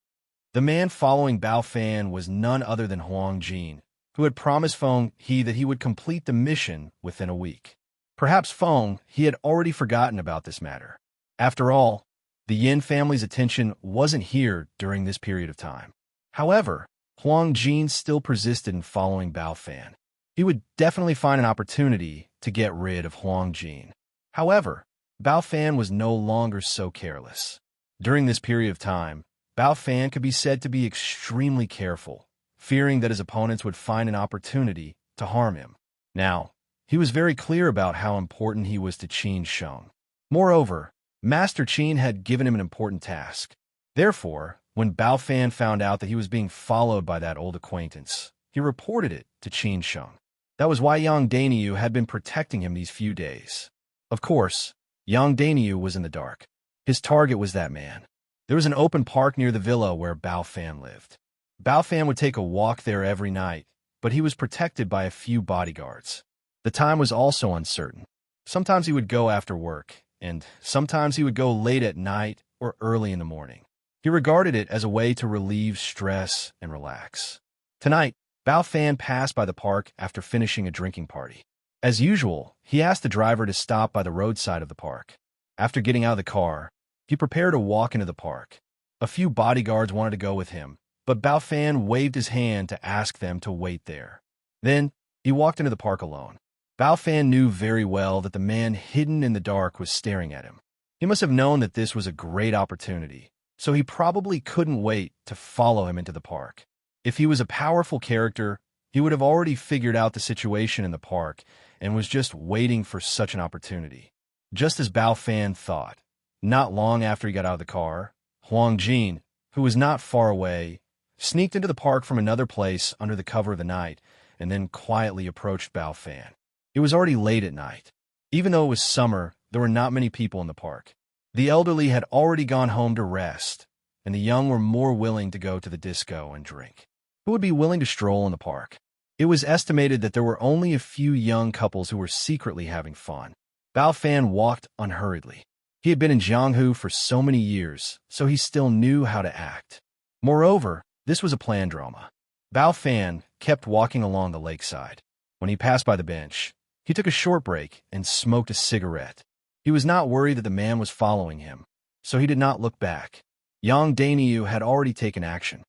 The man following Bao Fan was none other than Huang Jin, who had promised Feng He that he would complete the mission within a week. Perhaps Feng He had already forgotten about this matter. After all, the Yin family's attention wasn't here during this period of time. However, Huang Jin still persisted in following Bao Fan. He would definitely find an opportunity to get rid of Huang Jin. However, Bao Fan was no longer so careless. During this period of time, Bao Fan could be said to be extremely careful, fearing that his opponents would find an opportunity to harm him. Now, he was very clear about how important he was to Qin Sheng. Moreover, Master Qin had given him an important task. Therefore, when Bao Fan found out that he was being followed by that old acquaintance, he reported it to Qin Sheng. That was why Yang Dainyu had been protecting him these few days. Of course, Yang Dainyu was in the dark. His target was that man. There was an open park near the villa where Bao Fan lived. Bao Fan would take a walk there every night, but he was protected by a few bodyguards. The time was also uncertain. Sometimes he would go after work, and sometimes he would go late at night or early in the morning. He regarded it as a way to relieve stress and relax. Tonight, Bao Fan passed by the park after finishing a drinking party. As usual, he asked the driver to stop by the roadside of the park. After getting out of the car, he prepared to walk into the park. A few bodyguards wanted to go with him, but Bao Fan waved his hand to ask them to wait there. Then, he walked into the park alone. Bao Fan knew very well that the man hidden in the dark was staring at him. He must have known that this was a great opportunity, so he probably couldn't wait to follow him into the park. If he was a powerful character, he would have already figured out the situation in the park and was just waiting for such an opportunity. Just as Bao Fan thought, not long after he got out of the car, Huang Jin, who was not far away, sneaked into the park from another place under the cover of the night and then quietly approached Bao Fan. It was already late at night. Even though it was summer, there were not many people in the park. The elderly had already gone home to rest, and the young were more willing to go to the disco and drink. Who would be willing to stroll in the park? It was estimated that there were only a few young couples who were secretly having fun. Bao Fan walked unhurriedly. He had been in Jianghu for so many years, so he still knew how to act. Moreover, this was a planned drama. Bao Fan kept walking along the lakeside. When he passed by the bench, he took a short break and smoked a cigarette. He was not worried that the man was following him, so he did not look back. Yang Dainyu had already taken action.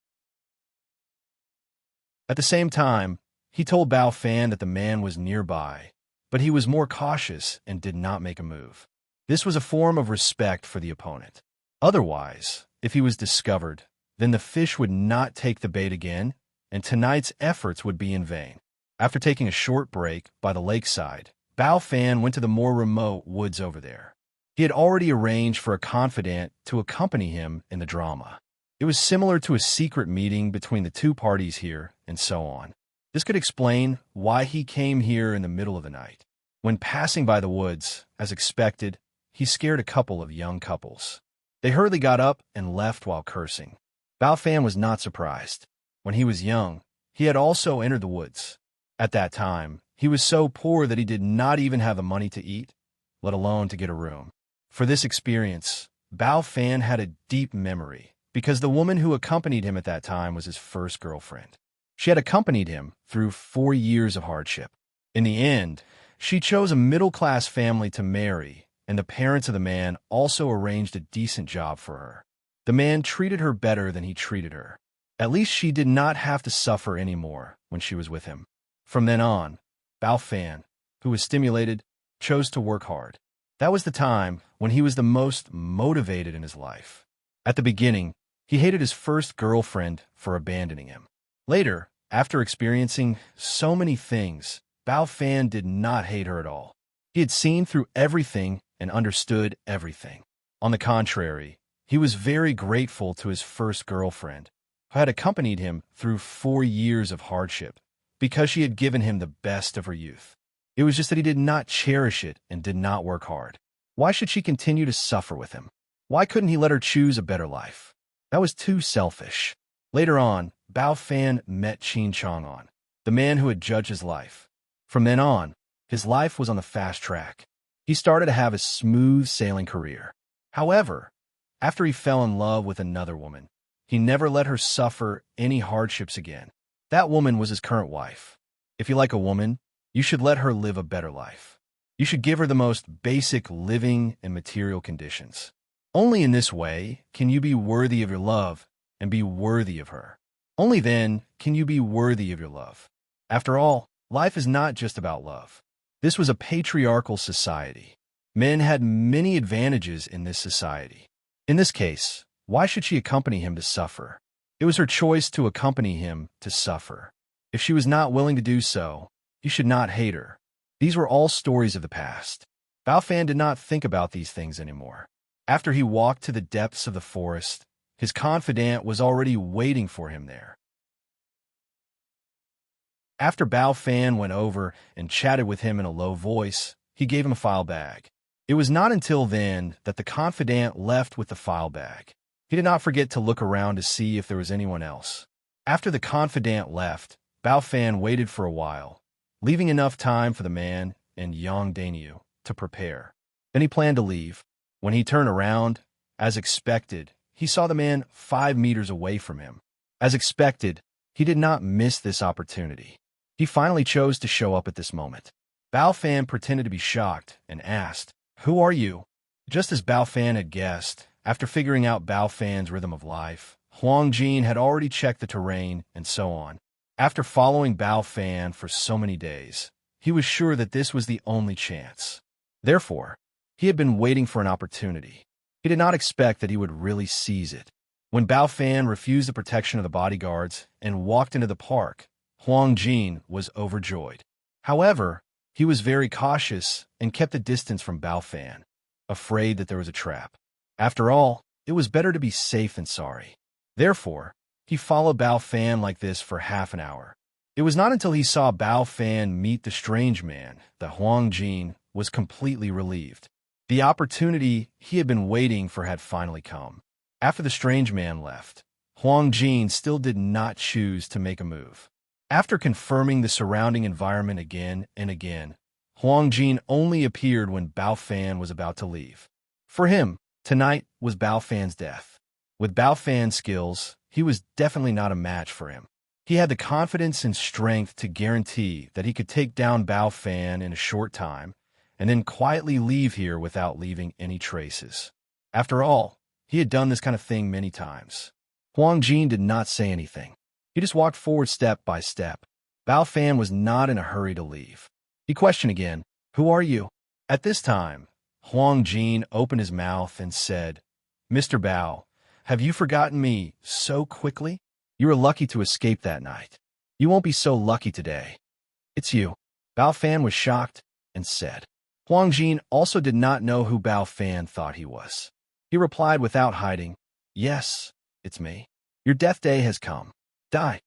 At the same time, he told Bao Fan that the man was nearby, but he was more cautious and did not make a move. This was a form of respect for the opponent. Otherwise, if he was discovered, then the fish would not take the bait again, and tonight's efforts would be in vain. After taking a short break by the lakeside, Bao Fan went to the more remote woods over there. He had already arranged for a confidant to accompany him in the drama. It was similar to a secret meeting between the two parties here, and so on. This could explain why he came here in the middle of the night. When passing by the woods, as expected, he scared a couple of young couples. They hurriedly got up and left while cursing. Bao Fan was not surprised. When he was young, he had also entered the woods. At that time, he was so poor that he did not even have the money to eat, let alone to get a room. For this experience, Bao Fan had a deep memory, because the woman who accompanied him at that time was his first girlfriend. She had accompanied him through 4 years of hardship. In the end, she chose a middle-class family to marry, and the parents of the man also arranged a decent job for her. The man treated her better than he treated her. At least she did not have to suffer anymore when she was with him. From then on, Bao Fan, who was stimulated, chose to work hard. That was the time when he was the most motivated in his life. At the beginning, he hated his first girlfriend for abandoning him. Later, after experiencing so many things, Bao Fan did not hate her at all. He had seen through everything and understood everything. On the contrary, he was very grateful to his first girlfriend, who had accompanied him through 4 years of hardship, because she had given him the best of her youth. It was just that he did not cherish it and did not work hard. Why should she continue to suffer with him? Why couldn't he let her choose a better life? That was too selfish. Later on, Bao Fan met Qin Chang'an, the man who had judged his life. From then on, his life was on the fast track. He started to have a smooth sailing career. However, after he fell in love with another woman, he never let her suffer any hardships again. That woman was his current wife. If you like a woman, you should let her live a better life. You should give her the most basic living and material conditions. Only in this way can you be worthy of your love and be worthy of her. Only then can you be worthy of your love. After all, life is not just about love. This was a patriarchal society. Men had many advantages in this society. In this case, why should she accompany him to suffer? It was her choice to accompany him to suffer. If she was not willing to do so, you should not hate her. These were all stories of the past. Bao Fan did not think about these things anymore. After he walked to the depths of the forest, his confidant was already waiting for him there. After Bao Fan went over and chatted with him in a low voice, he gave him a file bag. It was not until then that the confidant left with the file bag. He did not forget to look around to see if there was anyone else. After the confidant left, Bao Fan waited for a while, leaving enough time for the man and Yang Dainyu to prepare. Then he planned to leave. When he turned around, as expected, he saw the man 5 meters away from him. As expected, he did not miss this opportunity. He finally chose to show up at this moment. Bao Fan pretended to be shocked and asked, "Who are you?" Just as Bao Fan had guessed, after figuring out Bao Fan's rhythm of life, Huang Jin had already checked the terrain and so on. After following Bao Fan for so many days, he was sure that this was the only chance. Therefore, he had been waiting for an opportunity. He did not expect that he would really seize it. When Bao Fan refused the protection of the bodyguards and walked into the park, Huang Jin was overjoyed. However, he was very cautious and kept a distance from Bao Fan, afraid that there was a trap. After all, it was better to be safe than sorry. Therefore, he followed Bao Fan like this for half an hour. It was not until he saw Bao Fan meet the strange man that Huang Jin was completely relieved. The opportunity he had been waiting for had finally come. After the strange man left, Huang Jin still did not choose to make a move. After confirming the surrounding environment again and again, Huang Jin only appeared when Bao Fan was about to leave. For him, tonight was Bao Fan's death. With Bao Fan's skills, he was definitely not a match for him. He had the confidence and strength to guarantee that he could take down Bao Fan in a short time and then quietly leave here without leaving any traces. After all, he had done this kind of thing many times. Huang Jin did not say anything. He just walked forward step by step. Bao Fan was not in a hurry to leave. He questioned again, "Who are you?" At this time, Huang Jin opened his mouth and said, "Mr. Bao, have you forgotten me so quickly? You were lucky to escape that night. You won't be so lucky today." "It's you." Bao Fan was shocked and said. Huang Jin also did not know who Bao Fan thought he was. He replied without hiding, "Yes, it's me. Your death day has come. Die."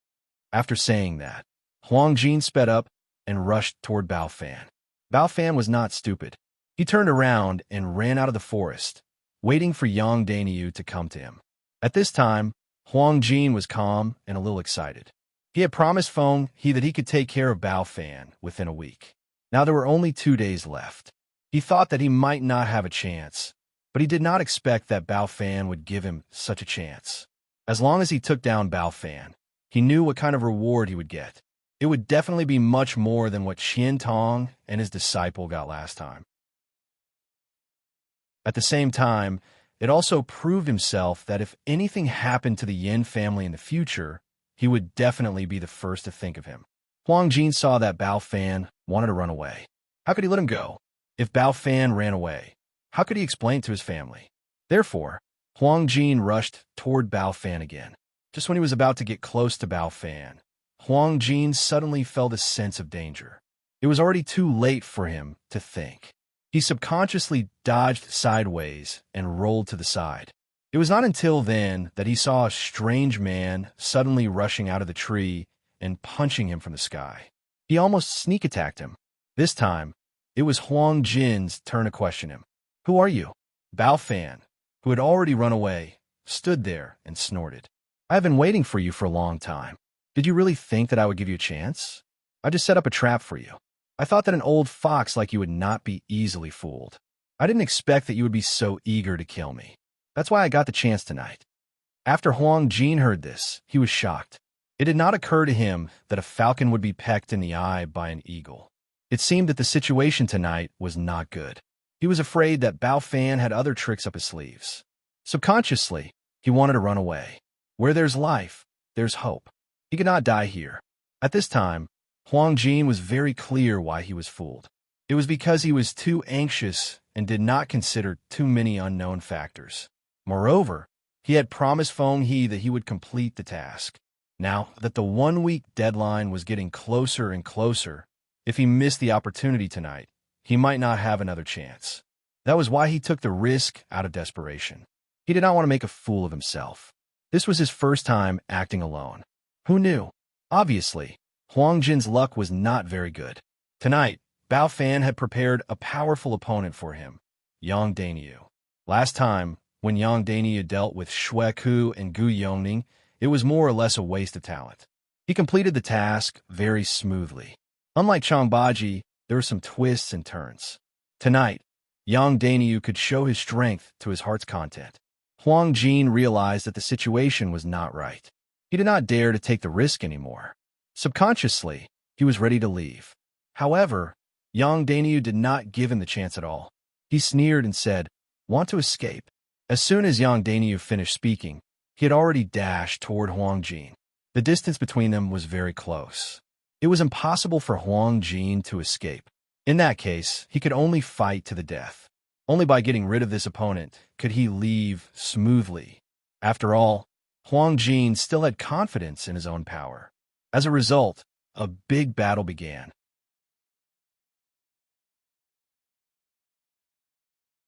After saying that, Huang Jin sped up and rushed toward Bao Fan. Bao Fan was not stupid. He turned around and ran out of the forest, waiting for Yang Dainyu to come to him. At this time, Huang Jin was calm and a little excited. He had promised Feng He that he could take care of Bao Fan within a week. Now there were only 2 days left. He thought that he might not have a chance, but he did not expect that Bao Fan would give him such a chance. As long as he took down Bao Fan, he knew what kind of reward he would get. It would definitely be much more than what Qian Tong and his disciple got last time. At the same time, it also proved himself that if anything happened to the Yin family in the future, he would definitely be the first to think of him. Huang Jin saw that Bao Fan wanted to run away. How could he let him go? If Bao Fan ran away, how could he explain to his family? Therefore, Huang Jin rushed toward Bao Fan again. Just when he was about to get close to Bao Fan, Huang Jin suddenly felt a sense of danger. It was already too late for him to think. He subconsciously dodged sideways and rolled to the side. It was not until then that he saw a strange man suddenly rushing out of the tree and punching him from the sky. He almost sneak attacked him. This time, it was Huang Jin's turn to question him. "Who are you?" Bao Fan, who had already run away, stood there and snorted. "I have been waiting for you for a long time. Did you really think that I would give you a chance? I just set up a trap for you. I thought that an old fox like you would not be easily fooled. I didn't expect that you would be so eager to kill me. That's why I got the chance tonight." After Huang Jin heard this, he was shocked. It did not occur to him that a falcon would be pecked in the eye by an eagle. It seemed that the situation tonight was not good. He was afraid that Bao Fan had other tricks up his sleeves. Subconsciously, he wanted to run away. Where there's life, there's hope. He could not die here. At this time, Huang Jin was very clear why he was fooled. It was because he was too anxious and did not consider too many unknown factors. Moreover, he had promised Feng He that he would complete the task. Now that the 1-week deadline was getting closer and closer, if he missed the opportunity tonight, he might not have another chance. That was why he took the risk out of desperation. He did not want to make a fool of himself. This was his first time acting alone. Who knew? Obviously, Huang Jin's luck was not very good. Tonight, Bao Fan had prepared a powerful opponent for him, Yang Daniu. Last time, when Yang Daniu dealt with Xue Ku and Gu Yongning, it was more or less a waste of talent. He completed the task very smoothly. Unlike Changbaji, there were some twists and turns. Tonight, Yang Daniu could show his strength to his heart's content. Huang Jin realized that the situation was not right. He did not dare to take the risk anymore. Subconsciously, he was ready to leave. However, Yang Daniu did not give him the chance at all. He sneered and said, "Want to escape?" As soon as Yang Daniu finished speaking, he had already dashed toward Huang Jin. The distance between them was very close. It was impossible for Huang Jin to escape. In that case, he could only fight to the death. Only by getting rid of this opponent could he leave smoothly. After all, Huang Jin still had confidence in his own power. As a result, a big battle began.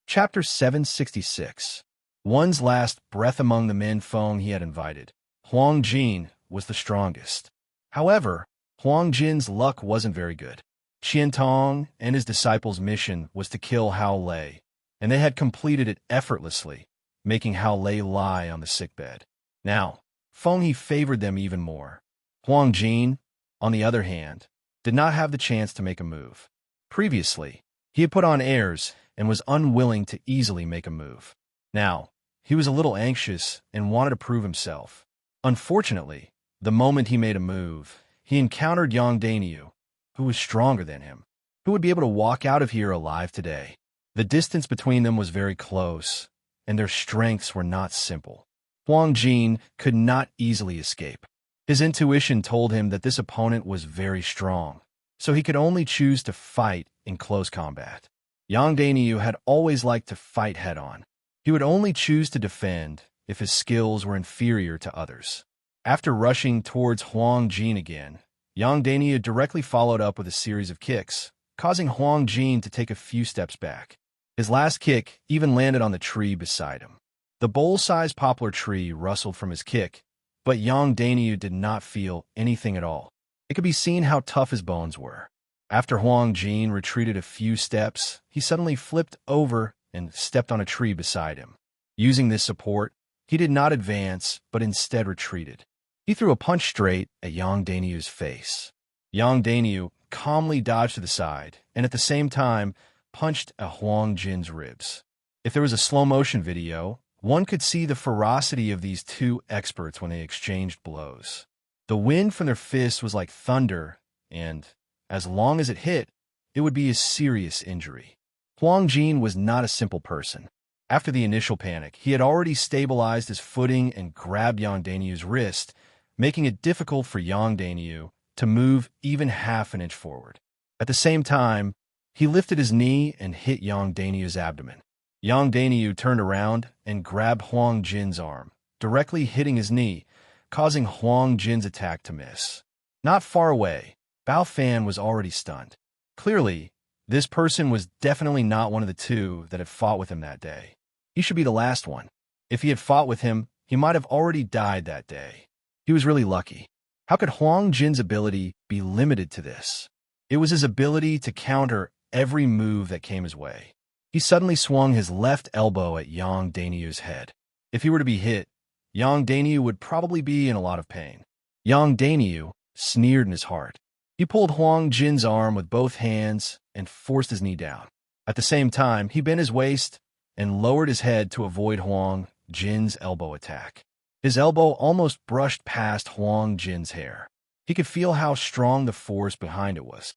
Chapter 766. One's last breath among the men Feng he had invited. Huang Jin was the strongest. However, Huang Jin's luck wasn't very good. Qian Tong and his disciples' mission was to kill Hao Lei, and they had completed it effortlessly, making Hao Lei lie on the sickbed. Now, Feng He favored them even more. Huang Jin, on the other hand, did not have the chance to make a move. Previously, he had put on airs and was unwilling to easily make a move. Now, he was a little anxious and wanted to prove himself. Unfortunately, the moment he made a move, he encountered Yang Daniu, who was stronger than him, who would be able to walk out of here alive today. The distance between them was very close, and their strengths were not simple. Huang Jin could not easily escape. His intuition told him that this opponent was very strong, so he could only choose to fight in close combat. Yang Daniu had always liked to fight head-on. He would only choose to defend if his skills were inferior to others. After rushing towards Huang Jin again, Yang Daniu directly followed up with a series of kicks, causing Huang Jin to take a few steps back. His last kick even landed on the tree beside him. The bowl-sized poplar tree rustled from his kick, but Yang Daniu did not feel anything at all. It could be seen how tough his bones were. After Huang Jin retreated a few steps, he suddenly flipped over and stepped on a tree beside him. Using this support, he did not advance, but instead retreated. He threw a punch straight at Yang Daniu's face. Yang Daniu calmly dodged to the side, and at the same time, punched at Huang Jin's ribs. If there was a slow-motion video, one could see the ferocity of these two experts when they exchanged blows. The wind from their fists was like thunder, and, as long as it hit, it would be a serious injury. Huang Jin was not a simple person. After the initial panic, he had already stabilized his footing and grabbed Yang Daniu's wrist, making it difficult for Yang Daniu to move even half an inch forward. At the same time, he lifted his knee and hit Yang Daniu's abdomen. Yang Daniu turned around and grabbed Huang Jin's arm, directly hitting his knee, causing Huang Jin's attack to miss. Not far away, Bao Fan was already stunned. Clearly, this person was definitely not one of the two that had fought with him that day. He should be the last one. If he had fought with him, he might have already died that day. He was really lucky. How could Huang Jin's ability be limited to this? It was his ability to counter every move that came his way. He suddenly swung his left elbow at Yang Daniu's head. If he were to be hit, Yang Daniu would probably be in a lot of pain. Yang Daniu sneered in his heart. He pulled Huang Jin's arm with both hands and forced his knee down. At the same time, he bent his waist and lowered his head to avoid Huang Jin's elbow attack. His elbow almost brushed past Huang Jin's hair. He could feel how strong the force behind it was.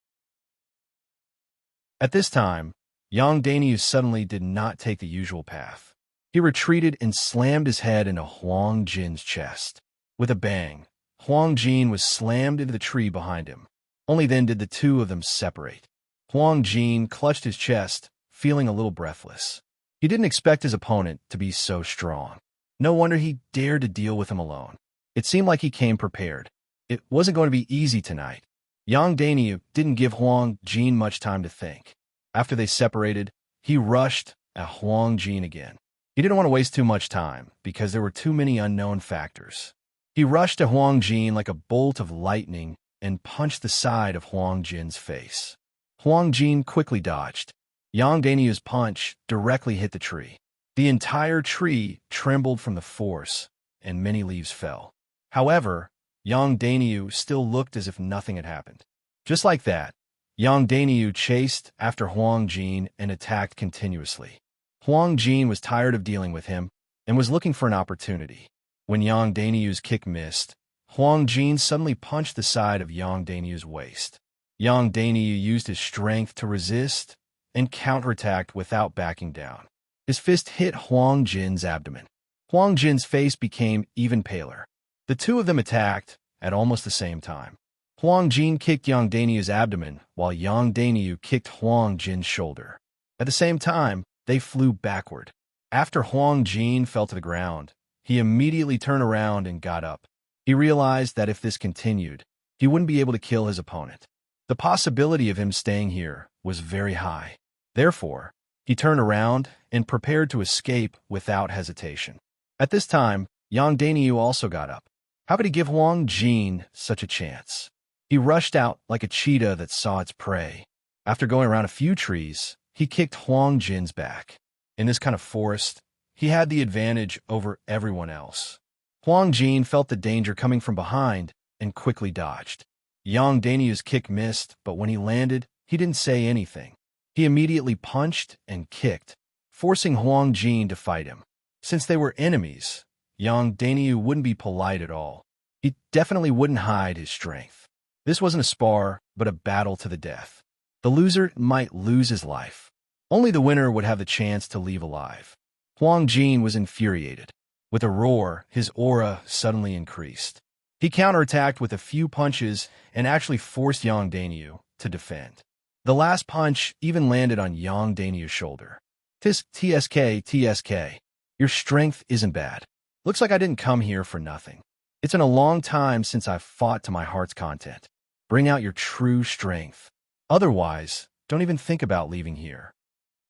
At this time, Yang Daniu suddenly did not take the usual path. He retreated and slammed his head into Huang Jin's chest. With a bang, Huang Jin was slammed into the tree behind him. Only then did the two of them separate. Huang Jin clutched his chest, feeling a little breathless. He didn't expect his opponent to be so strong. No wonder he dared to deal with him alone. It seemed like he came prepared. It wasn't going to be easy tonight. Yang Daniu didn't give Huang Jin much time to think. After they separated, he rushed at Huang Jin again. He didn't want to waste too much time because there were too many unknown factors. He rushed to Huang Jin like a bolt of lightning and punched the side of Huang Jin's face. Huang Jin quickly dodged. Yang Daniu's punch directly hit the tree. The entire tree trembled from the force, and many leaves fell. However, Yang Daniu still looked as if nothing had happened. Just like that, Yang Daniu chased after Huang Jin and attacked continuously. Huang Jin was tired of dealing with him and was looking for an opportunity. When Yang Daniu's kick missed, Huang Jin suddenly punched the side of Yang Daniu's waist. Yang Daniu used his strength to resist and counterattacked without backing down. His fist hit Huang Jin's abdomen. Huang Jin's face became even paler. The two of them attacked at almost the same time. Huang Jin kicked Yang Daniu's abdomen, while Yang Daniu kicked Huang Jin's shoulder. At the same time, they flew backward. After Huang Jin fell to the ground, he immediately turned around and got up. He realized that if this continued, he wouldn't be able to kill his opponent. The possibility of him staying here was very high. Therefore, he turned around and prepared to escape without hesitation. At this time, Yang Daniu also got up. How could he give Huang Jin such a chance? He rushed out like a cheetah that saw its prey. After going around a few trees, he kicked Huang Jin's back. In this kind of forest, he had the advantage over everyone else. Huang Jin felt the danger coming from behind and quickly dodged. Yang Daniu's kick missed, but when he landed, he didn't say anything. He immediately punched and kicked, forcing Huang Jin to fight him. Since they were enemies, Yang Daniu wouldn't be polite at all. He definitely wouldn't hide his strength. This wasn't a spar, but a battle to the death. The loser might lose his life. Only the winner would have the chance to leave alive. Huang Jin was infuriated. With a roar, his aura suddenly increased. He counterattacked with a few punches and actually forced Yang Daniu to defend. The last punch even landed on Yang Daniu's shoulder. TSK, your strength isn't bad. Looks like I didn't come here for nothing. It's been a long time since I've fought to my heart's content. Bring out your true strength. Otherwise, don't even think about leaving here.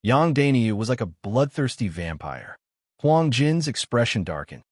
Yang Daniu was like a bloodthirsty vampire. Huang Jin's expression darkened.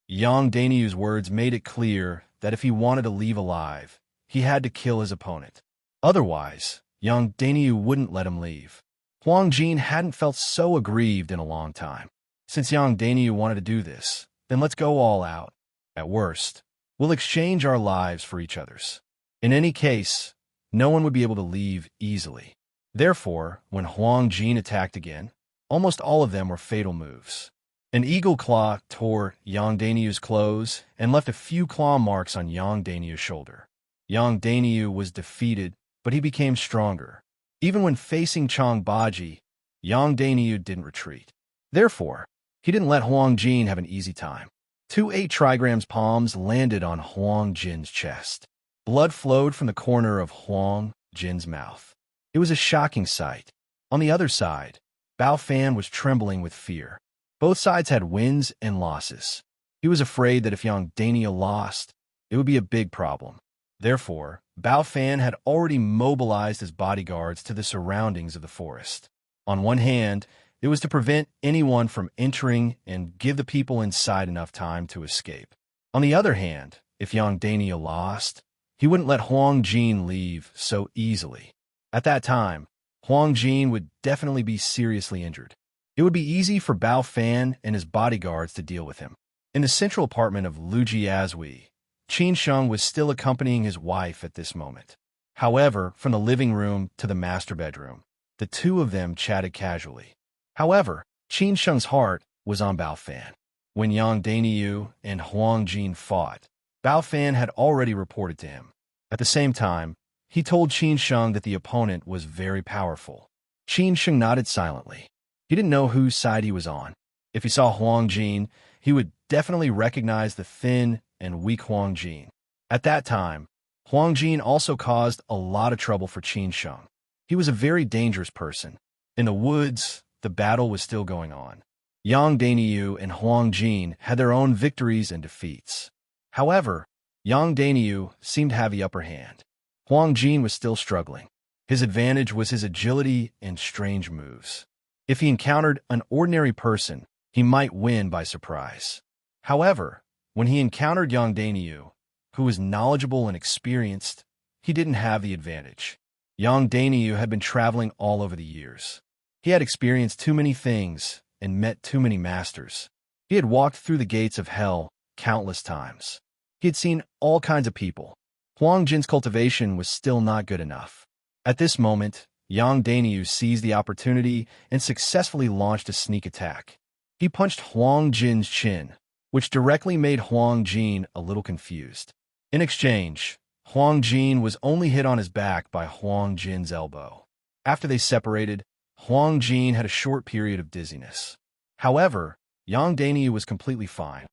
Yang Daniu's words made it clear that if he wanted to leave alive, he had to kill his opponent. Otherwise, Yang Daniu wouldn't let him leave. Huang Jin hadn't felt so aggrieved in a long time. Since Yang Daniu wanted to do this, then let's go all out. At worst, we'll exchange our lives for each other's. In any case, no one would be able to leave easily. Therefore, when Huang Jin attacked again, almost all of them were fatal moves. An eagle claw tore Yang Daniu's clothes and left a few claw marks on Yang Daniu's shoulder. Yang Daniu was defeated, but he became stronger. Even when facing Chang Baji, Yang Daniu didn't retreat. Therefore, he didn't let Huang Jin have an easy time. 2 8 trigrams palms landed on Huang Jin's chest. Blood flowed from the corner of Huang Jin's mouth. It was a shocking sight. On the other side, Bao Fan was trembling with fear. Both sides had wins and losses. He was afraid that if Yang Daniel lost, it would be a big problem. Therefore, Bao Fan had already mobilized his bodyguards to the surroundings of the forest. On one hand, it was to prevent anyone from entering and give the people inside enough time to escape. On the other hand, if Yang Daniel lost, he wouldn't let Huang Jin leave so easily. At that time, Huang Jin would definitely be seriously injured. It would be easy for Bao Fan and his bodyguards to deal with him. In the central apartment of Lu Jiazui, Qin Sheng was still accompanying his wife at this moment. However, from the living room to the master bedroom, the two of them chatted casually. However, Qin Sheng's heart was on Bao Fan. When Yang Daniu and Huang Jin fought, Bao Fan had already reported to him. At the same time, he told Qin Sheng that the opponent was very powerful. Qin Sheng nodded silently. He didn't know whose side he was on. If he saw Huang Jin, he would definitely recognize the thin and weak Huang Jin. At that time, Huang Jin also caused a lot of trouble for Qin Sheng. He was a very dangerous person. In the woods, the battle was still going on. Yang Daniu and Huang Jin had their own victories and defeats. However, Yang Daniu seemed to have the upper hand. Huang Jin was still struggling. His advantage was his agility and strange moves. If he encountered an ordinary person, he might win by surprise. However, when he encountered Yang Daniu, who was knowledgeable and experienced, he didn't have the advantage. Yang Daniu had been traveling all over the years. He had experienced too many things and met too many masters. He had walked through the gates of hell countless times. He had seen all kinds of people. Huang Jin's cultivation was still not good enough. At this moment, Yang Daniu seized the opportunity and successfully launched a sneak attack. He punched Huang Jin's chin, which directly made Huang Jin a little confused. In exchange, Huang Jin was only hit on his back by Huang Jin's elbow. After they separated, Huang Jin had a short period of dizziness. However, Yang Daniu was completely fine.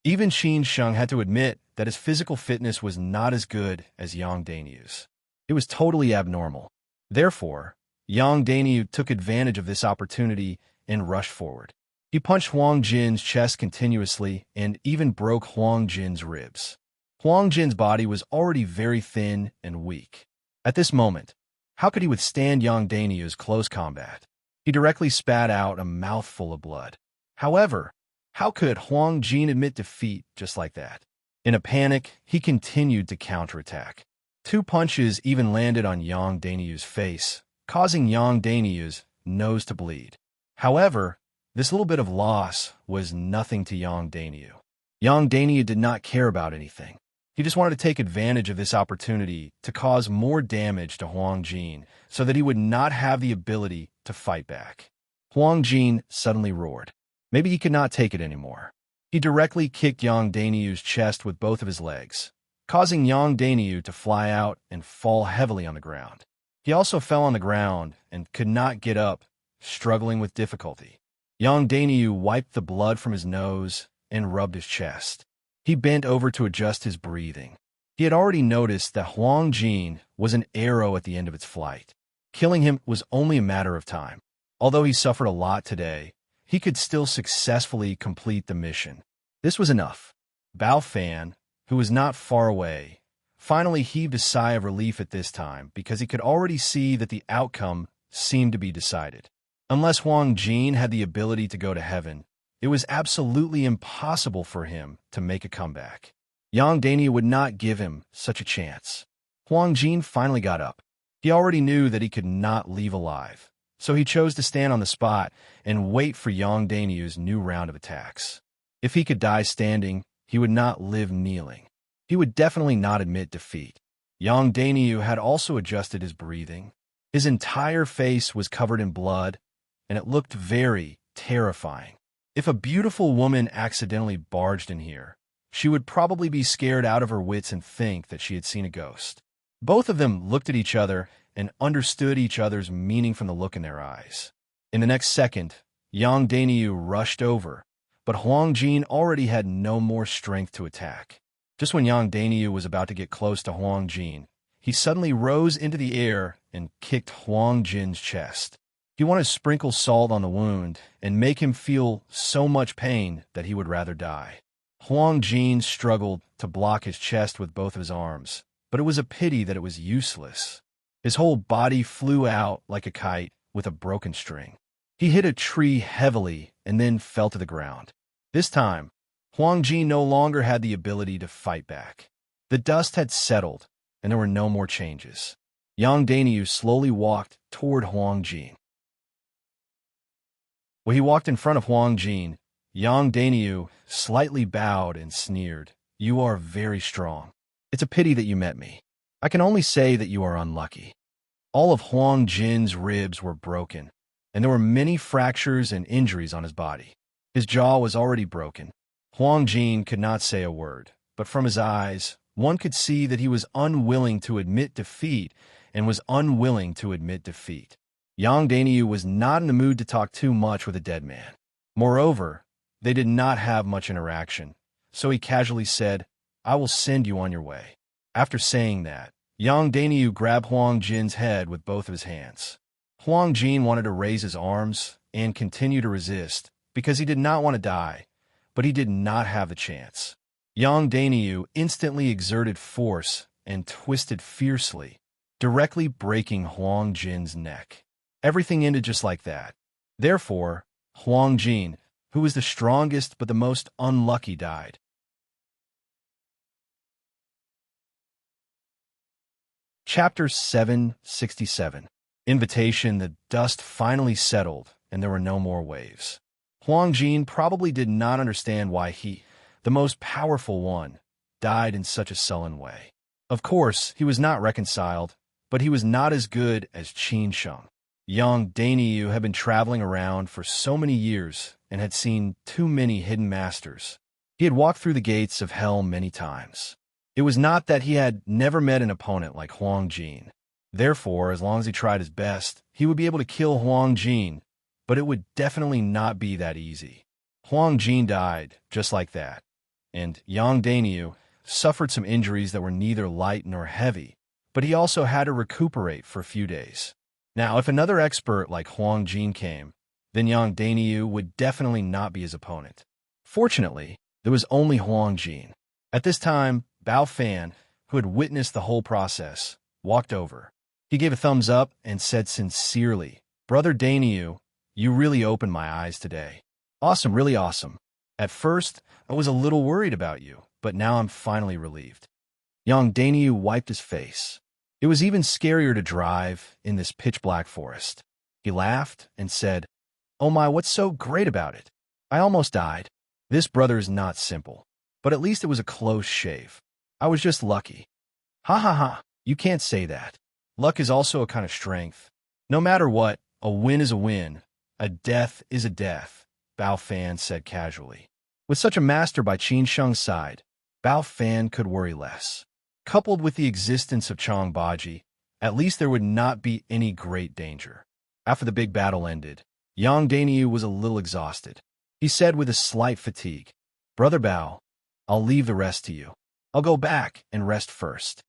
Even Qin Sheng had to admit that his physical fitness was not as good as Yang Daniu's. It was totally abnormal. Therefore, Yang Daniu took advantage of this opportunity and rushed forward. He punched Huang Jin's chest continuously and even broke Huang Jin's ribs. Huang Jin's body was already very thin and weak. At this moment, how could he withstand Yang Daniu's close combat? He directly spat out a mouthful of blood. However, how could Huang Jin admit defeat just like that? In a panic, he continued to counterattack. 2 punches even landed on Yang Daniu's face, causing Yang Daniu's nose to bleed. However, this little bit of loss was nothing to Yang Daniu. Yang Daniu did not care about anything. He just wanted to take advantage of this opportunity to cause more damage to Huang Jin so that he would not have the ability to fight back. Huang Jin suddenly roared. Maybe he could not take it anymore. He directly kicked Yang Daniu's chest with both of his legs, causing Yang Daniu to fly out and fall heavily on the ground. He also fell on the ground and could not get up, struggling with difficulty. Yang Daniu wiped the blood from his nose and rubbed his chest. He bent over to adjust his breathing. He had already noticed that Huang Jin was an arrow at the end of its flight. Killing him was only a matter of time. Although he suffered a lot today, he could still successfully complete the mission. This was enough. Bao Fan, who was not far away, finally heaved a sigh of relief at this time because he could already see that the outcome seemed to be decided. Unless Huang Jin had the ability to go to heaven, it was absolutely impossible for him to make a comeback. Yang Daniu would not give him such a chance. Huang Jin finally got up. He already knew that he could not leave alive, so he chose to stand on the spot and wait for Yang Daniu's new round of attacks. If he could die standing, he would not live kneeling. He would definitely not admit defeat. Yang Daniu had also adjusted his breathing. His entire face was covered in blood, and it looked very terrifying. If a beautiful woman accidentally barged in here, she would probably be scared out of her wits and think that she had seen a ghost. Both of them looked at each other and understood each other's meaning from the look in their eyes. In the next second, Yang Daniu rushed over, but Huang Jin already had no more strength to attack. Just when Yang Danyu was about to get close to Huang Jin, he suddenly rose into the air and kicked Huang Jin's chest. He wanted to sprinkle salt on the wound and make him feel so much pain that he would rather die. Huang Jin struggled to block his chest with both of his arms, but it was a pity that it was useless. His whole body flew out like a kite with a broken string. He hit a tree heavily and then fell to the ground. This time, Huang Jin no longer had the ability to fight back. The dust had settled, and there were no more changes. Yang Danyu slowly walked toward Huang Jin. When he walked in front of Huang Jin, Yang Danyu slightly bowed and sneered. "You are very strong. It's a pity that you met me. I can only say that you are unlucky." All of Huang Jin's ribs were broken, and there were many fractures and injuries on his body. His jaw was already broken. Huang Jin could not say a word, but from his eyes, one could see that he was unwilling to admit defeat and was unwilling to admit defeat. Yang Danyu was not in the mood to talk too much with a dead man. Moreover, they did not have much interaction, so he casually said, "I will send you on your way." After saying that, Yang Danyu grabbed Huang Jin's head with both of his hands. Huang Jin wanted to raise his arms and continue to resist because he did not want to die, but he did not have the chance. Yang Danyu instantly exerted force and twisted fiercely, directly breaking Huang Jin's neck. Everything ended just like that. Therefore, Huang Jin, who was the strongest but the most unlucky, died. Chapter 767. Invitation. The dust finally settled, and there were no more waves. Huang Jin probably did not understand why he, the most powerful one, died in such a sullen way. Of course, he was not reconciled, but he was not as good as Qin Sheng. Yang Danyu had been traveling around for so many years and had seen too many hidden masters. He had walked through the gates of hell many times. It was not that he had never met an opponent like Huang Jin. Therefore, as long as he tried his best, he would be able to kill Huang Jin, but it would definitely not be that easy. Huang Jin died just like that, and Yang Danyu suffered some injuries that were neither light nor heavy, but he also had to recuperate for a few days. Now, if another expert like Huang Jin came, then Yang Danyu would definitely not be his opponent. Fortunately, there was only Huang Jin. At this time, Bao Fan, who had witnessed the whole process, walked over. He gave a thumbs up and said sincerely, "Brother Danyu, you really opened my eyes today. Awesome, really awesome. At first, I was a little worried about you, but now I'm finally relieved." Yang Danyu wiped his face. It was even scarier to drive in this pitch-black forest. He laughed and said, "Oh my, what's so great about it? I almost died. This brother is not simple, but at least it was a close shave. I was just lucky." "Ha ha ha, you can't say that. Luck is also a kind of strength. No matter what, a win is a win. A death is a death," Bao Fan said casually. With such a master by Qin Sheng's side, Bao Fan could worry less. Coupled with the existence of Chang Baji, at least there would not be any great danger. After the big battle ended, Yang Danyu was a little exhausted. He said with a slight fatigue, "Brother Bao, I'll leave the rest to you. I'll go back and rest first."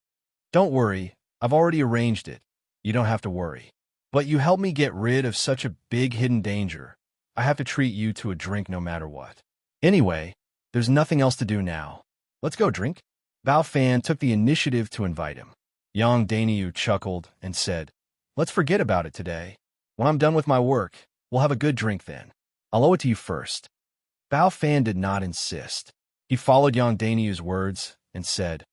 "Don't worry, I've already arranged it. You don't have to worry. But you helped me get rid of such a big hidden danger. I have to treat you to a drink no matter what. Anyway, there's nothing else to do now. Let's go drink." Bao Fan took the initiative to invite him. Yang Danyu chuckled and said, "Let's forget about it today. When I'm done with my work, we'll have a good drink then. I'll owe it to you first." Bao Fan did not insist. He followed Yang Danyu's words and said,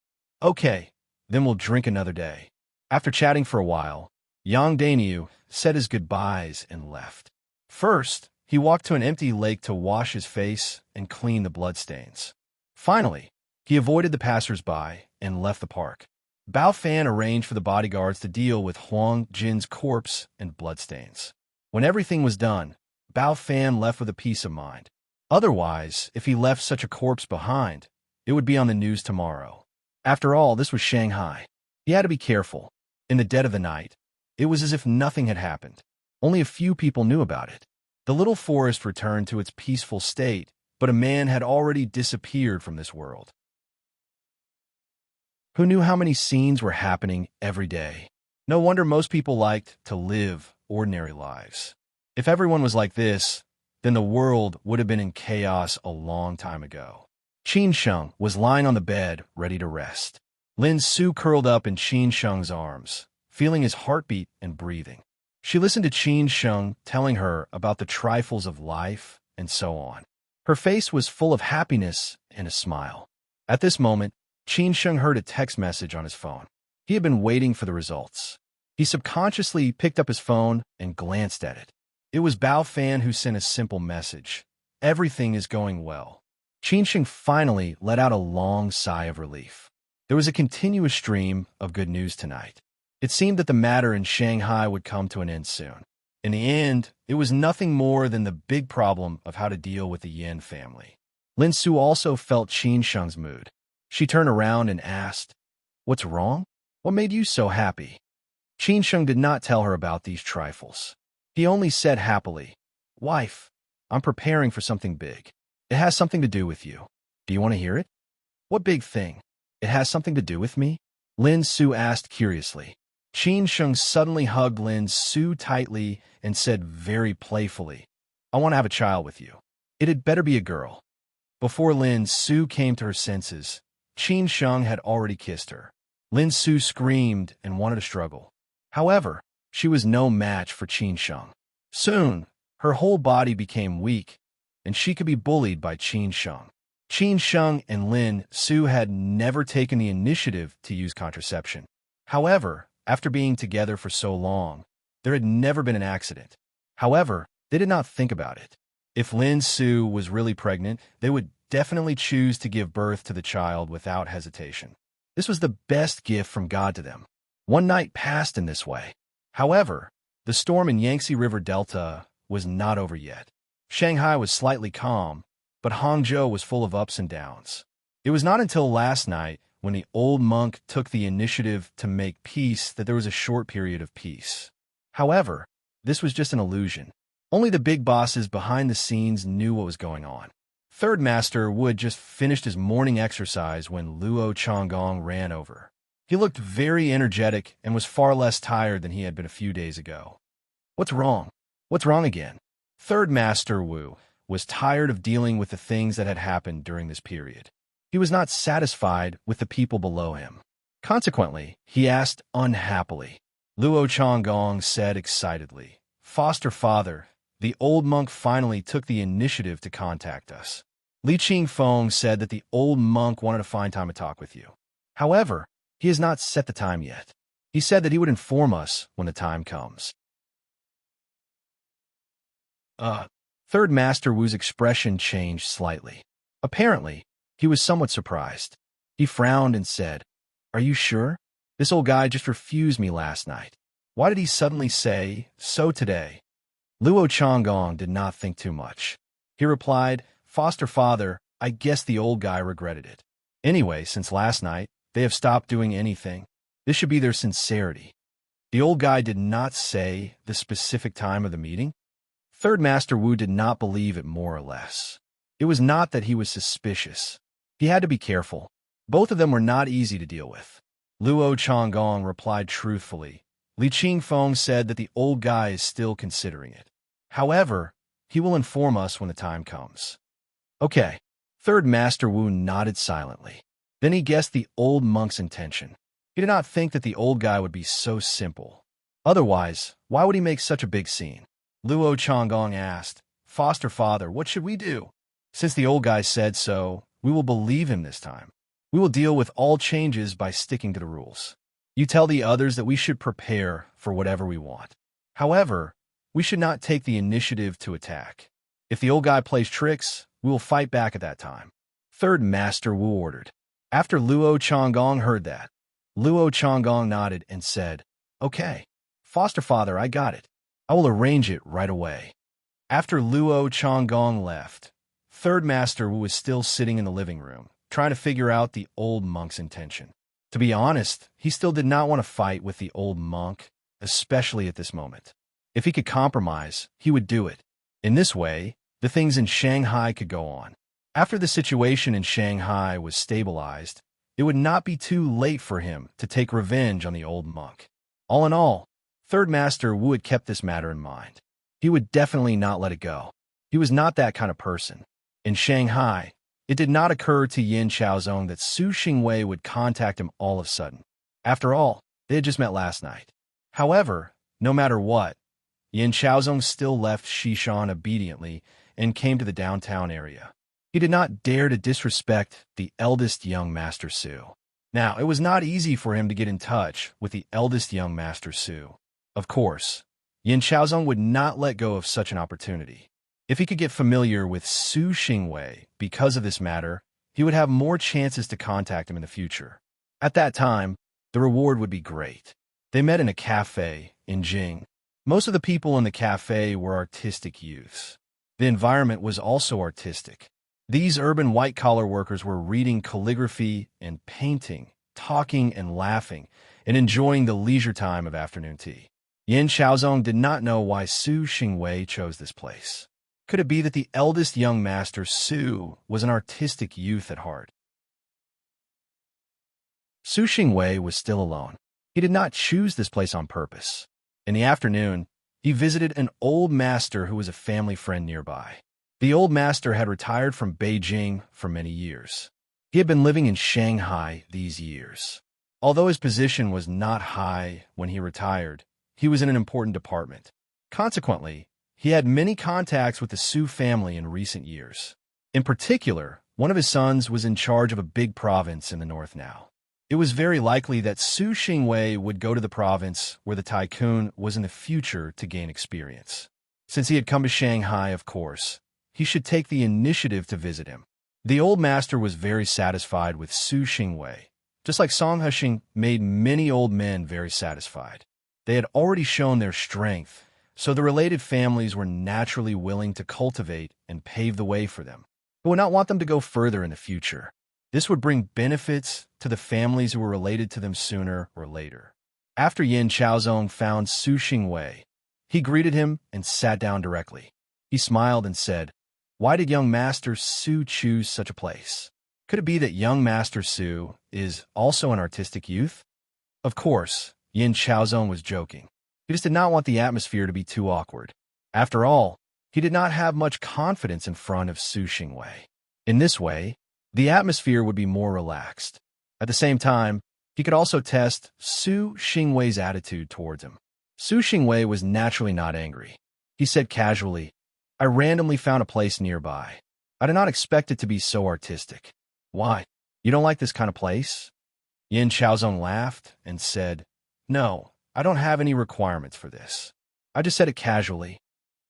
"Okay, then we'll drink another day." After chatting for a while, Yang Danyu said his goodbyes and left. First, he walked to an empty lake to wash his face and clean the bloodstains. Finally, he avoided the passers-by and left the park. Bao Fan arranged for the bodyguards to deal with Huang Jin's corpse and bloodstains. When everything was done, Bao Fan left with a peace of mind. Otherwise, if he left such a corpse behind, it would be on the news tomorrow. After all, this was Shanghai. He had to be careful. In the dead of the night, it was as if nothing had happened. Only a few people knew about it. The little forest returned to its peaceful state, but a man had already disappeared from this world. Who knew how many scenes were happening every day? No wonder most people liked to live ordinary lives. If everyone was like this, then the world would have been in chaos a long time ago. Qin Sheng was lying on the bed, ready to rest. Lin Su curled up in Qin Sheng's arms, feeling his heartbeat and breathing. She listened to Qin Sheng telling her about the trifles of life and so on. Her face was full of happiness and a smile. At this moment, Qin Sheng heard a text message on his phone. He had been waiting for the results. He subconsciously picked up his phone and glanced at it. It was Bao Fan who sent a simple message. Everything is going well. Qin Sheng finally let out a long sigh of relief. There was a continuous stream of good news tonight. It seemed that the matter in Shanghai would come to an end soon. In the end, it was nothing more than the big problem of how to deal with the Yin family. Lin Su also felt Qin Sheng's mood. She turned around and asked, "What's wrong? What made you so happy?" Qin Sheng did not tell her about these trifles. He only said happily, "Wife, I'm preparing for something big. It has something to do with you. Do you want to hear it?" "What big thing? It has something to do with me?" Lin Su asked curiously. Qin Sheng suddenly hugged Lin Su tightly and said very playfully, "I want to have a child with you. It had better be a girl." Before Lin Su came to her senses, Qin Sheng had already kissed her. Lin Su screamed and wanted to struggle. However, she was no match for Qin Sheng. Soon, her whole body became weak, and she could be bullied by Qin Sheng. Qin Sheng and Lin Su had never taken the initiative to use contraception. However, after being together for so long, there had never been an accident. However, they did not think about it. If Lin Su was really pregnant, they would definitely choose to give birth to the child without hesitation. This was the best gift from God to them. One night passed in this way. However, the storm in Yangtze River Delta was not over yet. Shanghai was slightly calm, but Hangzhou was full of ups and downs. It was not until last night, when the old monk took the initiative to make peace, that there was a short period of peace. However, this was just an illusion. Only the big bosses behind the scenes knew what was going on. Third Master Wu just finished his morning exercise when Luo Changgong ran over. He looked very energetic and was far less tired than he had been a few days ago. "What's wrong? What's wrong again?" Third Master Wu was tired of dealing with the things that had happened during this period. He was not satisfied with the people below him. Consequently, he asked unhappily. Luo Changgong said excitedly, "Foster father, the old monk finally took the initiative to contact us." Li Qingfeng said that the old monk wanted to find time to talk with you. However, he has not set the time yet. He said that he would inform us when the time comes. Third Master Wu's expression changed slightly. Apparently, he was somewhat surprised. He frowned and said, "Are you sure? This old guy just refused me last night. Why did he suddenly say so today?" Luo Changgong did not think too much. He replied, "Foster father, I guess the old guy regretted it. Anyway, since last night, they have stopped doing anything. This should be their sincerity." The old guy did not say the specific time of the meeting. Third Master Wu did not believe it more or less. It was not that he was suspicious. He had to be careful. Both of them were not easy to deal with. Luo Changgong replied truthfully. Li Qingfeng said that the old guy is still considering it. However, he will inform us when the time comes. Okay. Third Master Wu nodded silently. Then he guessed the old monk's intention. He did not think that the old guy would be so simple. Otherwise, why would he make such a big scene? Luo Changgong asked, "Foster father, what should we do? Since the old guy said so, we will believe him this time. We will deal with all changes by sticking to the rules. You tell the others that we should prepare for whatever we want. However, we should not take the initiative to attack. If the old guy plays tricks, we will fight back at that time." Third Master Wu ordered. After Luo Changgong heard that, Luo Changgong nodded and said, "Okay, Foster father, I got it. I will arrange it right away." After Luo Changgong left, Third Master Wu was still sitting in the living room, trying to figure out the old monk's intention. To be honest, he still did not want to fight with the old monk, especially at this moment. If he could compromise, he would do it. In this way, the things in Shanghai could go on. After the situation in Shanghai was stabilized, it would not be too late for him to take revenge on the old monk. All in all, Third Master Wu had kept this matter in mind. He would definitely not let it go. He was not that kind of person. In Shanghai, it did not occur to Yin Chaozong that Su Xingwei would contact him all of a sudden. After all, they had just met last night. However, no matter what, Yin Chaozong still left Shishan obediently and came to the downtown area. He did not dare to disrespect the eldest young Master Su. Now, it was not easy for him to get in touch with the eldest young Master Su. Of course, Yin Chaozong would not let go of such an opportunity. If he could get familiar with Su Xingwei because of this matter, he would have more chances to contact him in the future. At that time, the reward would be great. They met in a cafe in Jing. Most of the people in the cafe were artistic youths. The environment was also artistic. These urban white-collar workers were reading calligraphy and painting, talking and laughing, and enjoying the leisure time of afternoon tea. Yin Chaozong did not know why Su Xingwei chose this place. Could it be that the eldest young master, Su, was an artistic youth at heart? Su Xingwei was still alone. He did not choose this place on purpose. In the afternoon, he visited an old master who was a family friend nearby. The old master had retired from Beijing for many years. He had been living in Shanghai these years. Although his position was not high when he retired, he was in an important department. Consequently, he had many contacts with the Su family in recent years. In particular, one of his sons was in charge of a big province in the north now. It was very likely that Su Xingwei would go to the province where the tycoon was in the future to gain experience. Since he had come to Shanghai, of course, he should take the initiative to visit him. The old master was very satisfied with Su Xingwei, just like Song Hexing made many old men very satisfied. They had already shown their strength, so the related families were naturally willing to cultivate and pave the way for them, but would not want them to go further in the future. This would bring benefits to the families who were related to them sooner or later. After Yin Chaozong found Su Xingwei, he greeted him and sat down directly. He smiled and said, "Why did young Master Su choose such a place? Could it be that young Master Su is also an artistic youth?" Of course, Yin Chaozong was joking. He just did not want the atmosphere to be too awkward. After all, he did not have much confidence in front of Su Xingwei. In this way, the atmosphere would be more relaxed. At the same time, he could also test Su Xingwei's attitude towards him. Su Xingwei was naturally not angry. He said casually, "I randomly found a place nearby. I did not expect it to be so artistic." "Why? You don't like this kind of place?" Yin Chaozong laughed and said, "No, I don't have any requirements for this. I just said it casually."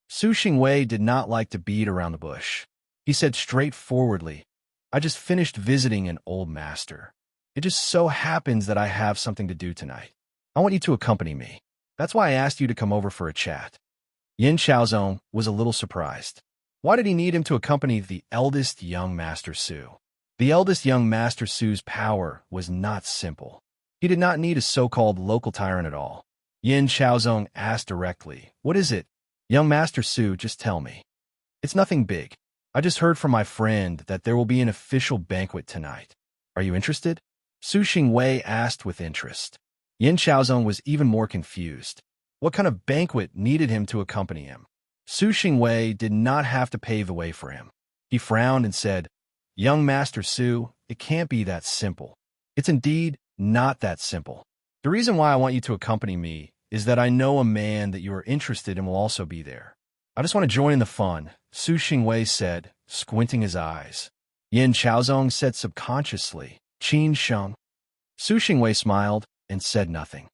Su Xingwei did not like to beat around the bush. He said straightforwardly, "I just finished visiting an old master. It just so happens that I have something to do tonight. I want you to accompany me. That's why I asked you to come over for a chat." Yin Chaozong was a little surprised. Why did he need him to accompany the eldest young Master Su? The eldest young Master Su's power was not simple. He did not need a so-called local tyrant at all. Yin Chaozong asked directly, "What is it?" "Young Master Su, just tell me." "It's nothing big. I just heard from my friend that there will be an official banquet tonight. Are you interested?" Su Xingwei asked with interest. Yin Chaozong was even more confused. What kind of banquet needed him to accompany him? Su Xingwei did not have to pave the way for him. He frowned and said, "Young Master Su, it can't be that simple. It's indeed not that simple. The reason why I want you to accompany me is that I know a man that you are interested in will also be there. I just want to join in the fun," Su Xingwei said, squinting his eyes. Yin Chaozong said subconsciously, "Qin Sheng." Su Xingwei smiled and said nothing.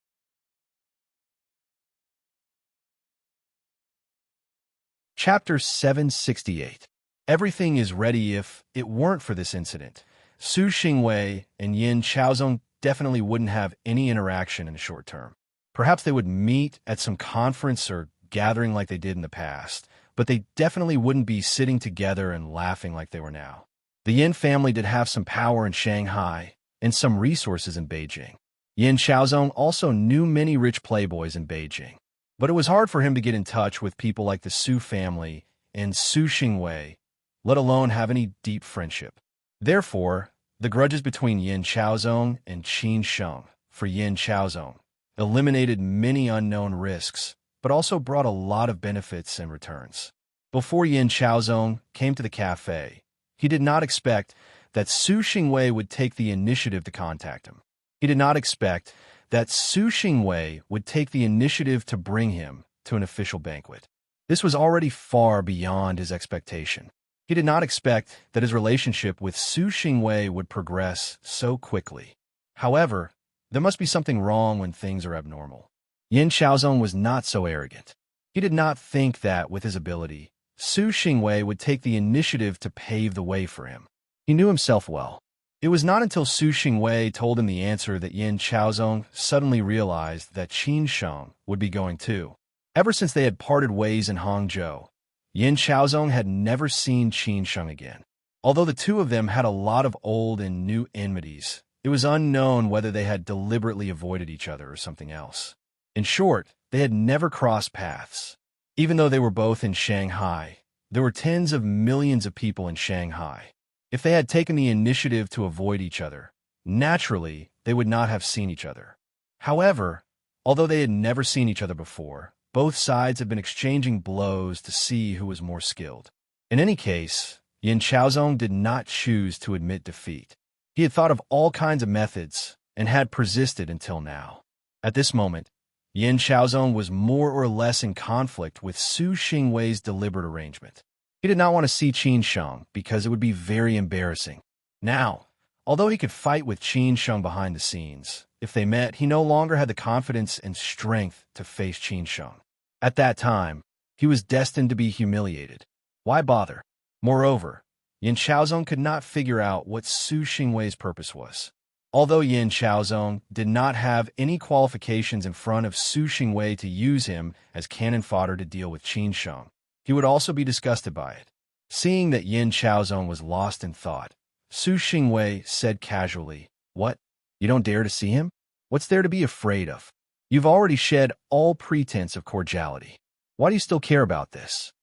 Chapter 768. Everything is ready. If it weren't for this incident, Su Xingwei and Yin Chaozong definitely wouldn't have any interaction in the short term. Perhaps they would meet at some conference or gathering like they did in the past, but they definitely wouldn't be sitting together and laughing like they were now. The Yin family did have some power in Shanghai and some resources in Beijing. Yin Chaozong also knew many rich playboys in Beijing, but it was hard for him to get in touch with people like the Su family and Su Xingwei, let alone have any deep friendship. Therefore, The grudges between Yin Chaozong and Qin Sheng for Yin Chaozong eliminated many unknown risks, but also brought a lot of benefits and returns. Before Yin Chaozong came to the cafe, he did not expect that Su Xingwei would take the initiative to contact him. He did not expect that Su Xingwei would take the initiative to bring him to an official banquet. This was already far beyond his expectation. He did not expect that his relationship with Su Xingwei would progress so quickly. However, there must be something wrong when things are abnormal. Yin Chaozong was not so arrogant. He did not think that, with his ability, Su Xingwei would take the initiative to pave the way for him. He knew himself well. It was not until Su Xingwei told him the answer that Yin Chaozong suddenly realized that Qin Sheng would be going too. Ever since they had parted ways in Hangzhou, Yin Chaozong had never seen Qin Sheng again. Although the two of them had a lot of old and new enmities, it was unknown whether they had deliberately avoided each other or something else. In short, they had never crossed paths. Even though they were both in Shanghai, there were tens of millions of people in Shanghai. If they had taken the initiative to avoid each other, naturally, they would not have seen each other. However, although they had never seen each other before, both sides had been exchanging blows to see who was more skilled. In any case, Yin Chaozong did not choose to admit defeat. He had thought of all kinds of methods and had persisted until now. At this moment, Yin Chaozong was more or less in conflict with Su Xingwei's deliberate arrangement. He did not want to see Qin Sheng because it would be very embarrassing. Now, although he could fight with Qin Sheng behind the scenes, if they met, he no longer had the confidence and strength to face Qin Sheng. At that time, he was destined to be humiliated. Why bother? Moreover, Yin Chaozong could not figure out what Su Xingwei's purpose was. Although Yin Chaozong did not have any qualifications in front of Su Xingwei to use him as cannon fodder to deal with Qin Sheng, he would also be disgusted by it. Seeing that Yin Chaozong was lost in thought, Su Xingwei said casually, "What? You don't dare to see him? What's there to be afraid of? You've already shed all pretense of cordiality. Why do you still care about this?"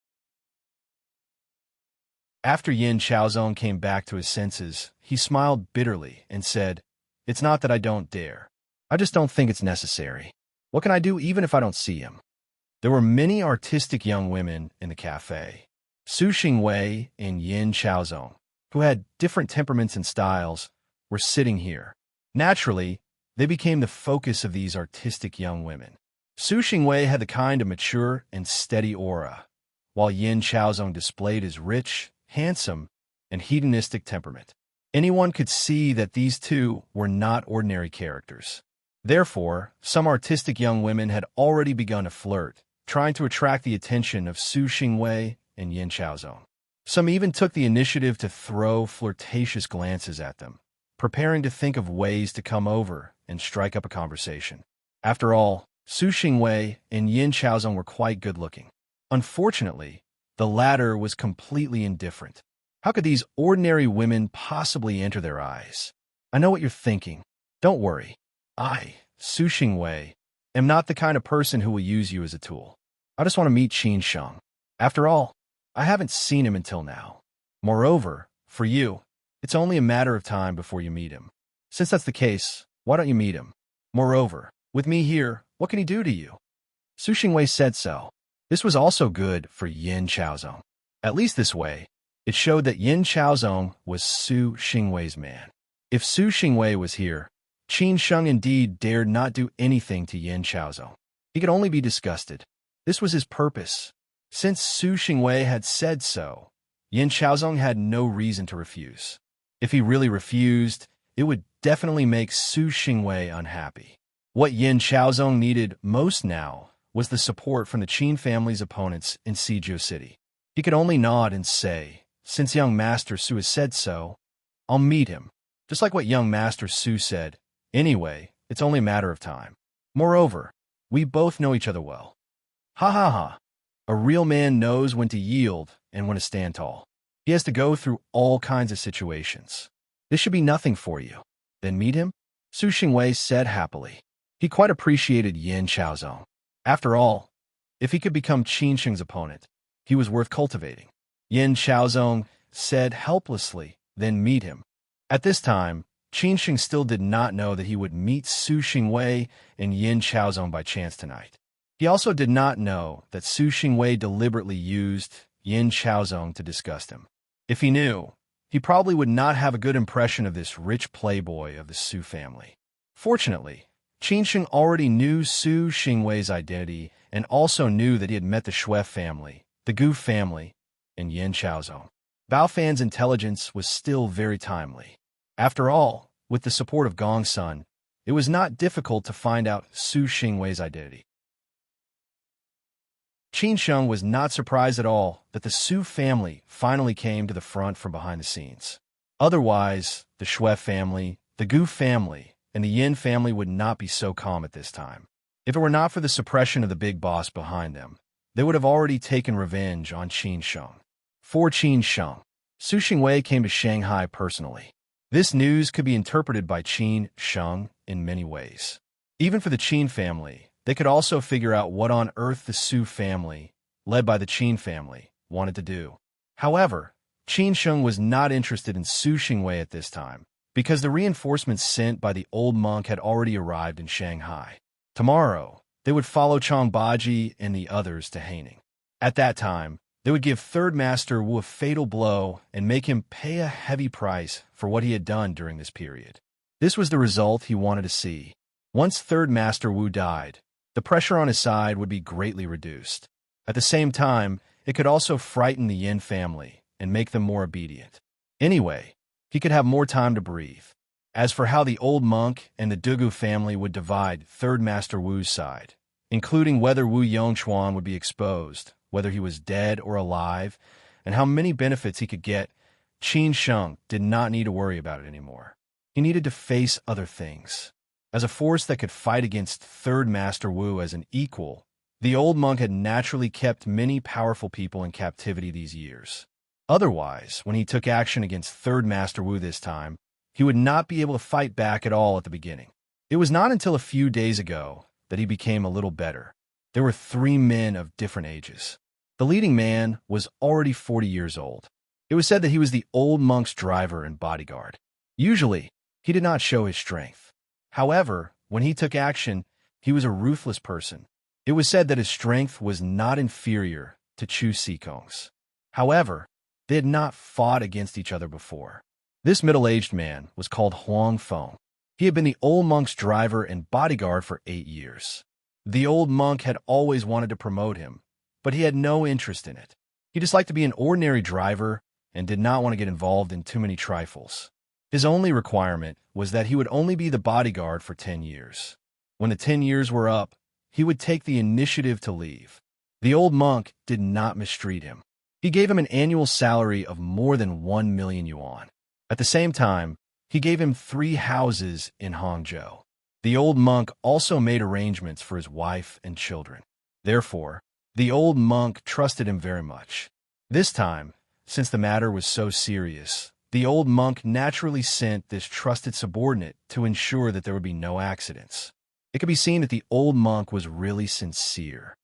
After Yin Chaozong came back to his senses, he smiled bitterly and said, "It's not that I don't dare. I just don't think it's necessary. What can I do even if I don't see him?" There were many artistic young women in the cafe. Su Xingwei and Yin Chaozong, who had different temperaments and styles, were sitting here. Naturally, they became the focus of these artistic young women. Su Xingwei had the kind of mature and steady aura, while Yin Chaozong displayed his rich, handsome, and hedonistic temperament. Anyone could see that these two were not ordinary characters. Therefore, some artistic young women had already begun to flirt, trying to attract the attention of Su Xingwei and Yin Chaozong. Some even took the initiative to throw flirtatious glances at them, preparing to think of ways to come over and strike up a conversation. After all, Su Xingwei and Yin Chaozong were quite good-looking. Unfortunately, the latter was completely indifferent. How could these ordinary women possibly enter their eyes? I know what you're thinking. Don't worry. I, Su Xingwei, am not the kind of person who will use you as a tool. I just want to meet Qin Sheng. After all, I haven't seen him until now. Moreover, for you, it's only a matter of time before you meet him. Since that's the case, why don't you meet him? Moreover, with me here, what can he do to you? Su Xingwei said so. This was also good for Yin Chaozong. At least this way, it showed that Yin Chaozong was Su Xingwei's man. If Su Xingwei was here, Qin Sheng indeed dared not do anything to Yin Chaozong. He could only be disgusted. This was his purpose. Since Su Xingwei had said so, Yin Chaozong had no reason to refuse. If he really refused, it would definitely make Su Xingwei unhappy. What Yin Chaozong needed most now was the support from the Qin family's opponents in Sizhou City. He could only nod and say, "Since young Master Su has said so, I'll meet him." Just like what young Master Su said, "Anyway, it's only a matter of time. Moreover, we both know each other well." Ha ha ha. A real man knows when to yield and when to stand tall. He has to go through all kinds of situations. This should be nothing for you. Then meet him? Su Xingwei said happily. He quite appreciated Yin Chaozong. After all, if he could become Qin Sheng's opponent, he was worth cultivating. Yin Chaozong said helplessly, "Then meet him." At this time, Qin Sheng still did not know that he would meet Su Xingwei and Yin Chaozong by chance tonight. He also did not know that Su Xingwei deliberately used Yin Chaozong to disgust him. If he knew, he probably would not have a good impression of this rich playboy of the Su family. Fortunately, Qin Sheng already knew Su Xingwei's identity and also knew that he had met the Shui family, the Gu family, and Yin Chaozong. Bao Fan's intelligence was still very timely. After all, with the support of Gong Sun, it was not difficult to find out Su Xingwei's identity. Qin Sheng was not surprised at all that the Su family finally came to the front from behind the scenes. Otherwise, the Shui family, the Gu family, and the Yin family would not be so calm at this time. If it were not for the suppression of the big boss behind them, they would have already taken revenge on Qin Sheng. For Qin Sheng, Su Xingwei came to Shanghai personally. This news could be interpreted by Qin Sheng in many ways. Even for the Qin family, they could also figure out what on earth the Su family, led by the Qin family, wanted to do. However, Qin Sheng was not interested in Su Xingwei at this time, because the reinforcements sent by the old monk had already arrived in Shanghai. Tomorrow, they would follow Changbaji and the others to Haining. At that time, they would give Third Master Wu a fatal blow and make him pay a heavy price for what he had done during this period. This was the result he wanted to see. Once Third Master Wu died, the pressure on his side would be greatly reduced. At the same time, it could also frighten the Yin family and make them more obedient. Anyway, he could have more time to breathe. As for how the old monk and the Dugu family would divide Third Master Wu's side, including whether Wu Yongchuan would be exposed, whether he was dead or alive, and how many benefits he could get, Qin Sheng did not need to worry about it anymore. He needed to face other things. As a force that could fight against Third Master Wu as an equal, the old monk had naturally kept many powerful people in captivity these years. Otherwise, when he took action against Third Master Wu this time, he would not be able to fight back at all at the beginning. It was not until a few days ago that he became a little better. There were 3 men of different ages. The leading man was already 40 years old. It was said that he was the old monk's driver and bodyguard. Usually, he did not show his strength. However, when he took action, he was a ruthless person. It was said that his strength was not inferior to Chu Sikong's. However, they had not fought against each other before. This middle-aged man was called Huang Feng. He had been the old monk's driver and bodyguard for 8 years. The old monk had always wanted to promote him, but he had no interest in it. He just liked to be an ordinary driver and did not want to get involved in too many trifles. His only requirement was that he would only be the bodyguard for 10 years. When the 10 years were up, he would take the initiative to leave. The old monk did not mistreat him. He gave him an annual salary of more than 1 million yuan. At the same time, he gave him 3 houses in Hangzhou. The old monk also made arrangements for his wife and children. Therefore, the old monk trusted him very much. This time, since the matter was so serious, the old monk naturally sent this trusted subordinate to ensure that there would be no accidents. It could be seen that the old monk was really sincere.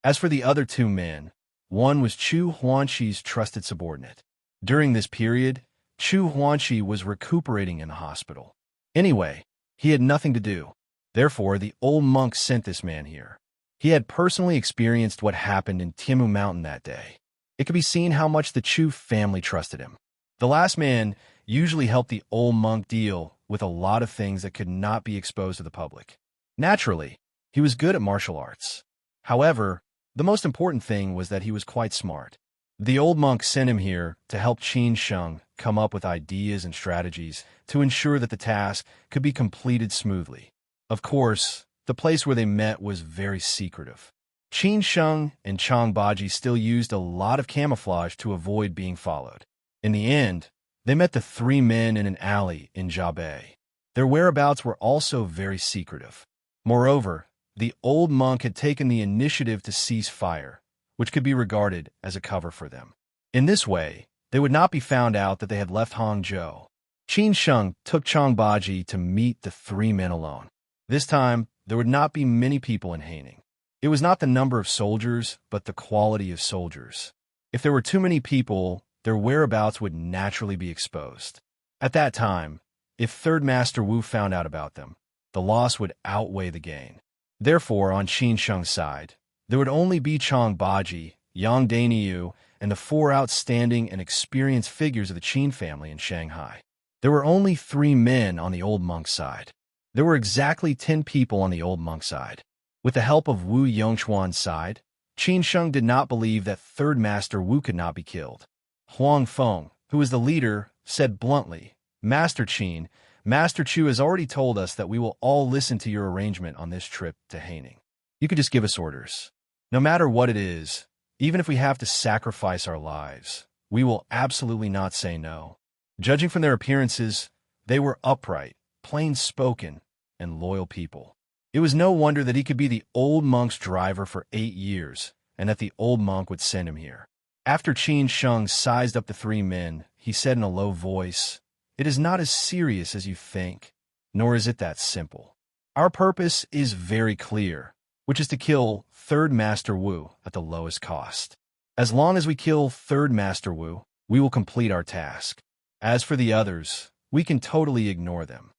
As for the other 2 men, one was Chu Huanqi's trusted subordinate. During this period, Chu Huanqi was recuperating in the hospital. Anyway, he had nothing to do. Therefore, the old monk sent this man here. He had personally experienced what happened in Timu Mountain that day. It could be seen how much the Chu family trusted him. The last man usually helped the old monk deal with a lot of things that could not be exposed to the public. Naturally, he was good at martial arts. However, the most important thing was that he was quite smart. The old monk sent him here to help Qin Sheng come up with ideas and strategies to ensure that the task could be completed smoothly. Of course, the place where they met was very secretive. Qin Sheng and Changbaji still used a lot of camouflage to avoid being followed. In the end, they met the 3 men in an alley in Jiabei. Their whereabouts were also very secretive. Moreover, the old monk had taken the initiative to cease fire, which could be regarded as a cover for them. In this way, they would not be found out that they had left Hangzhou. Qin Sheng took Changbaji to meet the 3 men alone. This time, there would not be many people in Haining. It was not the number of soldiers, but the quality of soldiers. If there were too many people, their whereabouts would naturally be exposed. At that time, if Third Master Wu found out about them, the loss would outweigh the gain. Therefore, on Qin Sheng's side, there would only be Chang Baji, Yang Dainiu, and the four outstanding and experienced figures of the Qin family in Shanghai. There were only 3 men on the old monk's side. There were exactly 10 people on the old monk's side. With the help of Wu Yongchuan's side, Qin Sheng did not believe that Third Master Wu could not be killed. Huang Feng, who was the leader, said bluntly, "Master Qin, Master Chu has already told us that we will all listen to your arrangement on this trip to Haining. You could just give us orders. No matter what it is, even if we have to sacrifice our lives, we will absolutely not say no." Judging from their appearances, they were upright, plain-spoken, and loyal people. It was no wonder that he could be the old monk's driver for 8 years, and that the old monk would send him here. After Qin Sheng sized up the 3 men, he said in a low voice, "It is not as serious as you think, nor is it that simple. Our purpose is very clear, which is to kill Third Master Wu at the lowest cost. As long as we kill Third Master Wu, we will complete our task. As for the others, we can totally ignore them."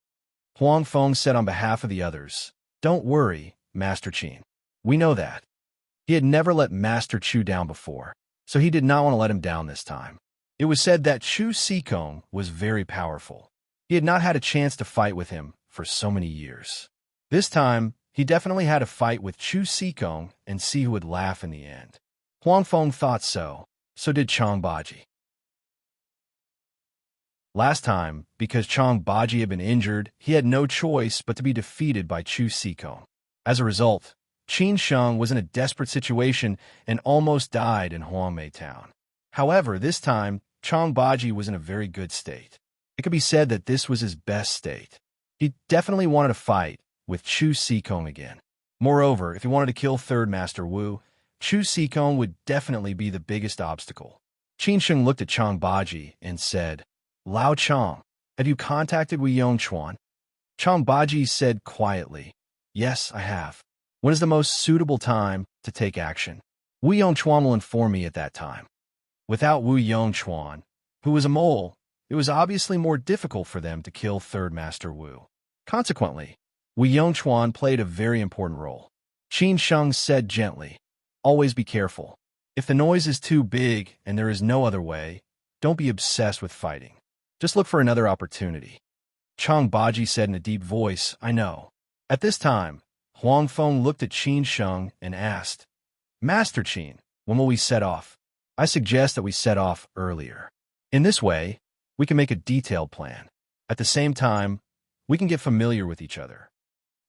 Huang Feng said on behalf of the others, "Don't worry, Master Qin. We know that." He had never let Master Chu down before, so he did not want to let him down this time. It was said that Chu Sikong was very powerful. He had not had a chance to fight with him for so many years. This time, he definitely had a fight with Chu Sikong and see who would laugh in the end. Huang Feng thought so did Chang Baji. Last time, because Chang Baji had been injured, he had no choice but to be defeated by Chu Sikong. As a result, Qin Sheng was in a desperate situation and almost died in Huangmei Town. However, this time, Chang Baji was in a very good state. It could be said that this was his best state. He definitely wanted to fight with Chu Sikong again. Moreover, if he wanted to kill Third Master Wu, Chu Sikong would definitely be the biggest obstacle. Qin Sheng looked at Chang Baji and said, "Lao Chang, have you contacted Wu Yongchuan?" Chang Baji said quietly, "Yes, I have. When is the most suitable time to take action? Wu Yongchuan will inform me at that time." Without Wu Yongchuan, who was a mole, it was obviously more difficult for them to kill Third Master Wu. Consequently, Wu Yongchuan played a very important role. Qin Sheng said gently, "Always be careful. If the noise is too big and there is no other way, don't be obsessed with fighting. Just look for another opportunity." Chang Baji said in a deep voice, "I know." At this time, Huang Feng looked at Qin Sheng and asked, "Master Qin, when will we set off?" "I suggest that we set off earlier. In this way, we can make a detailed plan. At the same time, we can get familiar with each other."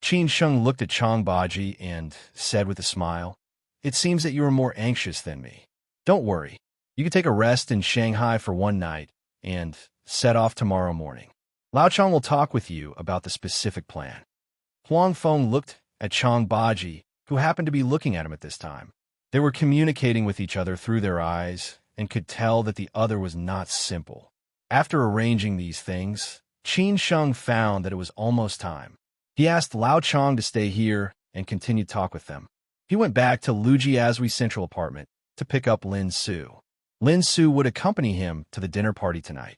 Qin Sheng looked at Chang Baji and said with a smile, "It seems that you are more anxious than me. Don't worry. You can take a rest in Shanghai for 1 night and set off tomorrow morning. Lao Chang will talk with you about the specific plan." Huang Feng looked at Chang Baji, who happened to be looking at him at this time. They were communicating with each other through their eyes and could tell that the other was not simple. After arranging these things, Qin Sheng found that it was almost time. He asked Lao Chang to stay here and continue talk with them. He went back to Lu Jiazui Central Apartment to pick up Lin Su. Lin Su would accompany him to the dinner party tonight.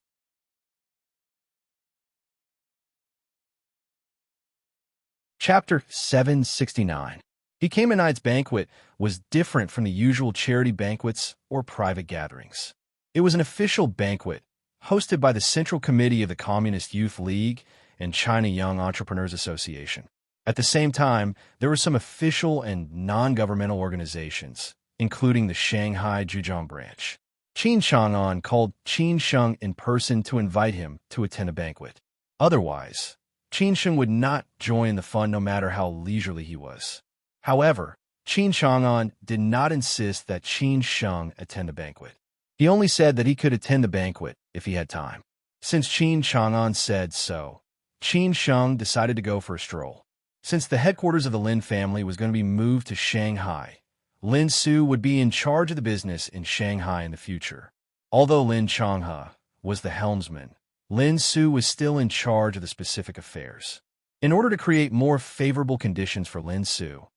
Chapter 769. He Came a Night's banquet was different from the usual charity banquets or private gatherings. It was an official banquet, hosted by the Central Committee of the Communist Youth League and China Young Entrepreneurs Association. At the same time, there were some official and non-governmental organizations, including the Shanghai Zhejiang branch. Qin Chang'an called Qin Sheng in person to invite him to attend a banquet. Otherwise, Qin Sheng would not join the fun no matter how leisurely he was. However, Qin Chang'an did not insist that Qin Sheng attend the banquet. He only said that he could attend the banquet if he had time. Since Qin Chang'an said so, Qin Sheng decided to go for a stroll. Since the headquarters of the Lin family was going to be moved to Shanghai, Lin Su would be in charge of the business in Shanghai in the future. Although Lin Changhe was the helmsman, Lin Su was still in charge of the specific affairs. In order to create more favorable conditions for Lin Su,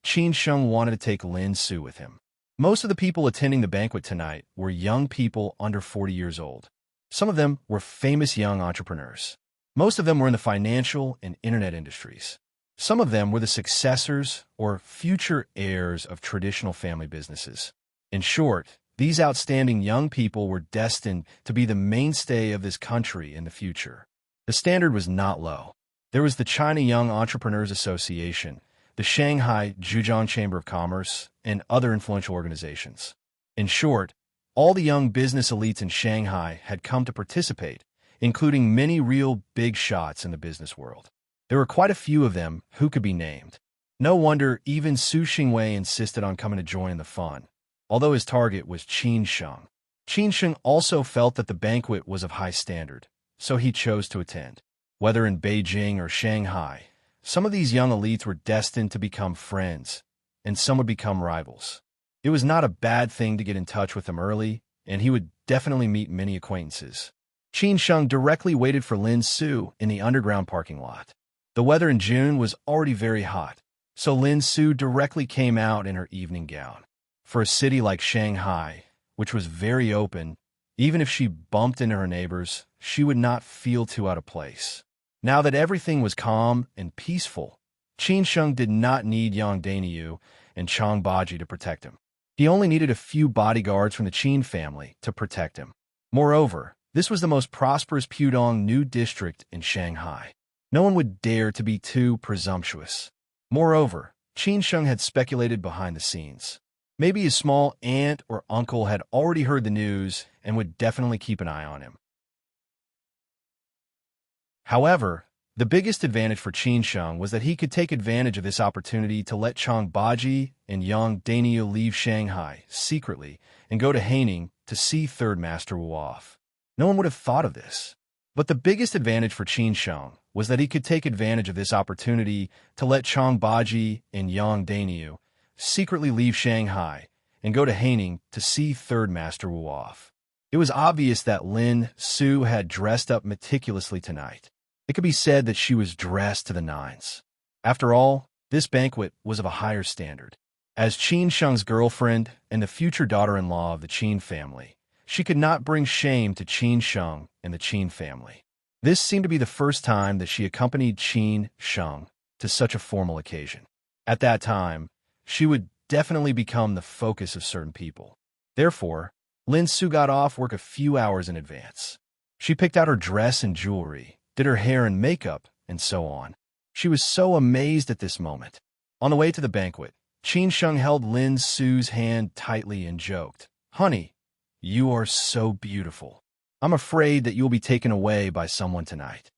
Qin Sheng wanted to take Lin Su with him. Most of the people attending the banquet tonight were young people under 40 years old. Some of them were famous young entrepreneurs. Most of them were in the financial and internet industries. Some of them were the successors or future heirs of traditional family businesses. In short, these outstanding young people were destined to be the mainstay of this country in the future. The standard was not low. There was the China Young Entrepreneurs Association, the Shanghai Zhujiang Chamber of Commerce, and other influential organizations. In short, all the young business elites in Shanghai had come to participate, including many real big shots in the business world. There were quite a few of them who could be named. No wonder even Su Xingwei insisted on coming to join in the fun, although his target was Qin Sheng. Qin Sheng also felt that the banquet was of high standard, so he chose to attend. Whether in Beijing or Shanghai, some of these young elites were destined to become friends, and some would become rivals. It was not a bad thing to get in touch with them early, and he would definitely meet many acquaintances. Qin Sheng directly waited for Lin Su in the underground parking lot. The weather in June was already very hot, so Lin Su directly came out in her evening gown. For a city like Shanghai, which was very open, even if she bumped into her neighbors, she would not feel too out of place. Now that everything was calm and peaceful, Qin Sheng did not need Yang Daniu and Chang Baji to protect him. He only needed a few bodyguards from the Qin family to protect him. Moreover, this was the most prosperous Pudong New district in Shanghai. No one would dare to be too presumptuous. Moreover, Qin Sheng had speculated behind the scenes. Maybe his small aunt or uncle had already heard the news and would definitely keep an eye on him. However, the biggest advantage for Qin Sheng was that he could take advantage of this opportunity to let Chang Baji and Yang Daniu leave Shanghai secretly and go to Haining to see Third Master Wu off. No one would have thought of this. But the biggest advantage for Qin Sheng was that he could take advantage of this opportunity to let Chang Baji and Yang Daniu secretly leave Shanghai and go to Haining to see Third Master Wu off. It was obvious that Lin Su had dressed up meticulously tonight. It could be said that she was dressed to the nines. After all, this banquet was of a higher standard. As Qin Sheng's girlfriend and the future daughter-in-law of the Qin family, she could not bring shame to Qin Sheng and the Qin family. This seemed to be the first time that she accompanied Qin Sheng to such a formal occasion. At that time, she would definitely become the focus of certain people. Therefore, Lin Su got off work a few hours in advance. She picked out her dress and jewelry, did her hair and makeup, and so on. She was so amazed at this moment. On the way to the banquet, Qin Sheng held Lin Su's hand tightly and joked, "Honey, you are so beautiful. I'm afraid that you'll be taken away by someone tonight.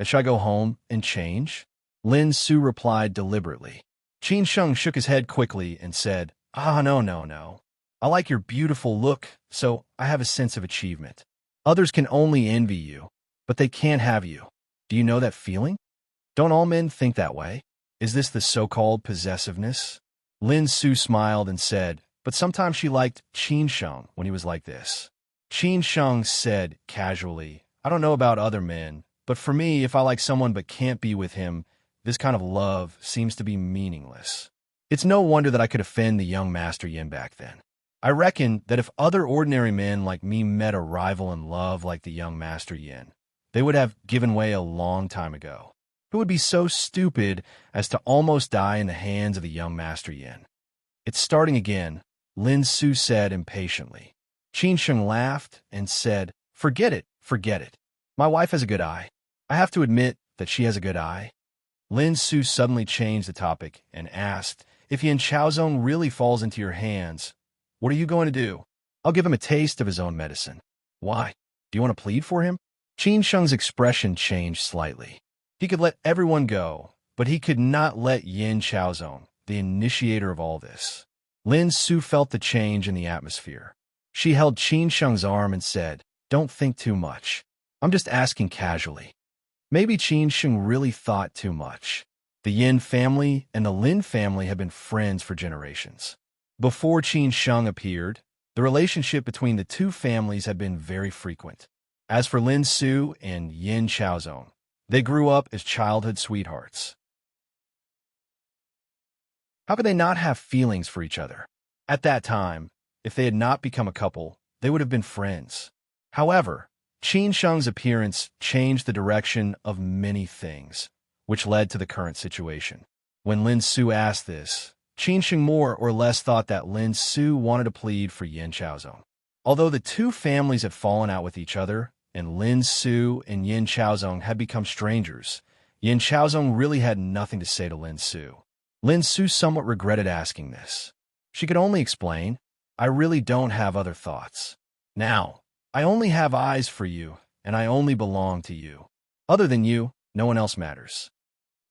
Should I go home and change?" Lin Su replied deliberately. Qin Sheng shook his head quickly and said, No. I like your beautiful look, so I have a sense of achievement. Others can only envy you, but they can't have you. Do you know that feeling? Don't all men think that way? Is this the so-called possessiveness?" Lin Su smiled and said, but sometimes she liked Qin Sheng when he was like this. Qin Sheng said casually, "I don't know about other men, but for me, if I like someone but can't be with him, this kind of love seems to be meaningless." It's no wonder that I could offend the young Master Yin back then. I reckon that if other ordinary men like me met a rival in love like the young Master Yin, they would have given way a long time ago. Who would be so stupid as to almost die in the hands of the young Master Yin? "It's starting again," Lin Su said impatiently. Qin Sheng laughed and said, Forget it. My wife has a good eye. I have to admit that she has a good eye." Lin Su suddenly changed the topic and asked, "If Yin Chaozong really falls into your hands, what are you going to do?" "I'll give him a taste of his own medicine." "Why? Do you want to plead for him?" Qin Sheng's expression changed slightly. He could let everyone go, but he could not let Yin Chaozong, the initiator of all this. Lin Su felt the change in the atmosphere. She held Qin Sheng's arm and said, "Don't think too much. I'm just asking casually." Maybe Qin Sheng really thought too much. The Yin family and the Lin family had been friends for generations. Before Qin Sheng appeared, the relationship between the two families had been very frequent. As for Lin Su and Yin Chaozong, they grew up as childhood sweethearts. How could they not have feelings for each other? At that time, if they had not become a couple, they would have been friends. However, Qin Sheng's appearance changed the direction of many things, which led to the current situation. When Lin Su asked this, Qin Sheng more or less thought that Lin Su wanted to plead for Yin Chaozong. Although the two families had fallen out with each other, and Lin Su and Yin Chaozong had become strangers, Yin Chaozong really had nothing to say to Lin Su. Lin Su somewhat regretted asking this. She could only explain, I really don't have other thoughts. Now, I only have eyes for you, and I only belong to you. Other than you, no one else matters.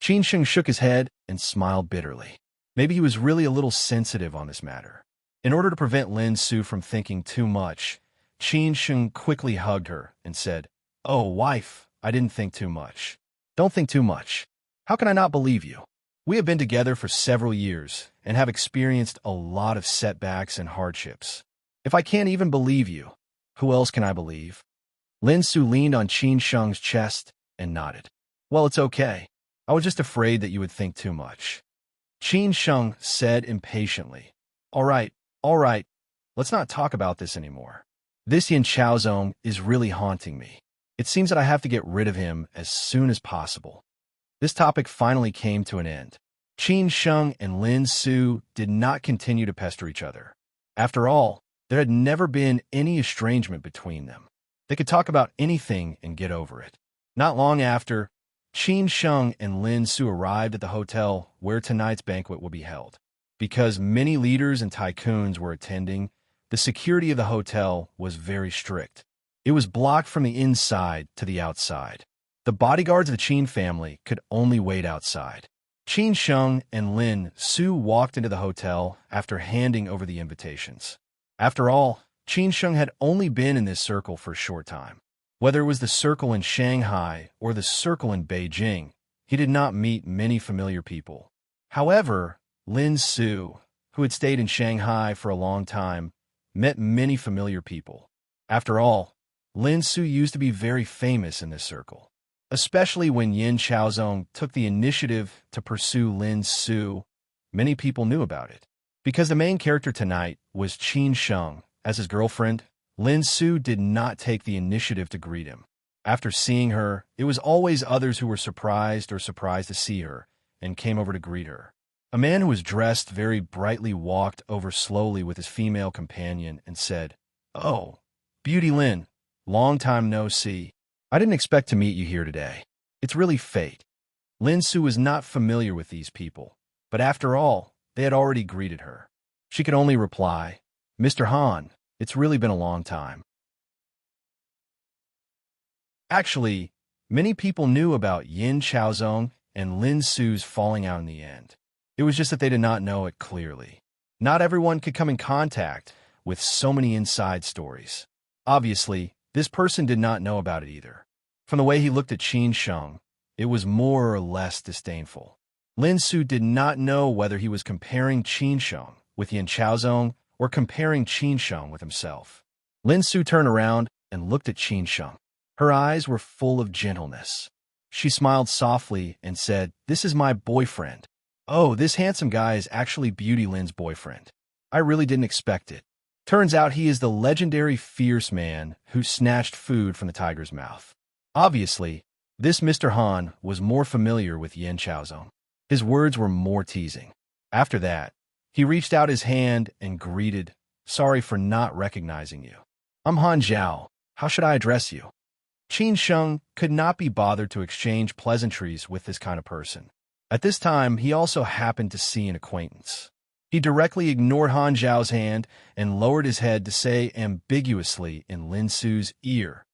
Qin Sheng shook his head and smiled bitterly. Maybe he was really a little sensitive on this matter. In order to prevent Lin Su from thinking too much, Qin Sheng quickly hugged her and said, Oh, wife, I didn't think too much. Don't think too much. How can I not believe you? We have been together for several years and have experienced a lot of setbacks and hardships. If I can't even believe you, who else can I believe? Lin Su leaned on Qin Sheng's chest and nodded. Well, it's okay. I was just afraid that you would think too much. Qin Sheng said impatiently, All right, let's not talk about this anymore. This Yin Chaozong is really haunting me. It seems that I have to get rid of him as soon as possible. This topic finally came to an end. Qin Sheng and Lin Su did not continue to pester each other. After all, there had never been any estrangement between them. They could talk about anything and get over it. Not long after, Qin Sheng and Lin Su arrived at the hotel where tonight's banquet would be held. Because many leaders and tycoons were attending, the security of the hotel was very strict. It was blocked from the inside to the outside. The bodyguards of the Qin family could only wait outside. Qin Sheng and Lin Su walked into the hotel after handing over the invitations. After all, Qin Sheng had only been in this circle for a short time. Whether it was the circle in Shanghai or the circle in Beijing, he did not meet many familiar people. However, Lin Su, who had stayed in Shanghai for a long time, met many familiar people. After all, Lin Su used to be very famous in this circle. Especially when Yin Chaozong took the initiative to pursue Lin Su, many people knew about it. Because the main character tonight was Qin Sheng as his girlfriend, Lin Su did not take the initiative to greet him. After seeing her, it was always others who were surprised to see her and came over to greet her. A man who was dressed very brightly walked over slowly with his female companion and said, Oh, Beauty Lin, long time no see. I didn't expect to meet you here today. It's really fate. Lin Su was not familiar with these people, but after all, they had already greeted her. She could only reply, Mr. Han, it's really been a long time. Actually, many people knew about Yin Chaozong and Lin Su's falling out in the end. It was just that they did not know it clearly. Not everyone could come in contact with so many inside stories. Obviously, this person did not know about it either. From the way he looked at Qin Sheng, it was more or less disdainful. Lin Su did not know whether he was comparing Qin Sheng with Yin Chaozong or comparing Qin Sheng with himself. Lin Su turned around and looked at Qin Sheng. Her eyes were full of gentleness. She smiled softly and said, This is my boyfriend. Oh, this handsome guy is actually Beauty Lin's boyfriend. I really didn't expect it. Turns out he is the legendary fierce man who snatched food from the tiger's mouth. Obviously, this Mr. Han was more familiar with Yin Chaozong. His words were more teasing. After that, he reached out his hand and greeted, Sorry for not recognizing you. I'm Han Zhao. How should I address you? Qin Sheng could not be bothered to exchange pleasantries with this kind of person. At this time, he also happened to see an acquaintance. He directly ignored Han Zhao's hand and lowered his head to say ambiguously in Lin Su's ear,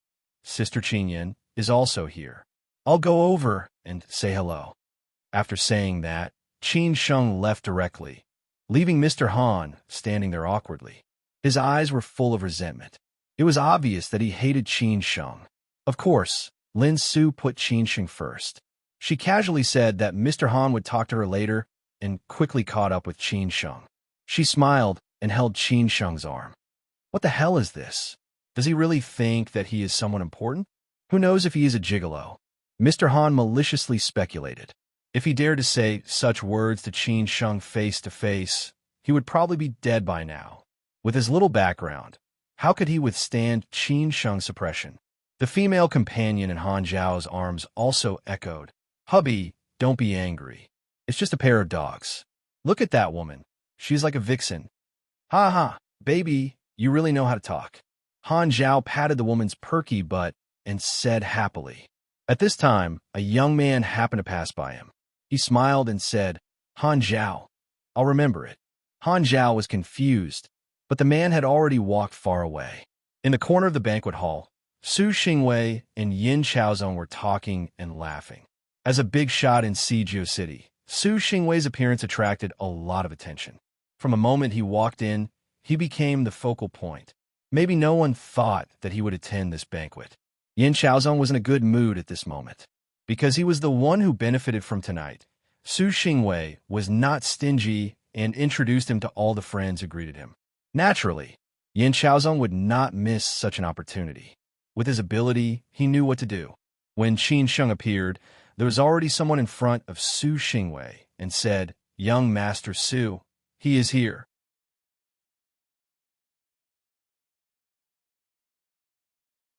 Sister Qinyan is also here. I'll go over and say hello. After saying that, Qin Sheng left directly, leaving Mr. Han standing there awkwardly. His eyes were full of resentment. It was obvious that he hated Qin Sheng. Of course, Lin Su put Qin Sheng first. She casually said that Mr. Han would talk to her later and quickly caught up with Qin Sheng. She smiled and held Qin Sheng's arm. What the hell is this? Does he really think that he is someone important? Who knows if he is a gigolo? Mr. Han maliciously speculated. If he dared to say such words to Qin Sheng face to face, he he would probably be dead by now. With his little background, how could he withstand Qin Sheng's suppression? The female companion in Han Zhao's arms also echoed, "Hubby, don't be angry. It's just a pair of dogs. Look at that woman. She's like a vixen." "Ha ha, baby, you really know how to talk." Han Zhao patted the woman's perky butt and said happily. At this time, a young man happened to pass by him. He smiled and said, "Han Zhao, I'll remember it." Han Zhao was confused, but the man had already walked far away. In the corner of the banquet hall, Su Xingwei and Yin Chaozong were talking and laughing. As a big shot in Sijio City, Su Xingwei's appearance attracted a lot of attention. From the moment he walked in, he became the focal point. Maybe no one thought that he would attend this banquet. Yin Chaozong was in a good mood at this moment. Because he was the one who benefited from tonight, Su Xingwei was not stingy and introduced him to all the friends who greeted him. Naturally, Yin Chaozong would not miss such an opportunity. With his ability, he knew what to do. When Qin Sheng appeared, there was already someone in front of Su Xingwei and said, "Young Master Su, he is here."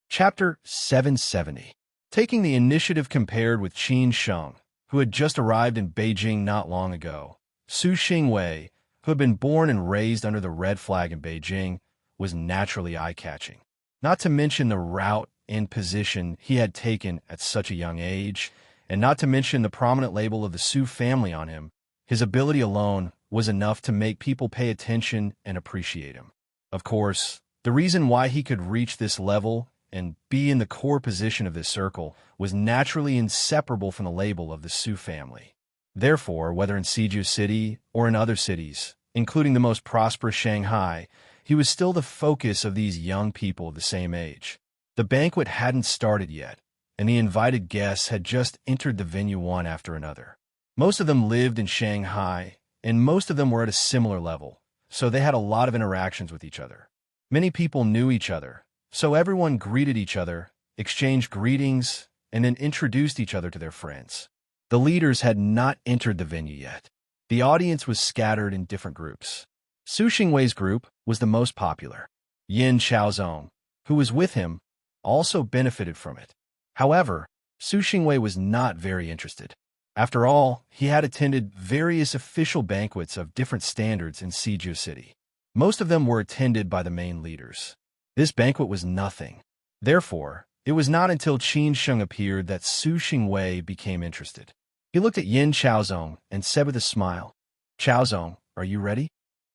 Chapter 770. Taking the initiative compared with Qin Sheng, who had just arrived in Beijing not long ago, Su Xingwei, who had been born and raised under the red flag in Beijing, was naturally eye-catching. Not to mention the route and position he had taken at such a young age, and not to mention the prominent label of the Su family on him, his ability alone was enough to make people pay attention and appreciate him. Of course, the reason why he could reach this level and be in the core position of this circle was naturally inseparable from the label of the Su family. Therefore, whether in Siju City or in other cities, including the most prosperous Shanghai, he was still the focus of these young people of the same age. The banquet hadn't started yet, and the invited guests had just entered the venue one after another. Most of them lived in Shanghai, and most of them were at a similar level, so they had a lot of interactions with each other. Many people knew each other, so everyone greeted each other, exchanged greetings, and then introduced each other to their friends. The leaders had not entered the venue yet. The audience was scattered in different groups. Su Xingwei's group was the most popular. Yin Chaozong, who was with him, also benefited from it. However, Su Xingwei was not very interested. After all, he had attended various official banquets of different standards in Siju City. Most of them were attended by the main leaders. This banquet was nothing. Therefore, it was not until Qin Sheng appeared that Su Xingwei became interested. He looked at Yin Chaozong and said with a smile, "Chaozong, are you ready?"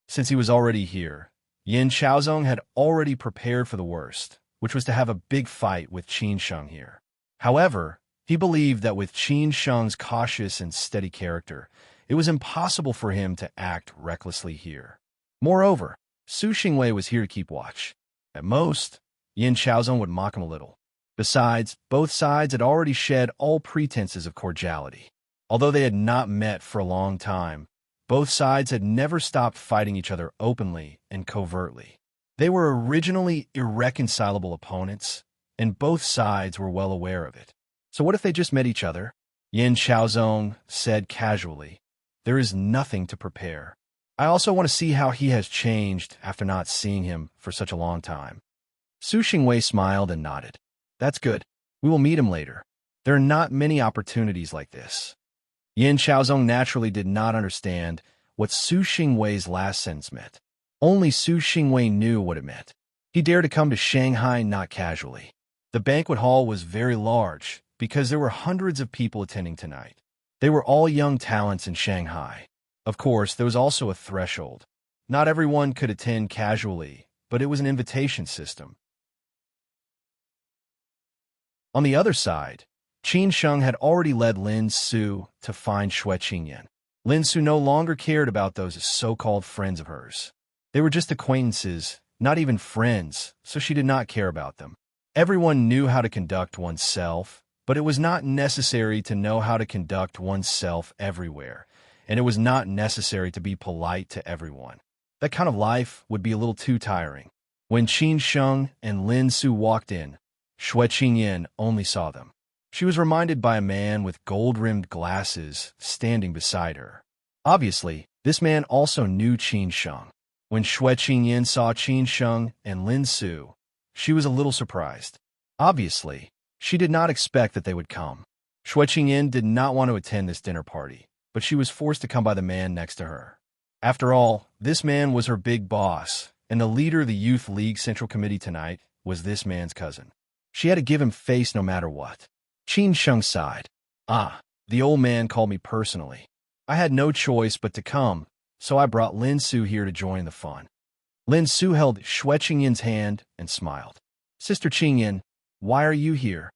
Since he was already here, Yin Chaozong had already prepared for the worst, which was to have a big fight with Qin Sheng here. However, he believed that with Qin Sheng's cautious and steady character, it was impossible for him to act recklessly here. Moreover, Su Xingwei was here to keep watch. At most, Yin Chaozong would mock him a little. Besides, both sides had already shed all pretenses of cordiality. Although they had not met for a long time, both sides had never stopped fighting each other openly and covertly. They were originally irreconcilable opponents, and both sides were well aware of it. So what if they just met each other? Yin Chaozong said casually, "There is nothing to prepare. I also want to see how he has changed after not seeing him for such a long time." Su Xingwei smiled and nodded. "That's good. We will meet him later. There are not many opportunities like this." Yin Chaozong naturally did not understand what Su Xingwei's last sentence meant. Only Su Xingwei knew what it meant. He dared to come to Shanghai not casually. The banquet hall was very large because there were hundreds of people attending tonight. They were all young talents in Shanghai. Of course, there was also a threshold. Not everyone could attend casually, but it was an invitation system. On the other side, Qin Sheng had already led Lin Su to find Xue Qingyan. Lin Su no longer cared about those so-called friends of hers. They were just acquaintances, not even friends, so she did not care about them. Everyone knew how to conduct oneself, but it was not necessary to know how to conduct oneself everywhere, and it was not necessary to be polite to everyone. That kind of life would be a little too tiring. When Qin Sheng and Lin Su walked in, Xue Qingyan only saw them. She was reminded by a man with gold-rimmed glasses standing beside her. Obviously, This man also knew Qin Sheng. When Xue Qingyan saw Qin Sheng and Lin Su, she was a little surprised. Obviously, she did not expect that they would come. Xue Qingyan did not want to attend this dinner party, but she was forced to come by the man next to her. After all, this man was her big boss, and the leader of the Youth League Central Committee tonight was this man's cousin. She had to give him face no matter what. Qin Sheng sighed. The old man called me personally. I had no choice but to come, so I brought Lin Su here to join the fun. Lin Su held Xue Qingyan's hand and smiled. Sister Qingyan, why are you here?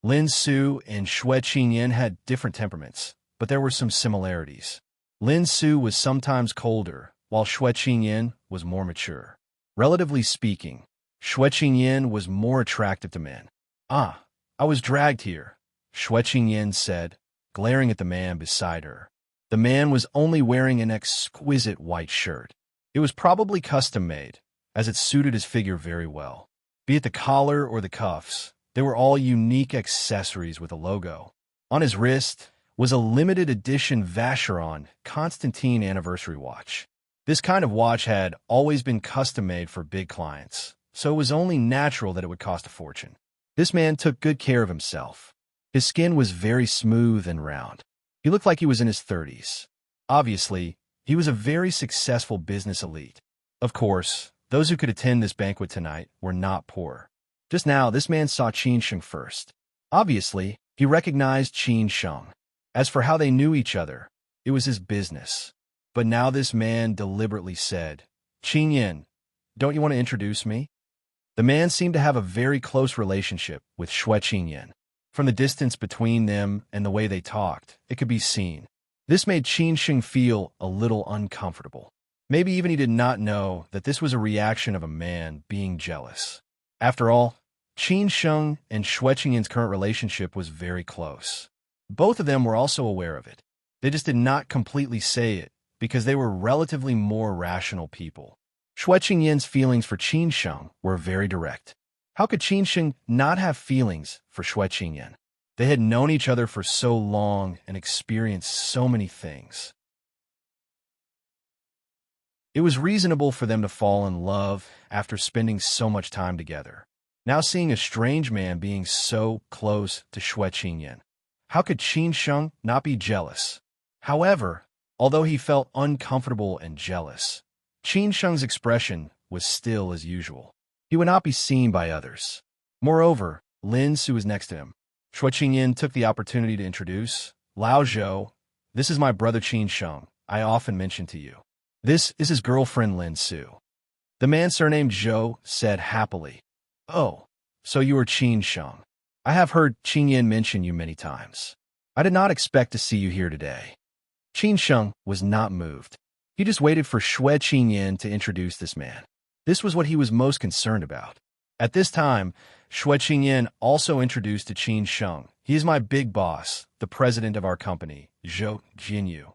Lin Su and Xue Qingyan had different temperaments, but there were some similarities. Lin Su was sometimes colder, while Xue Qingyan was more mature. Relatively speaking, Xue Qingyan was more attractive to men. I was dragged here, Xue Qingyan said, glaring at the man beside her. The man was only wearing an exquisite white shirt. It was probably custom-made, as it suited his figure very well. Be it the collar or the cuffs, they were all unique accessories with a logo. On his wrist was a limited edition Vacheron Constantine anniversary watch. This kind of watch had always been custom-made for big clients, so it was only natural that it would cost a fortune. This man took good care of himself. His skin was very smooth and round. He looked like he was in his 30s. Obviously, he was a very successful business elite. Of course, those who could attend this banquet tonight were not poor. Just now, this man saw Qin Sheng first. Obviously, he recognized Qin Sheng. As for how they knew each other, it was his business. But now this man deliberately said, Qingyan, don't you want to introduce me? The man seemed to have a very close relationship with Xue Qingyan. From the distance between them and the way they talked, it could be seen. This made Qin Sheng feel a little uncomfortable. Maybe even he did not know that this was a reaction of a man being jealous. After all, Qin Sheng and Xue Qingyan's current relationship was very close. Both of them were also aware of it. They just did not completely say it because they were relatively more rational people. Xue Qingyan's feelings for Qin Sheng were very direct. How could Qin Sheng not have feelings for Xue Qingyan? They had known each other for so long and experienced so many things. It was reasonable for them to fall in love after spending so much time together. Now seeing a strange man being so close to Xue Qingyan, how could Qin Sheng not be jealous? However, although he felt uncomfortable and jealous, Qin Sheng's expression was still as usual. He would not be seen by others. Moreover, Lin Su was next to him. Xue Qingyan took the opportunity to introduce, Lao Zhou, this is my brother Qin Sheng, I often mention to you. This is his girlfriend Lin Su. The man surnamed Zhou said happily, Oh, so you are Qin Sheng. I have heard Qingyan mention you many times. I did not expect to see you here today. Qin Sheng was not moved. He just waited for Xue Qingyan to introduce this man. This was what he was most concerned about. At this time, Xue Qingyan also introduced to Qin Sheng. He is my big boss, the president of our company, Zhou Jinyu.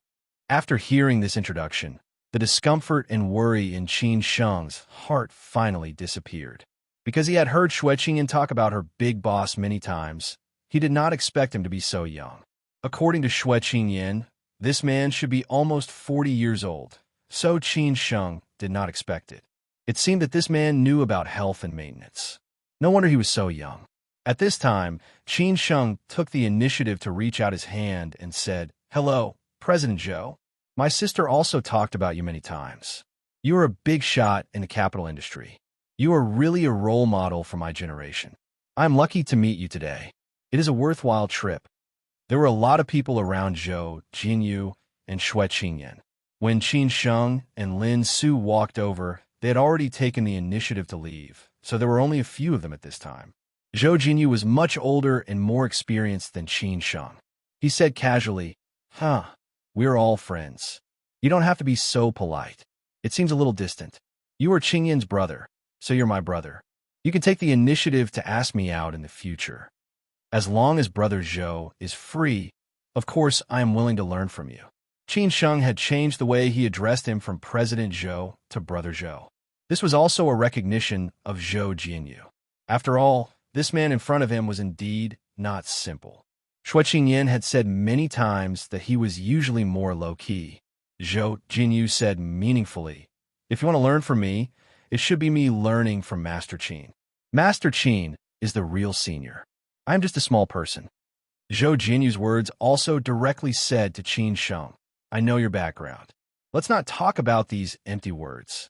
After hearing this introduction, the discomfort and worry in Qin Sheng's heart finally disappeared. Because he had heard Xue Qingyan talk about her big boss many times, he did not expect him to be so young. According to Xue Qingyan, this man should be almost 40 years old, so Qin Sheng did not expect it. It seemed that this man knew about health and maintenance. No wonder he was so young. At this time, Qin Sheng took the initiative to reach out his hand and said, Hello, President Zhou. My sister also talked about you many times. You are a big shot in the capital industry. You are really a role model for my generation. I am lucky to meet you today. It is a worthwhile trip. There were a lot of people around Zhou, Jinyu, and Xue Qingyan. When Qin Sheng and Lin Su walked over, they had already taken the initiative to leave, so there were only a few of them at this time. Zhou Jinyu was much older and more experienced than Qin Sheng. He said casually, We're all friends. You don't have to be so polite. It seems a little distant. You are Qingyan's brother, so you're my brother. You can take the initiative to ask me out in the future. As long as Brother Zhou is free, of course I am willing to learn from you. Qin Sheng had changed the way he addressed him from President Zhou to Brother Zhou. This was also a recognition of Zhou Jinyu. After all, this man in front of him was indeed not simple. Xue Qingyan had said many times that he was usually more low-key. Zhou Jinyu said meaningfully. If you want to learn from me, it should be me learning from Master Qin. Master Qin is the real senior. I'm just a small person. Zhou Jinyu's words also directly said to Qin Sheng, I know your background. Let's not talk about these empty words.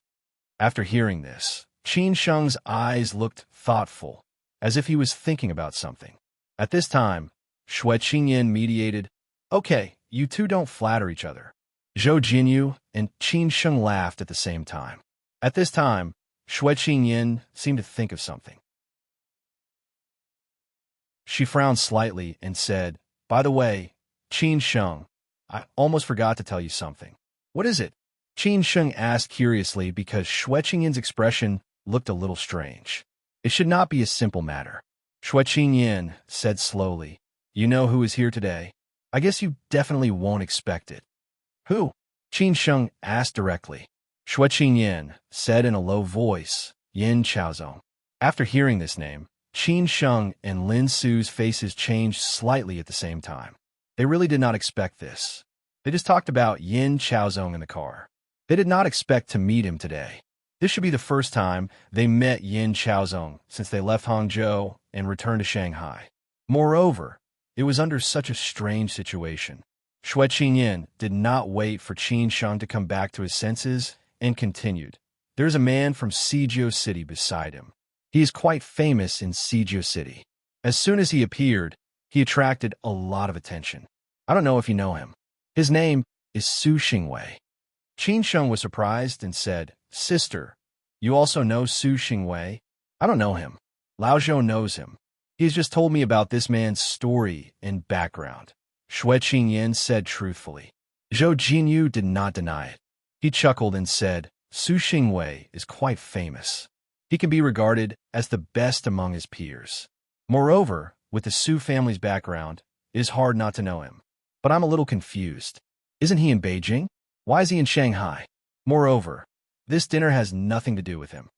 After hearing this, Qin Sheng's eyes looked thoughtful, as if he was thinking about something. At this time, Xue Qingyan mediated, Okay, you two don't flatter each other. Zhou Jinyu and Qin Sheng laughed at the same time. At this time, Xue Qingyan seemed to think of something. She frowned slightly and said, By the way, Qin Sheng, I almost forgot to tell you something. What is it? Qin Sheng asked curiously because Xue Qingyan's expression looked a little strange. It should not be a simple matter. Xue Qingyan said slowly, You know who is here today? I guess you definitely won't expect it. Who? Qin Sheng asked directly. Xue Qingyan said in a low voice, Yin Chaozong. After hearing this name, Qin Sheng and Lin Su's faces changed slightly at the same time. They really did not expect this. They just talked about Yin Chaozong in the car. They did not expect to meet him today. This should be the first time they met Yin Chaozong since they left Hangzhou and returned to Shanghai. Moreover, it was under such a strange situation. Xue Qingyan did not wait for Qin Sheng to come back to his senses and continued. There's a man from Sijio City beside him. He is quite famous in Sijio City. As soon as he appeared, he attracted a lot of attention. I don't know if you know him. His name is Su Xingwei. Qin Sheng was surprised and said, Sister, you also know Su Xingwei? I don't know him. Lao Zhou knows him. He has just told me about this man's story and background. Xue Qingyan said truthfully. Zhou Jinyu did not deny it. He chuckled and said, Su Xingwei is quite famous. He can be regarded as the best among his peers. Moreover, with the Su family's background, it is hard not to know him. But I'm a little confused. Isn't he in Beijing? Why is he in Shanghai? Moreover, this dinner has nothing to do with him.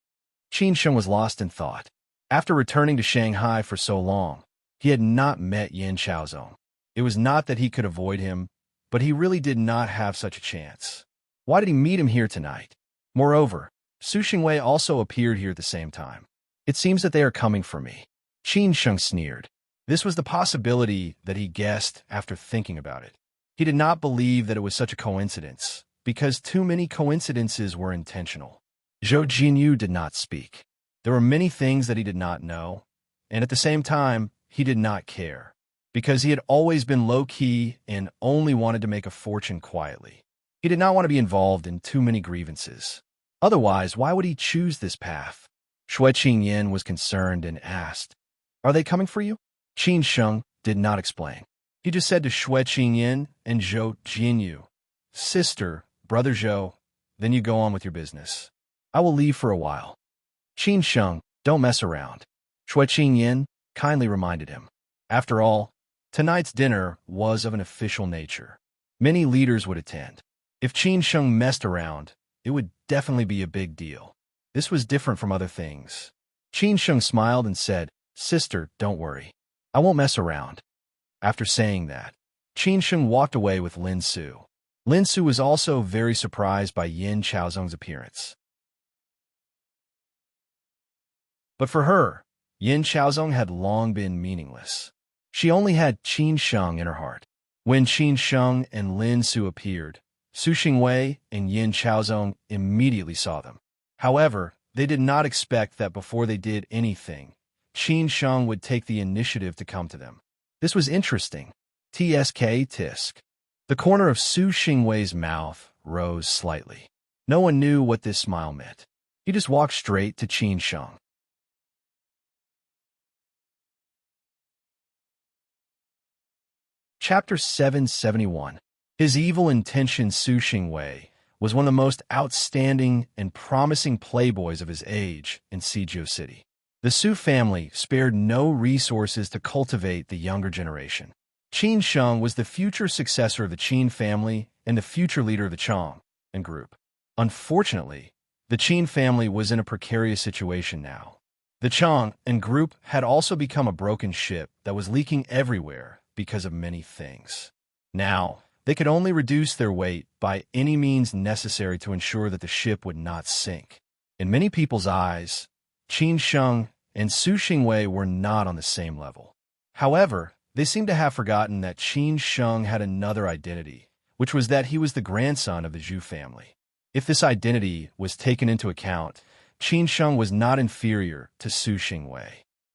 Qin Sheng was lost in thought. After returning to Shanghai for so long, he had not met Yin Chaozong. It was not that he could avoid him, but he really did not have such a chance. Why did he meet him here tonight? Moreover, Su Xingwei also appeared here at the same time. It seems that they are coming for me. Qin Sheng sneered. This was the possibility that he guessed after thinking about it. He did not believe that it was such a coincidence, because too many coincidences were intentional. Zhou Jinyu did not speak. There were many things that he did not know, and at the same time, he did not care, because he had always been low-key and only wanted to make a fortune quietly. He did not want to be involved in too many grievances. Otherwise, why would he choose this path? Xue Qingyan was concerned and asked, Are they coming for you? Qin Sheng did not explain. He just said to Xue Qingyan and Zhou Jinyu, Sister, Brother Zhou, then you go on with your business. I will leave for a while. Qin Sheng, don't mess around. Xue Qingyan kindly reminded him. After all, tonight's dinner was of an official nature. Many leaders would attend. If Qin Sheng messed around, it would definitely be a big deal. This was different from other things. Qin Sheng smiled and said, Sister, don't worry. I won't mess around. After saying that, Qin Sheng walked away with Lin Su. Lin Su was also very surprised by Yin Chaozong's appearance. But for her, Yin Chaozong had long been meaningless. She only had Qin Sheng in her heart. When Qin Sheng and Lin Su appeared, Su Xingwei and Yin Chaozong immediately saw them. However, they did not expect that before they did anything, Qin Sheng would take the initiative to come to them. This was interesting. Tisk. The corner of Su Xingwei's mouth rose slightly. No one knew what this smile meant. He just walked straight to Qin Sheng. Chapter 771. His evil intention. Su Xingwei was one of the most outstanding and promising playboys of his age in Sijio City. The Su family spared no resources to cultivate the younger generation. Qin Sheng was the future successor of the Qin family and the future leader of the Chang and group. Unfortunately, the Qin family was in a precarious situation now. The Chang and group had also become a broken ship that was leaking everywhere because of many things. Now, They could only reduce their weight by any means necessary to ensure that the ship would not sink. In many people's eyes, Qin Sheng and Su Xingwei were not on the same level. However, they seemed to have forgotten that Qin Sheng had another identity, which was that he was the grandson of the Zhu family. If this identity was taken into account, Qin Sheng was not inferior to Su Xingwei.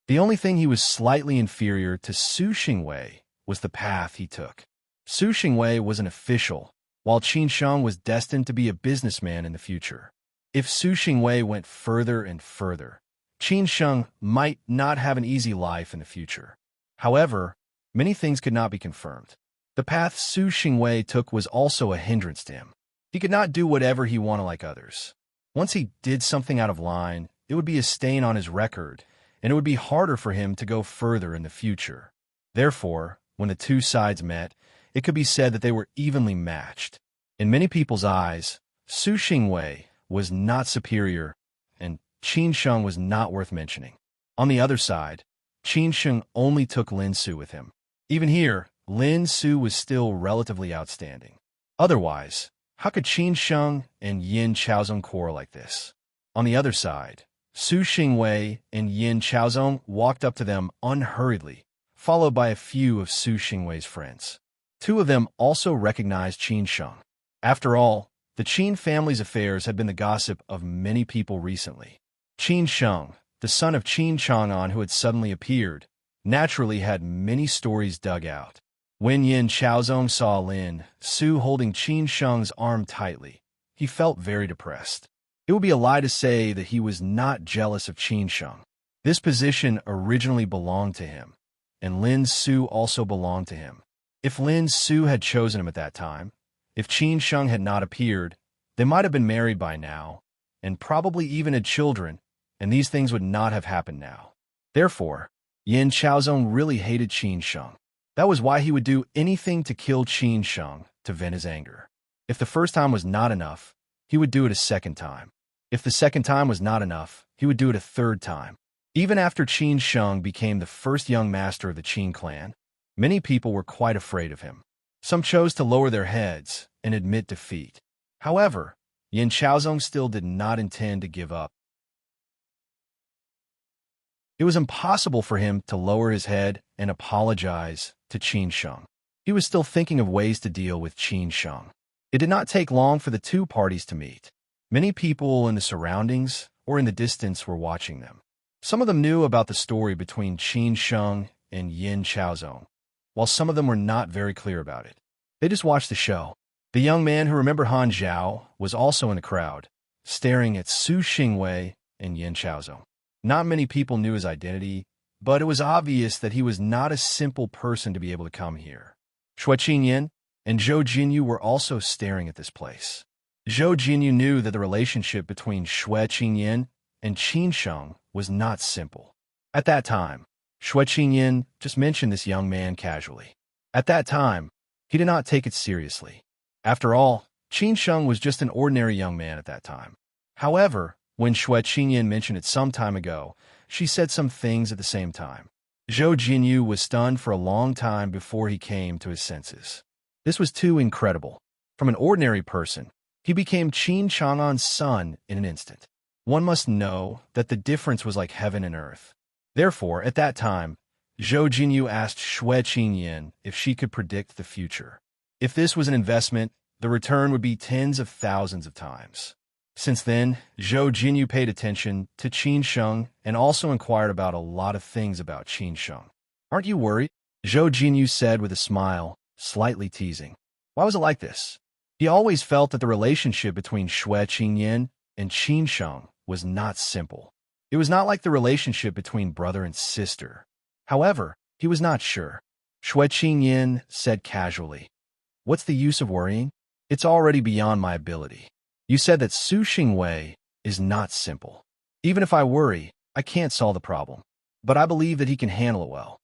The only thing he was slightly inferior to Su Xingwei was the path he took. Su Xingwei was an official, while Qin Sheng was destined to be a businessman in the future. If Su Xingwei went further and further, Qin Sheng might not have an easy life in the future. However, many things could not be confirmed. The path Su Xingwei took was also a hindrance to him. He could not do whatever he wanted like others. Once he did something out of line, it would be a stain on his record, and it would be harder for him to go further in the future. Therefore, when the two sides met, it could be said that they were evenly matched. In many people's eyes, Su Xingwei was not superior, and Qin Sheng was not worth mentioning. On the other side, Qin Sheng only took Lin Su with him. Even here, Lin Su was still relatively outstanding. Otherwise, how could Qin Sheng and Yin Chaozong quarrel like this? On the other side, Su Xingwei and Yin Chaozong walked up to them unhurriedly, followed by a few of Su Xingwei's friends. Two of them also recognized Qin Sheng. After all, the Qin family's affairs had been the gossip of many people recently. Qin Sheng, the son of Qin Chang'an who had suddenly appeared, naturally had many stories dug out. When Yin Chaozong saw Lin Su holding Qin Sheng's arm tightly, he felt very depressed. It would be a lie to say that he was not jealous of Qin Sheng. This position originally belonged to him, and Lin Su also belonged to him. If Lin Su had chosen him at that time, if Qin Sheng had not appeared, they might have been married by now, and probably even had children, and these things would not have happened now. Therefore, Yin Chaozong really hated Qin Sheng. That was why he would do anything to kill Qin Sheng to vent his anger. If the first time was not enough, he would do it a second time. If the second time was not enough, he would do it a third time. Even after Qin Sheng became the first young master of the Qin clan, many people were quite afraid of him. Some chose to lower their heads and admit defeat. However, Yin Chaozong still did not intend to give up. It was impossible for him to lower his head and apologize to Qin Sheng. He was still thinking of ways to deal with Qin Sheng. It did not take long for the two parties to meet. Many people in the surroundings or in the distance were watching them. Some of them knew about the story between Qin Sheng and Yin Chaozong, while some of them were not very clear about it. They just watched the show. The young man who remembered Han Zhao was also in the crowd, staring at Su Xingwei and Yin Chaozong. Not many people knew his identity, but it was obvious that he was not a simple person to be able to come here. Shui Qingyan and Zhou Jinyu were also staring at this place. Zhou Jinyu knew that the relationship between Shui Qingyan and Qin Sheng was not simple. At that time, Shui Qingyan just mentioned this young man casually. At that time, he did not take it seriously. After all, Qin Sheng was just an ordinary young man at that time. However, when Shui Qingyan mentioned it some time ago, she said some things at the same time. Zhou Jinyu was stunned for a long time before he came to his senses. This was too incredible. From an ordinary person, he became Qin Chang'an's son in an instant. One must know that the difference was like heaven and earth. Therefore, at that time, Zhou Jinyu asked Shui Qingyan if she could predict the future. If this was an investment, the return would be tens of thousands of times. Since then, Zhou Jinyu paid attention to Qin Sheng and also inquired about a lot of things about Qin Sheng. "Aren't you worried?" Zhou Jinyu said with a smile, slightly teasing. Why was it like this? He always felt that the relationship between Shui Qingyan and Qin Sheng was not simple. It was not like the relationship between brother and sister. However, he was not sure. Shui Qingyan said casually, "What's the use of worrying? It's already beyond my ability. You said that Su Xingwei is not simple. Even if I worry, I can't solve the problem. But I believe that he can handle it well.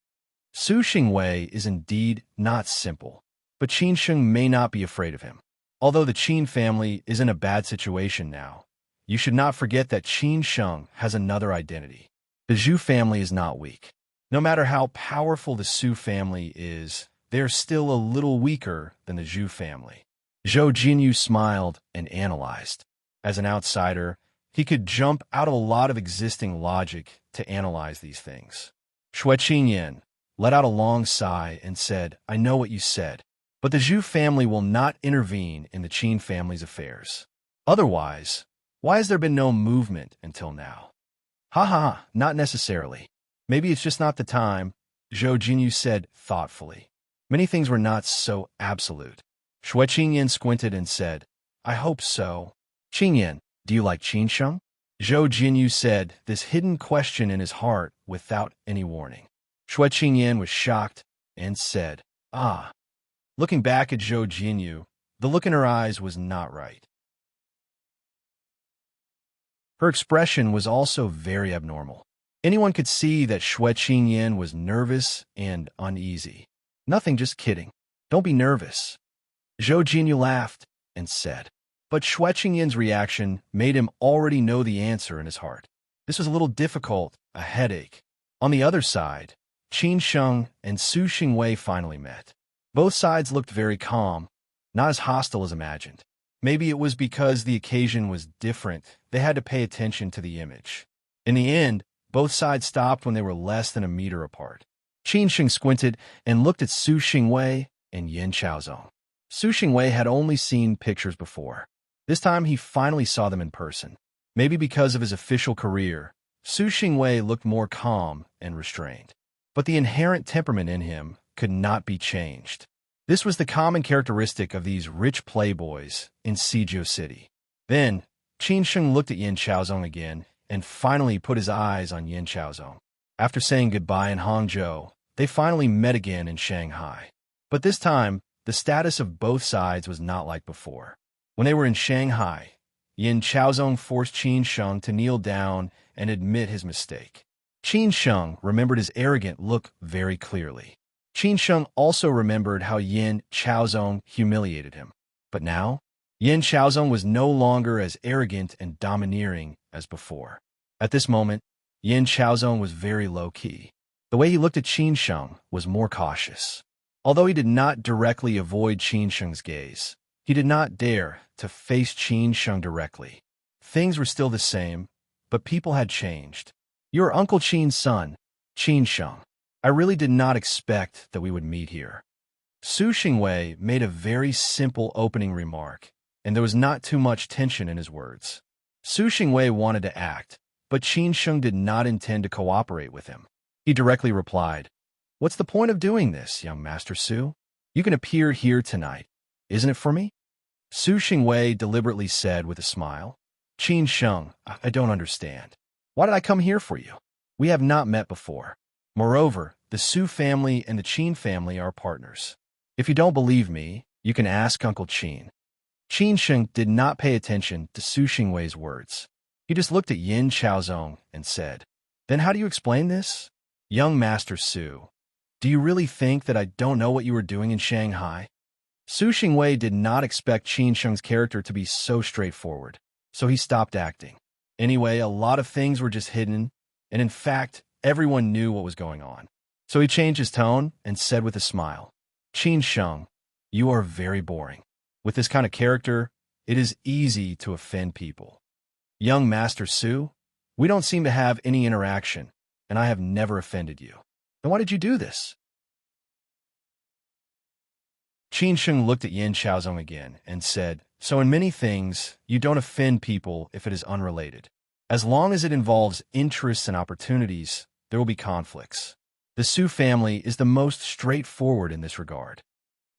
Su Xingwei is indeed not simple, but Qin Sheng may not be afraid of him. Although the Qin family is in a bad situation now, you should not forget that Qin Sheng has another identity. The Zhu family is not weak. No matter how powerful the Su family is, they are still a little weaker than the Zhu family. Zhou Jinyu smiled and analyzed. As an outsider, he could jump out of a lot of existing logic to analyze these things. Shui Qingyan let out a long sigh and said, I know what you said, but the Zhu family will not intervene in the Qin family's affairs. Otherwise, why has there been no movement until now? Ha ha, not necessarily. Maybe it's just not the time, Zhou Jinyu said thoughtfully. Many things were not so absolute. Shui Qingyan squinted and said, I hope so. Qingyan, do you like Qinsheng? Zhou Jinyu said, this hidden question in his heart without any warning. Shui Qingyan was shocked and said, ah. Looking back at Zhou Jinyu, the look in her eyes was not right. Her expression was also very abnormal. Anyone could see that Shui Qingyan was nervous and uneasy. Nothing, just kidding. Don't be nervous. Zhou Jinyu laughed and said. But Shui Qingyan's reaction made him already know the answer in his heart. This was a little difficult, a headache. On the other side, Qin Sheng and Su Xingwei finally met. Both sides looked very calm, not as hostile as imagined. Maybe it was because the occasion was different, they had to pay attention to the image. In the end, both sides stopped when they were less than a meter apart. Qin Sheng squinted and looked at Su Xingwei and Yin Chaozong. Su Xingwei had only seen pictures before. This time he finally saw them in person. Maybe because of his official career, Su Xingwei looked more calm and restrained. But the inherent temperament in him could not be changed. This was the common characteristic of these rich playboys in Suzhou City. Then, Qin Sheng looked at Yin Chaozong again and finally put his eyes on Yin Chaozong. After saying goodbye in Hangzhou, they finally met again in Shanghai. But this time, the status of both sides was not like before. When they were in Shanghai, Yin Chaozong forced Qin Sheng to kneel down and admit his mistake. Qin Sheng remembered his arrogant look very clearly. Qin Sheng also remembered how Yin Chaozong humiliated him. But now, Yin Chaozong was no longer as arrogant and domineering as before. At this moment, Yin Chaozong was very low-key. The way he looked at Qin Sheng was more cautious. Although he did not directly avoid Qin Sheng's gaze, he did not dare to face Qin Sheng directly. Things were still the same, but people had changed. You're Uncle Qin's son, Qin Sheng. I really did not expect that we would meet here. Su Xingwei made a very simple opening remark, and there was not too much tension in his words. Su Xingwei wanted to act, but Qin Sheng did not intend to cooperate with him. He directly replied, What's the point of doing this, young Master Su? You can appear here tonight, isn't it for me? Su Xingwei deliberately said with a smile. Qin Sheng, I don't understand. Why did I come here for you? We have not met before. Moreover, the Su family and the Qin family are partners. If you don't believe me, you can ask Uncle Qin. Qin Sheng did not pay attention to Su Xingwei's words. He just looked at Yin Chaozong and said, Then how do you explain this? Young Master Su, do you really think that I don't know what you were doing in Shanghai? Su Xingwei did not expect Qin Sheng's character to be so straightforward, so he stopped acting. Anyway, a lot of things were just hidden, and in fact, everyone knew what was going on. So he changed his tone and said with a smile, Qin Sheng, you are very boring. With this kind of character, it is easy to offend people. Young Master Su, we don't seem to have any interaction, and I have never offended you. Then why did you do this? Qin Sheng looked at Yin Chaozong again and said, So in many things, you don't offend people if it is unrelated. As long as it involves interests and opportunities, there will be conflicts. The Su family is the most straightforward in this regard.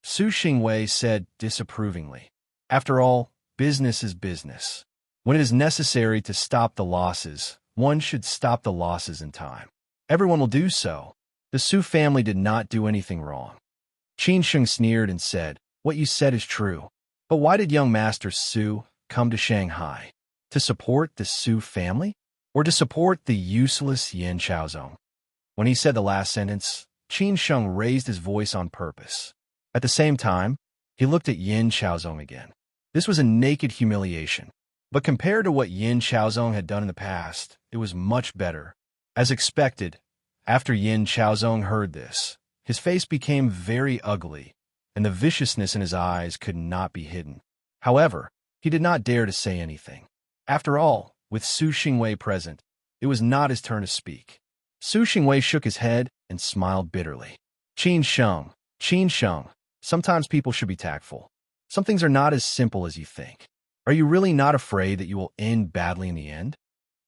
Su Xingwei said disapprovingly, After all, business is business. When it is necessary to stop the losses, one should stop the losses in time. Everyone will do so. The Su family did not do anything wrong. Qin Sheng sneered and said, What you said is true. But why did young Master Su come to Shanghai? To support the Su family? Or to support the useless Yin Chaozong? When he said the last sentence, Qin Sheng raised his voice on purpose. At the same time, he looked at Yin Chaozong again. This was a naked humiliation. But compared to what Yin Chaozong had done in the past, it was much better. As expected, after Yin Chaozong heard this, His face became very ugly, and the viciousness in his eyes could not be hidden. However, he did not dare to say anything. After all, with Su Xingwei present, it was not his turn to speak. Su Xingwei shook his head and smiled bitterly. Qin Sheng, sometimes people should be tactful. Some things are not as simple as you think. Are you really not afraid that you will end badly in the end?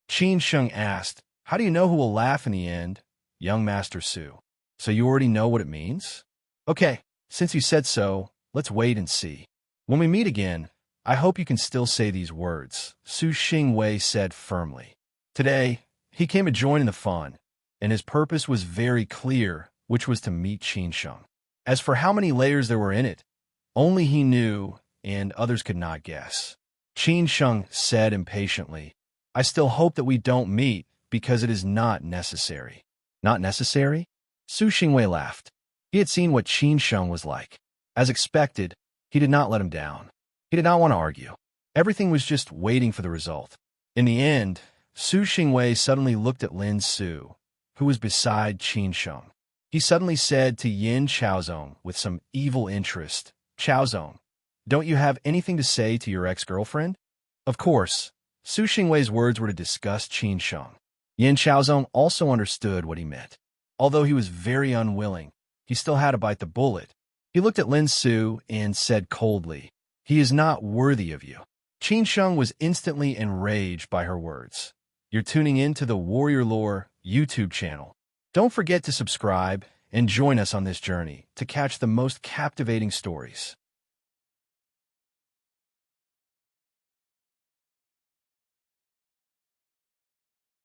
Qin Sheng asked, how do you know who will laugh in the end, young Master Su? So you already know what it means? Okay, since you said so, let's wait and see. When we meet again, I hope you can still say these words, Su Xingwei said firmly. Today, he came to join in the fun, and his purpose was very clear, which was to meet Qin Sheng. As for how many layers there were in it, only he knew, and others could not guess. Qin Sheng said impatiently, I still hope that we don't meet, because it is not necessary. Not necessary? Su Xingwei laughed. He had seen what Qin Sheng was like. As expected, he did not let him down. He did not want to argue. Everything was just waiting for the result. In the end, Su Xingwei suddenly looked at Lin Su, who was beside Qin Sheng. He suddenly said to Yin Chaozong with some evil interest, Chaozong, don't you have anything to say to your ex-girlfriend? Of course, Su Xingwei's words were to disgust Qin Sheng. Yin Chaozong also understood what he meant. Although he was very unwilling, he still had to bite the bullet. He looked at Lin Su and said coldly, he is not worthy of you. Qin Sheng was instantly enraged by her words. You're tuning in to the Warrior Lore YouTube channel. Don't forget to subscribe and join us on this journey to catch the most captivating stories.